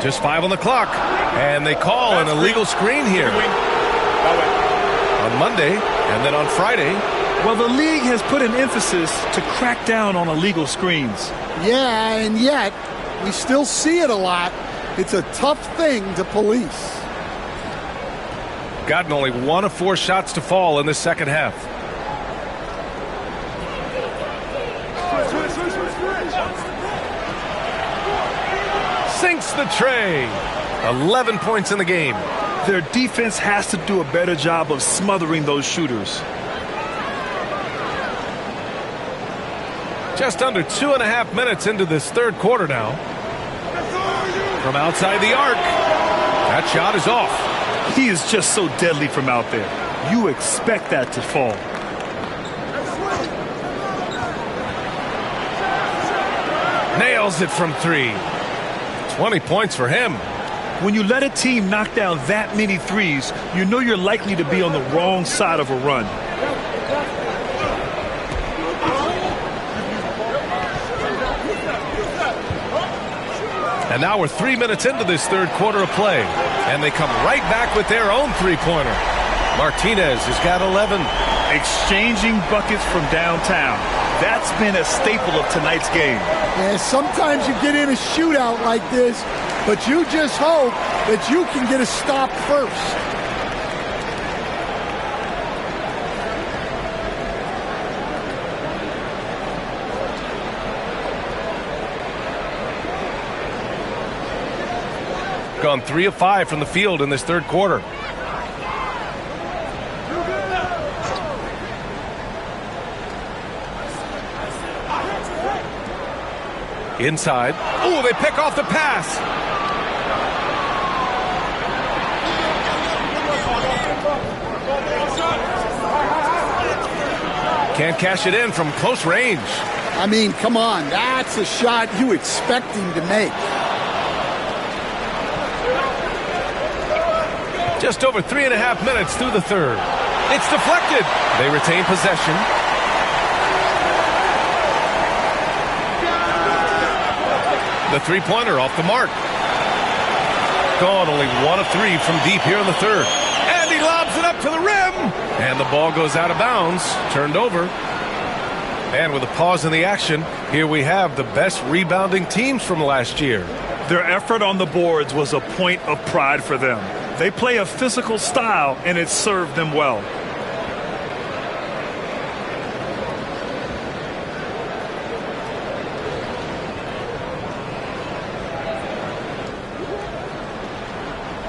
Speaker 1: Just 5 on the clock, and they call an illegal screen here on Monday and then on Friday.
Speaker 2: Well, the league has put an emphasis to crack down on illegal screens.
Speaker 13: Yeah, and yet we still see it a lot. It's a tough thing to police.
Speaker 1: Gotten only 1 of 4 shots to fall in the second half. Sinks the tray. 11 points in the game.
Speaker 2: Their defense has to do a better job of smothering those shooters.
Speaker 1: Just under 2.5 minutes into this third quarter now. From outside the arc. That shot is off.
Speaker 2: He is just so deadly from out there. You expect that to fall.
Speaker 1: Nails it from 3. 20 points for him.
Speaker 2: When you let a team knock down that many threes, you know you're likely to be on the wrong side of a run.
Speaker 1: And now we're 3 minutes into this third quarter of play. And they come right back with their own three-pointer. Martinez has got 11.
Speaker 2: Exchanging buckets from downtown. That's been a staple of tonight's game.
Speaker 13: Yeah, sometimes you get in a shootout like this, but you just hope that you can get a stop first.
Speaker 1: Gone 3 of 5 from the field in this third quarter. Inside. Oh, they pick off the pass. Can't cash it in from close range.
Speaker 13: I mean, come on. That's a shot you expect him to make.
Speaker 1: Just over 3.5 minutes through the third. It's deflected. They retain possession. The three-pointer off the mark. Gone only 1 of 3 from deep here in the third. And he lobs it up to the rim. And the ball goes out of bounds. Turned over. And with a pause in the action, here we have the best rebounding teams from last year.
Speaker 2: Their effort on the boards was a point of pride for them. They play a physical style, and it served them well.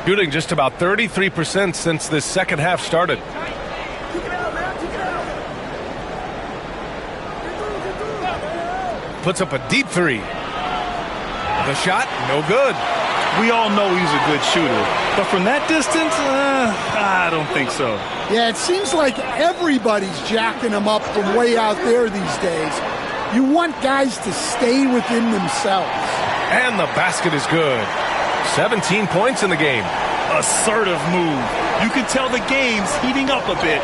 Speaker 1: Shooting just about 33% since this second half started. Puts up a deep three. The shot, no good.
Speaker 2: We all know he's a good shooter, but from that distance, I don't think so.
Speaker 13: Yeah, it seems like everybody's jacking him up from way out there these days. You want guys to stay within themselves.
Speaker 1: And the basket is good. 17 points in the game.
Speaker 2: Assertive move. You can tell the game's heating up a bit.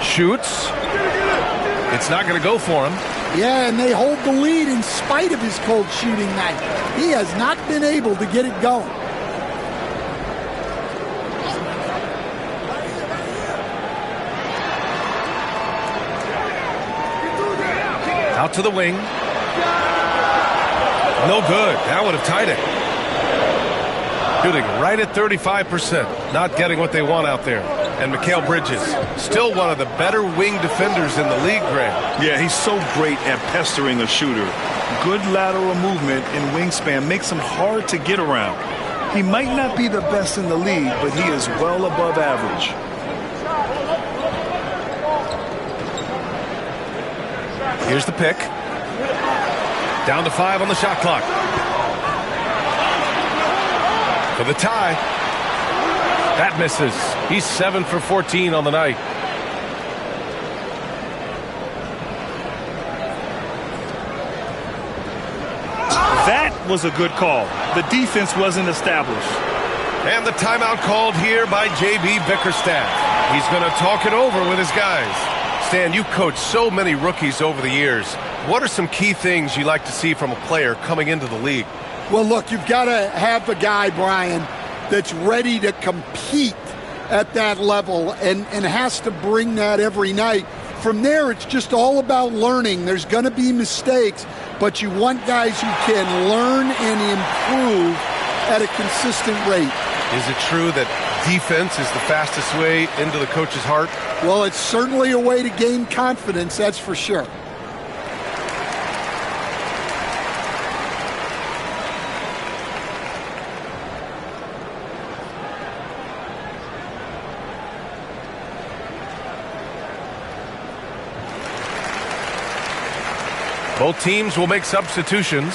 Speaker 1: Shoots. It's not going to go for him.
Speaker 13: Yeah, and they hold the lead in spite of his cold shooting night. He has not been able to get it going.
Speaker 1: Out to the wing. No good. That would have tied it. Shooting right at 35%. Not getting what they want out there. And Mikal Bridges, still one of the better wing defenders in the league, Greg.
Speaker 2: Yeah, he's so great at pestering a shooter. Good lateral movement and wingspan makes him hard to get around. He might not be the best in the league, but he is well above average.
Speaker 1: Here's the pick. Down to 5 on the shot clock. For the tie. That misses. He's 7 for 14 on the night.
Speaker 2: That was a good call. The defense wasn't established.
Speaker 1: And the timeout called here by J.B. Bickerstaff. He's going to talk it over with his guys. Stan, you coached so many rookies over the years. What are some key things you like to see from a player coming into the league?
Speaker 13: Well, look, you've got to have a guy, Brian, that's ready to compete at that level and has to bring that every night. From there, it's just all about learning. There's going to be mistakes, but you want guys who can learn and improve at a consistent rate.
Speaker 1: Is it true that defense is the fastest way into the coach's heart?
Speaker 13: Well, it's certainly a way to gain confidence, that's for sure.
Speaker 1: Both teams will make substitutions.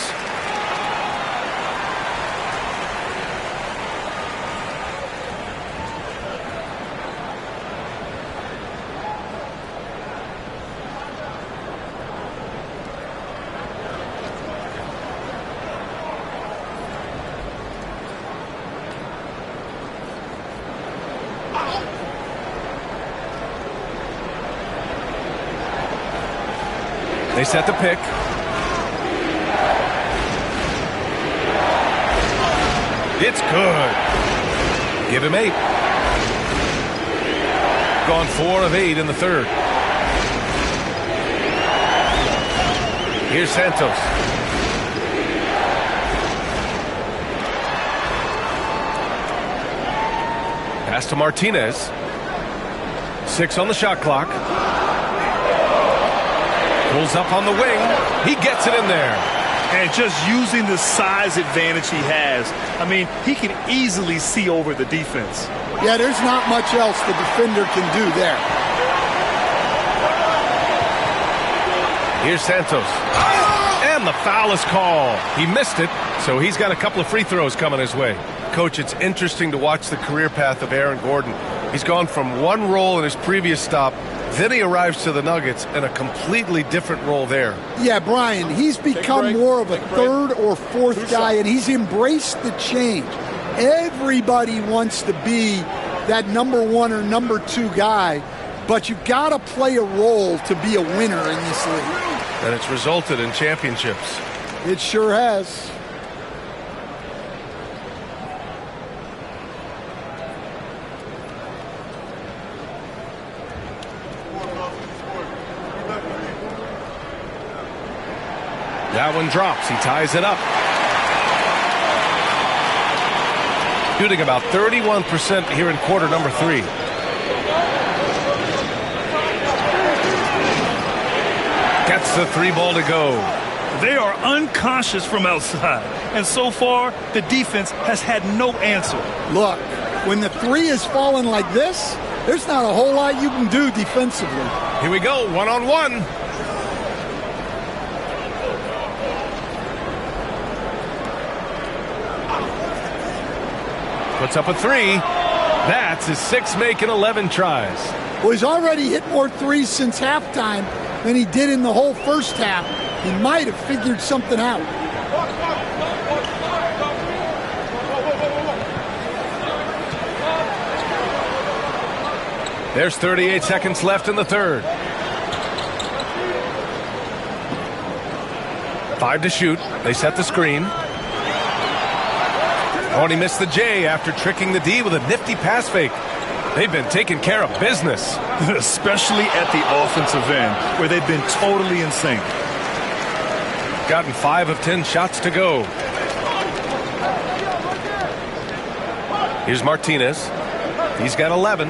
Speaker 1: They set the pick. It's good. Give him 8. Gone 4 of 8 in the third. Here's Santos. Pass to Martinez. 6 on the shot clock. Pulls up on the wing. He gets it in there.
Speaker 2: And just using the size advantage he has, I mean, he can easily see over the defense.
Speaker 13: Yeah, there's not much else the defender can do there.
Speaker 1: Here's Santos. And the foul is called. He missed it, so he's got a couple of free throws coming his way. Coach, it's interesting to watch the career path of Aaron Gordon. He's gone from one role in his previous stop, then he arrives to the Nuggets in a completely different role there.
Speaker 13: Yeah, Brian, he's become more of a third or fourth guy, and he's embraced the change. Everybody wants to be that number one or number two guy, but you got to play a role to be a winner in this league.
Speaker 1: And it's resulted in championships.
Speaker 13: It sure has.
Speaker 1: That one drops. He ties it up. Shooting about 31% here in quarter number 3. Gets the 3 ball to go.
Speaker 2: They are unconscious from outside, and so far the defense has had no answer.
Speaker 13: Look, when the 3 is falling like this, there's not a whole lot you can do defensively.
Speaker 1: Here we go, one-on-one. Puts up a 3. That's his 6th make in 11 tries.
Speaker 13: Well, he's already hit more 3s since halftime than he did in the whole first half. He might have figured something out.
Speaker 1: There's 38 seconds left in the third. 5 to shoot. They set the screen. Oh, and he missed the J after tricking the D with a nifty pass fake. They've been taking care of business.
Speaker 2: Especially at the offensive end, where they've been totally in sync.
Speaker 1: Gotten 5 of 10 shots to go. Here's Martinez. He's got 11.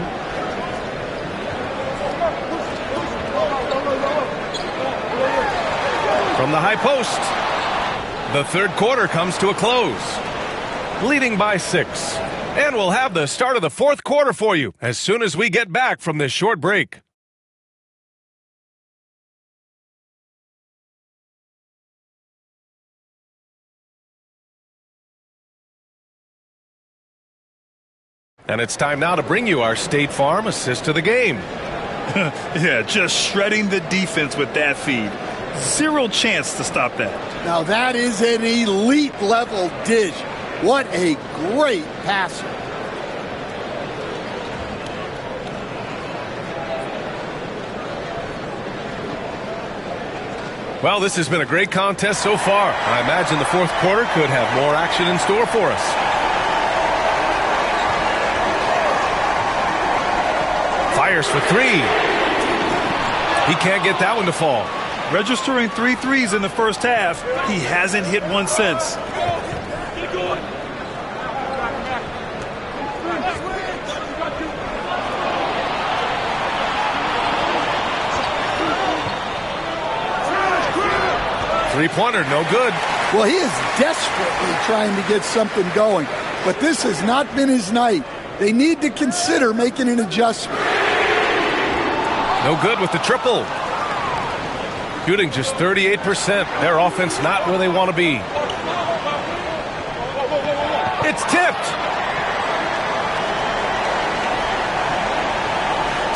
Speaker 1: From the high post. The third quarter comes to a close. Leading by 6. And we'll have the start of the fourth quarter for you as soon as we get back from this short break. And it's time now to bring you our State Farm assist to the game.
Speaker 2: Yeah, just shredding the defense with that feed. Zero chance to stop that.
Speaker 13: Now that is an elite level dish. What a great passer.
Speaker 1: Well, this has been a great contest so far. I imagine the fourth quarter could have more action in store for us. Fires for 3. He can't get that one to fall.
Speaker 2: Registering 3 threes in the first half, he hasn't hit one since.
Speaker 1: Three-pointer, no good.
Speaker 13: Well, he is desperately trying to get something going, but this has not been his night. They need to consider making an adjustment.
Speaker 1: No good with the triple. Shooting just 38%. Their offense not where they want to be. It's tipped.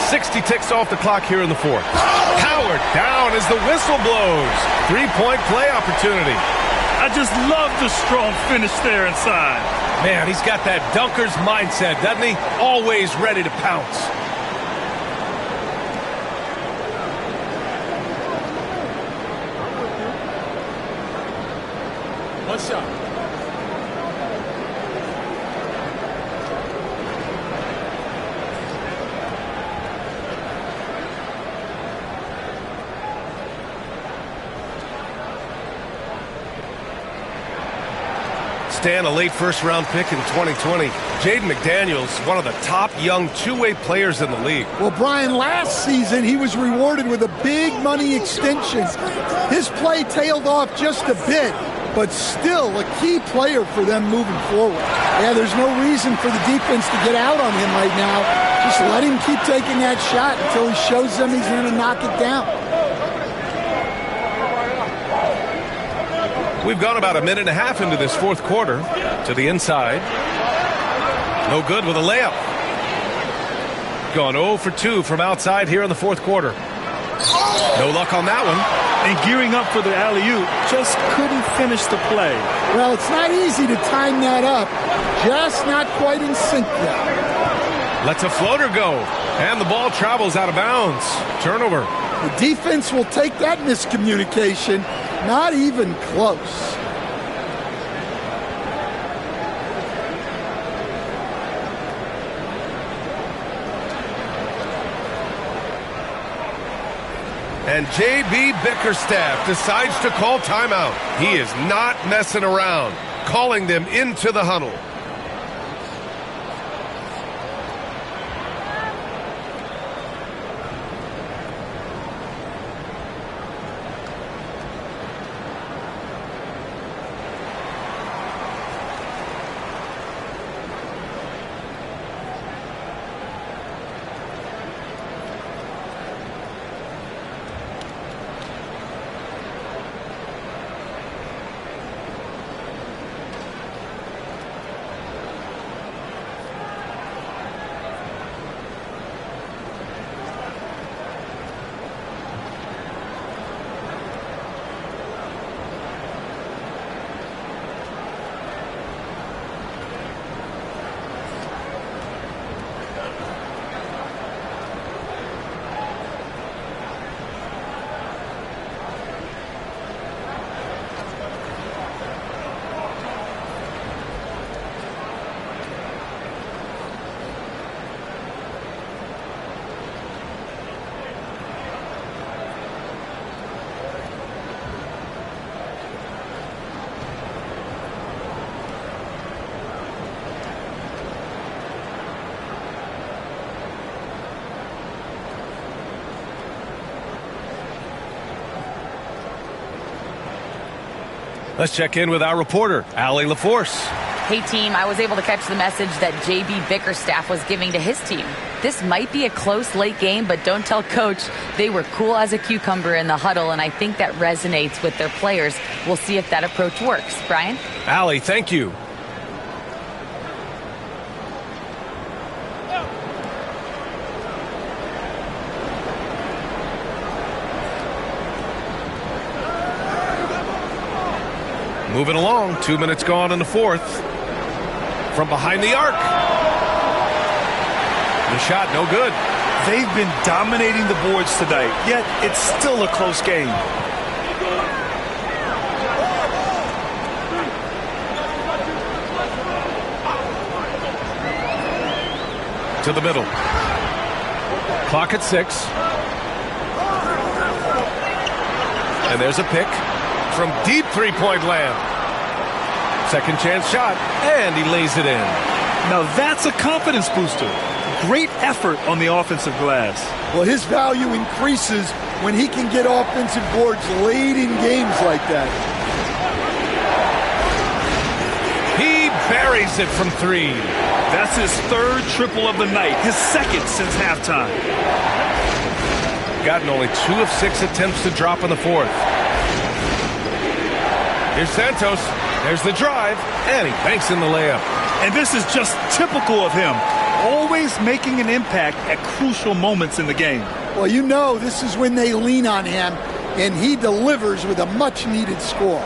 Speaker 1: 60 ticks off the clock here in the fourth. Powered down as the whistle blows. 3-point play opportunity.
Speaker 2: I just love the strong finish there inside.
Speaker 1: Man, he's got that dunker's mindset, doesn't he? Always ready to pounce.
Speaker 5: One shot.
Speaker 1: stand a late first-round pick in 2020. Jaden McDaniels, one of the top young two-way players in the league.
Speaker 13: Well, Brian, last season he was rewarded with a big money extension. His play tailed off just a bit, but still a key player for them moving forward. Yeah, there's no reason for the defense to get out on him right now. Just let him keep taking that shot until he shows them he's going to knock it down.
Speaker 1: We've gone about a minute and a half into this fourth quarter. To the inside. No good with a layup. Gone 0 for 2 from outside here in the fourth quarter. No luck on that one.
Speaker 2: And gearing up for the alley-oop, just couldn't finish the play.
Speaker 13: Well, it's not easy to time that up. Just not quite in sync yet.
Speaker 1: Lets a floater go. And the ball travels out of bounds. Turnover.
Speaker 13: The defense will take that miscommunication. Not even close.
Speaker 1: And J.B. Bickerstaff decides to call timeout. He is not messing around, calling them into the huddle. Let's check in with our reporter, Allie LaForce.
Speaker 4: Hey, team, I was able to catch the message that J.B. Bickerstaff was giving to his team. This might be a close late game, but don't tell Coach. They were cool as a cucumber in the huddle, and I think that resonates with their players. We'll see if that approach works. Brian?
Speaker 1: Allie, thank you. Moving along, 2 minutes gone in the fourth. From behind the arc. The shot, no good.
Speaker 2: They've been dominating the boards tonight, yet it's still a close game.
Speaker 1: To the middle. Clock at 6. And there's a pick from deep three-point land. Second chance shot, and he lays it in.
Speaker 2: Now that's a confidence booster. Great effort on the offensive glass.
Speaker 13: Well, his value increases when he can get offensive boards late in games like that.
Speaker 1: He buries it from 3.
Speaker 2: That's his third triple of the night, his second since halftime.
Speaker 1: Gotten only 2 of 6 attempts to drop in the fourth. Here's Santos. There's the drive, and he banks in the layup.
Speaker 2: And this is just typical of him, always making an impact at crucial moments in the game.
Speaker 13: Well, you know this is when they lean on him, and he delivers with a much-needed score.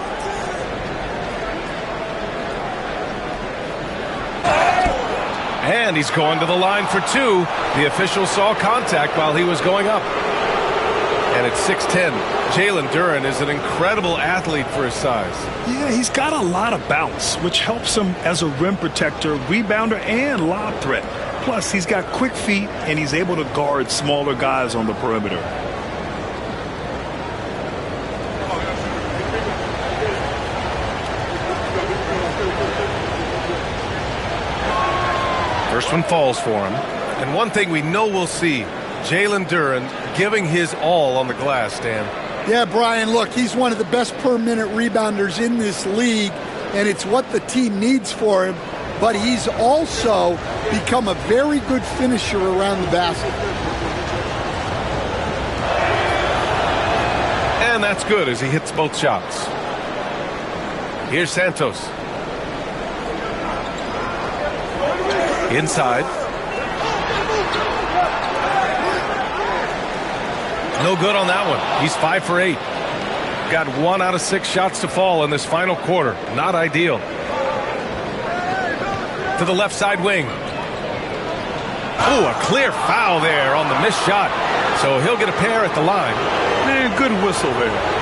Speaker 1: And he's going to the line for 2. The official saw contact while he was going up. And it's 6-10. Jalen Duren is an incredible athlete for his size.
Speaker 2: Yeah, he's got a lot of bounce, which helps him as a rim protector, rebounder, and lob threat. Plus, he's got quick feet, and he's able to guard smaller guys on the perimeter.
Speaker 1: First one falls for him. And one thing we know we'll see, Jalen Duren giving his all on the glass, Dan.
Speaker 13: Yeah, Brian, look, he's one of the best per-minute rebounders in this league, and it's what the team needs for him. But he's also become a very good finisher around the basket.
Speaker 1: And that's good as he hits both shots. Here's Santos. Inside. No good on that one. He's 5 for 8. Got 1 out of 6 shots to fall in this final quarter. Not ideal. To the left side wing. Oh, a clear foul there on the missed shot. So he'll get a pair at the line.
Speaker 2: Man, good whistle there.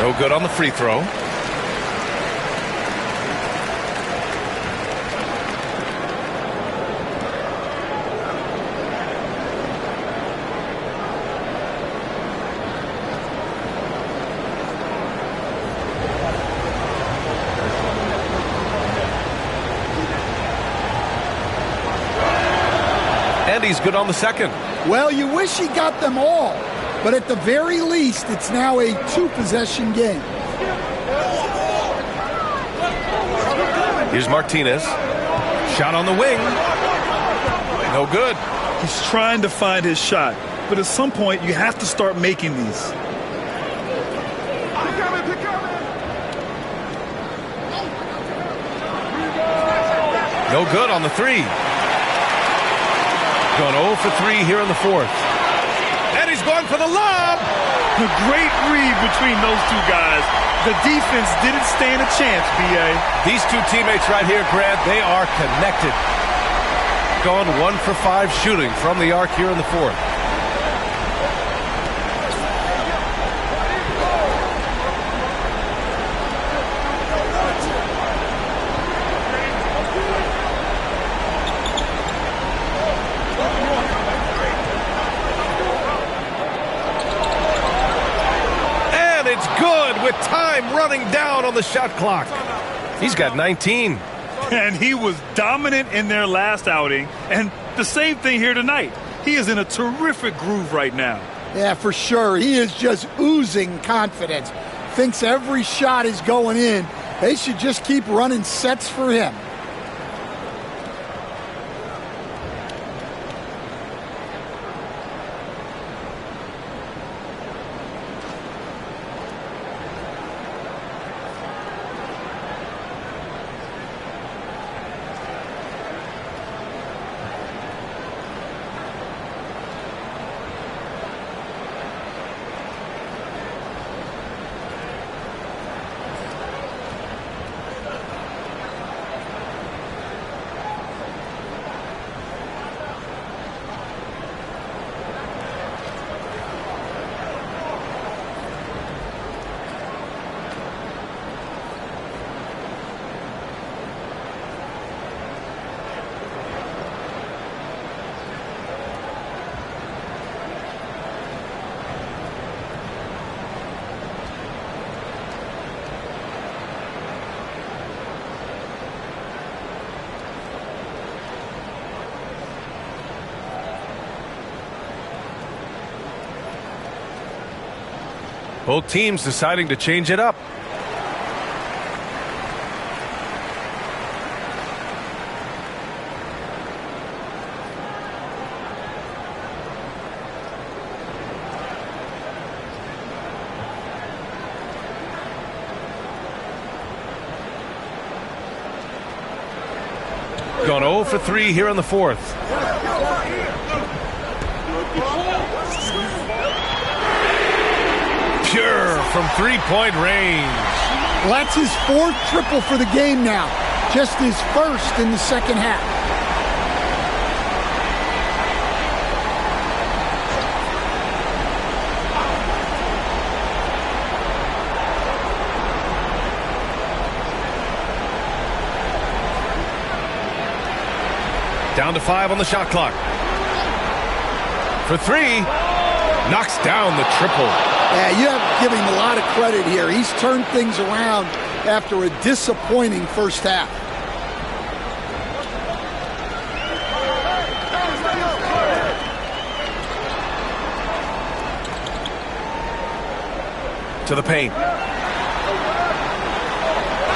Speaker 1: No good on the free throw. And he's good on the second.
Speaker 13: Well, you wish he got them all. But at the very least, it's now a 2-possession game.
Speaker 1: Here's Martinez. Shot on the wing. No good.
Speaker 2: He's trying to find his shot. But at some point, you have to start making these.
Speaker 1: No good on the 3. Going 0 for 3 here in the fourth. And he's going for the lob.
Speaker 2: A great read between those two guys. The defense didn't stand a chance, B.A.
Speaker 1: These two teammates right here, Grant, they are connected. Going 1 for 5 shooting from the arc here in the fourth. With time running down on the shot clock. He's got 19.
Speaker 2: And he was dominant in their last outing. And the same thing here tonight. He is in a terrific groove right now.
Speaker 13: Yeah, for sure. He is just oozing confidence. Thinks every shot is going in. They should just keep running sets for him.
Speaker 1: Both teams deciding to change it up. Gone 0 for 3 here in the fourth. Pure from three-point range.
Speaker 13: Well, that's his 4th triple for the game now. Just his 1st in the second half.
Speaker 1: Down to 5 on the shot clock. For 3. Knocks down the triple.
Speaker 13: Yeah, you have to give him a lot of credit here. He's turned things around after a disappointing first half.
Speaker 1: To the paint.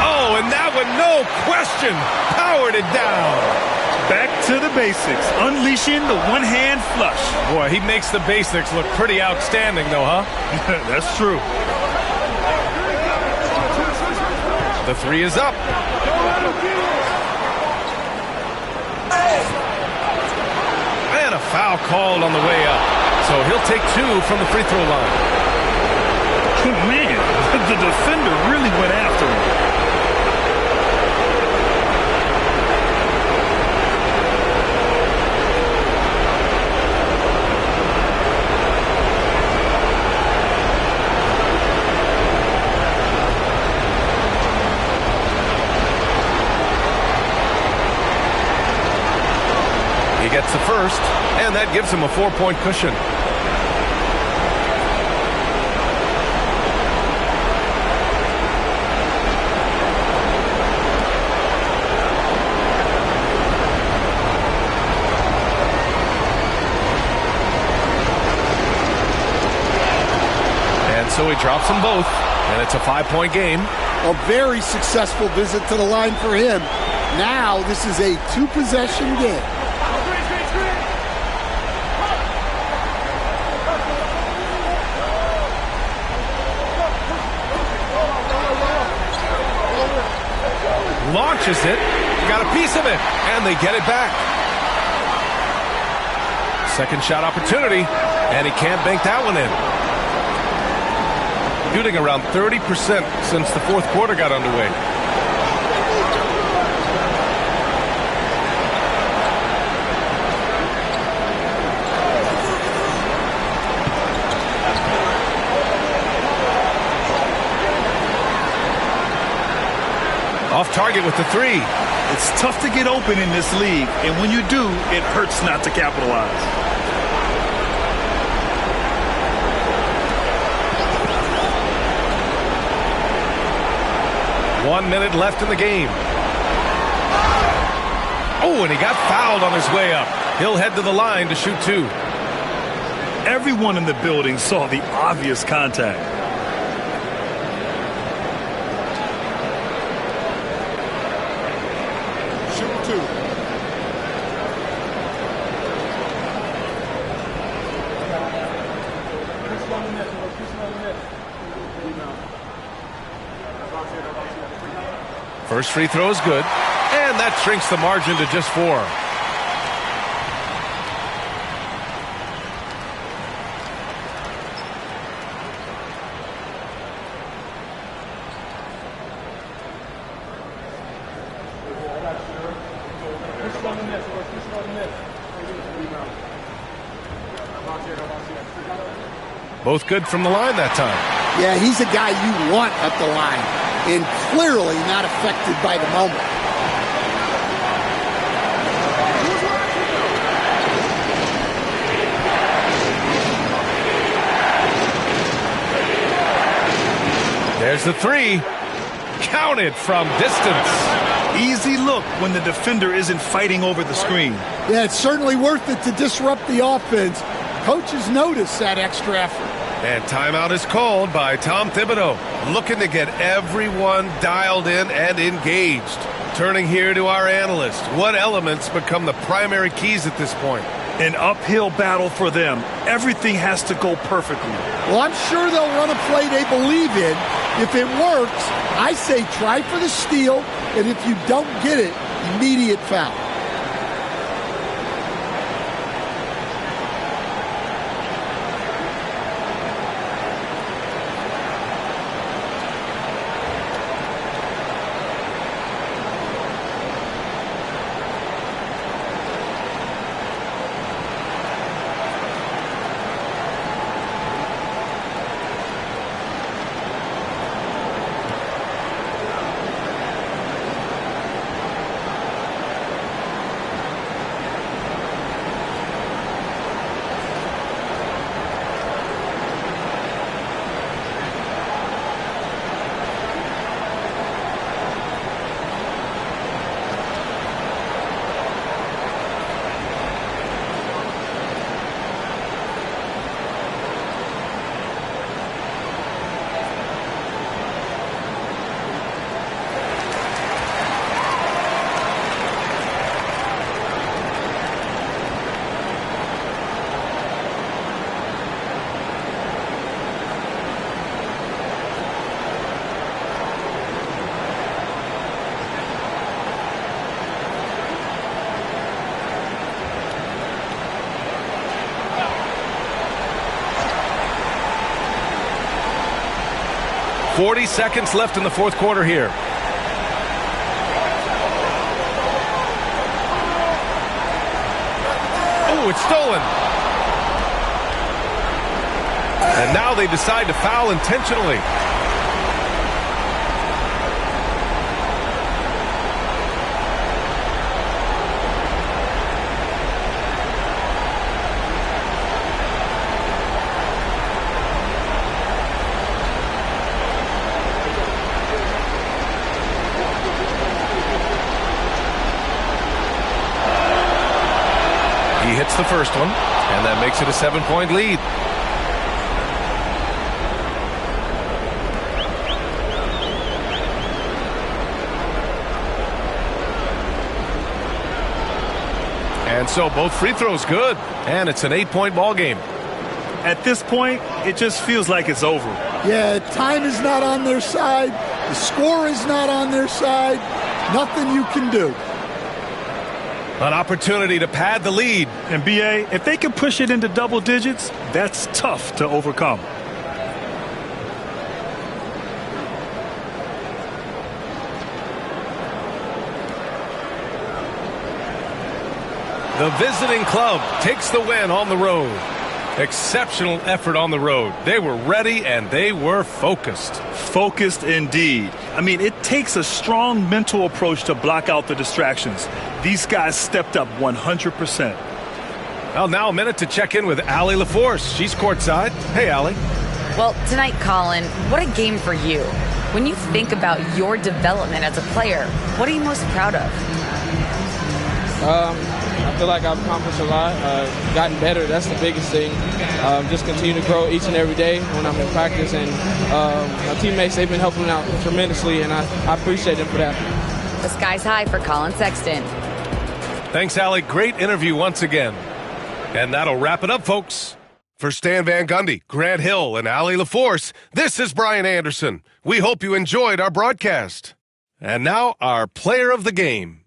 Speaker 1: Oh, and that one, no question, powered it down.
Speaker 2: Back to the basics, unleashing the one-hand flush.
Speaker 1: Boy, he makes the basics look pretty outstanding, though, huh?
Speaker 2: That's true.
Speaker 1: The 3 is up. And a foul called on the way up. So he'll take 2 from the free throw line.
Speaker 2: Man, the defender really went after him.
Speaker 1: He gets the first, and that gives him a 4-point cushion. So he drops them both, and it's a 5-point game.
Speaker 13: A very successful visit to the line for him. Now this is a 2-possession game.
Speaker 1: Launches it, got a piece of it, and they get it back. Second shot opportunity, and he can't bank that one in. Shooting around 30% since the fourth quarter got underway. Off target with the 3.
Speaker 2: It's tough to get open in this league, and when you do, it hurts not to capitalize.
Speaker 1: 1 minute left in the game. Oh, and he got fouled on his way up. He'll head to the line to shoot 2.
Speaker 2: Everyone in the building saw the obvious contact.
Speaker 7: Shoot 2.
Speaker 1: First free throw is good, and that shrinks the margin to just 4. Both good from the line that time.
Speaker 13: Yeah, he's a guy you want at the line, and clearly not affected by the moment.
Speaker 1: There's the 3. Counted from distance.
Speaker 2: Easy look when the defender isn't fighting over the screen.
Speaker 13: Yeah, it's certainly worth it to disrupt the offense. Coaches notice that extra effort.
Speaker 1: And timeout is called by Tom Thibodeau, looking to get everyone dialed in and engaged. Turning here to our analyst, what elements become the primary keys at this point?
Speaker 2: An uphill battle for them. Everything has to go perfectly.
Speaker 13: Well, I'm sure they'll run a play they believe in. If it works, I say try for the steal, and if you don't get it, immediate foul.
Speaker 1: 40 seconds left in the fourth quarter here. Oh, it's stolen. And now they decide to foul intentionally. He hits the first one, and that makes it a 7-point lead. And so both free throws good, and it's an 8-point ball game.
Speaker 2: At this point, it just feels like it's over.
Speaker 13: Yeah, time is not on their side. The score is not on their side. Nothing you can do.
Speaker 1: An opportunity to pad the lead.
Speaker 2: And B.A., if they can push it into double digits, that's tough to overcome.
Speaker 1: The visiting club takes the win on the road. Exceptional effort on the road. They were ready and they were focused.
Speaker 2: Focused indeed. I mean, it takes a strong mental approach to block out the distractions. These guys stepped up 100%.
Speaker 1: Well, now a minute to check in with Allie LaForce. She's courtside. Hey, Allie.
Speaker 4: Well, tonight, Colin, what a game for you. When you think about your development as a player, what are you most proud of?
Speaker 14: I feel like I've accomplished a lot, gotten better. That's the biggest thing. Just continue to grow each and every day when I'm in practice. And my teammates, they've been helping out tremendously, and I appreciate them for that.
Speaker 4: The sky's high for Colin Sexton.
Speaker 1: Thanks, Allie. Great interview once again. And that'll wrap it up, folks. For Stan Van Gundy, Grant Hill, and Allie LaForce, this is Brian Anderson. We hope you enjoyed our broadcast. And now, our player of the game.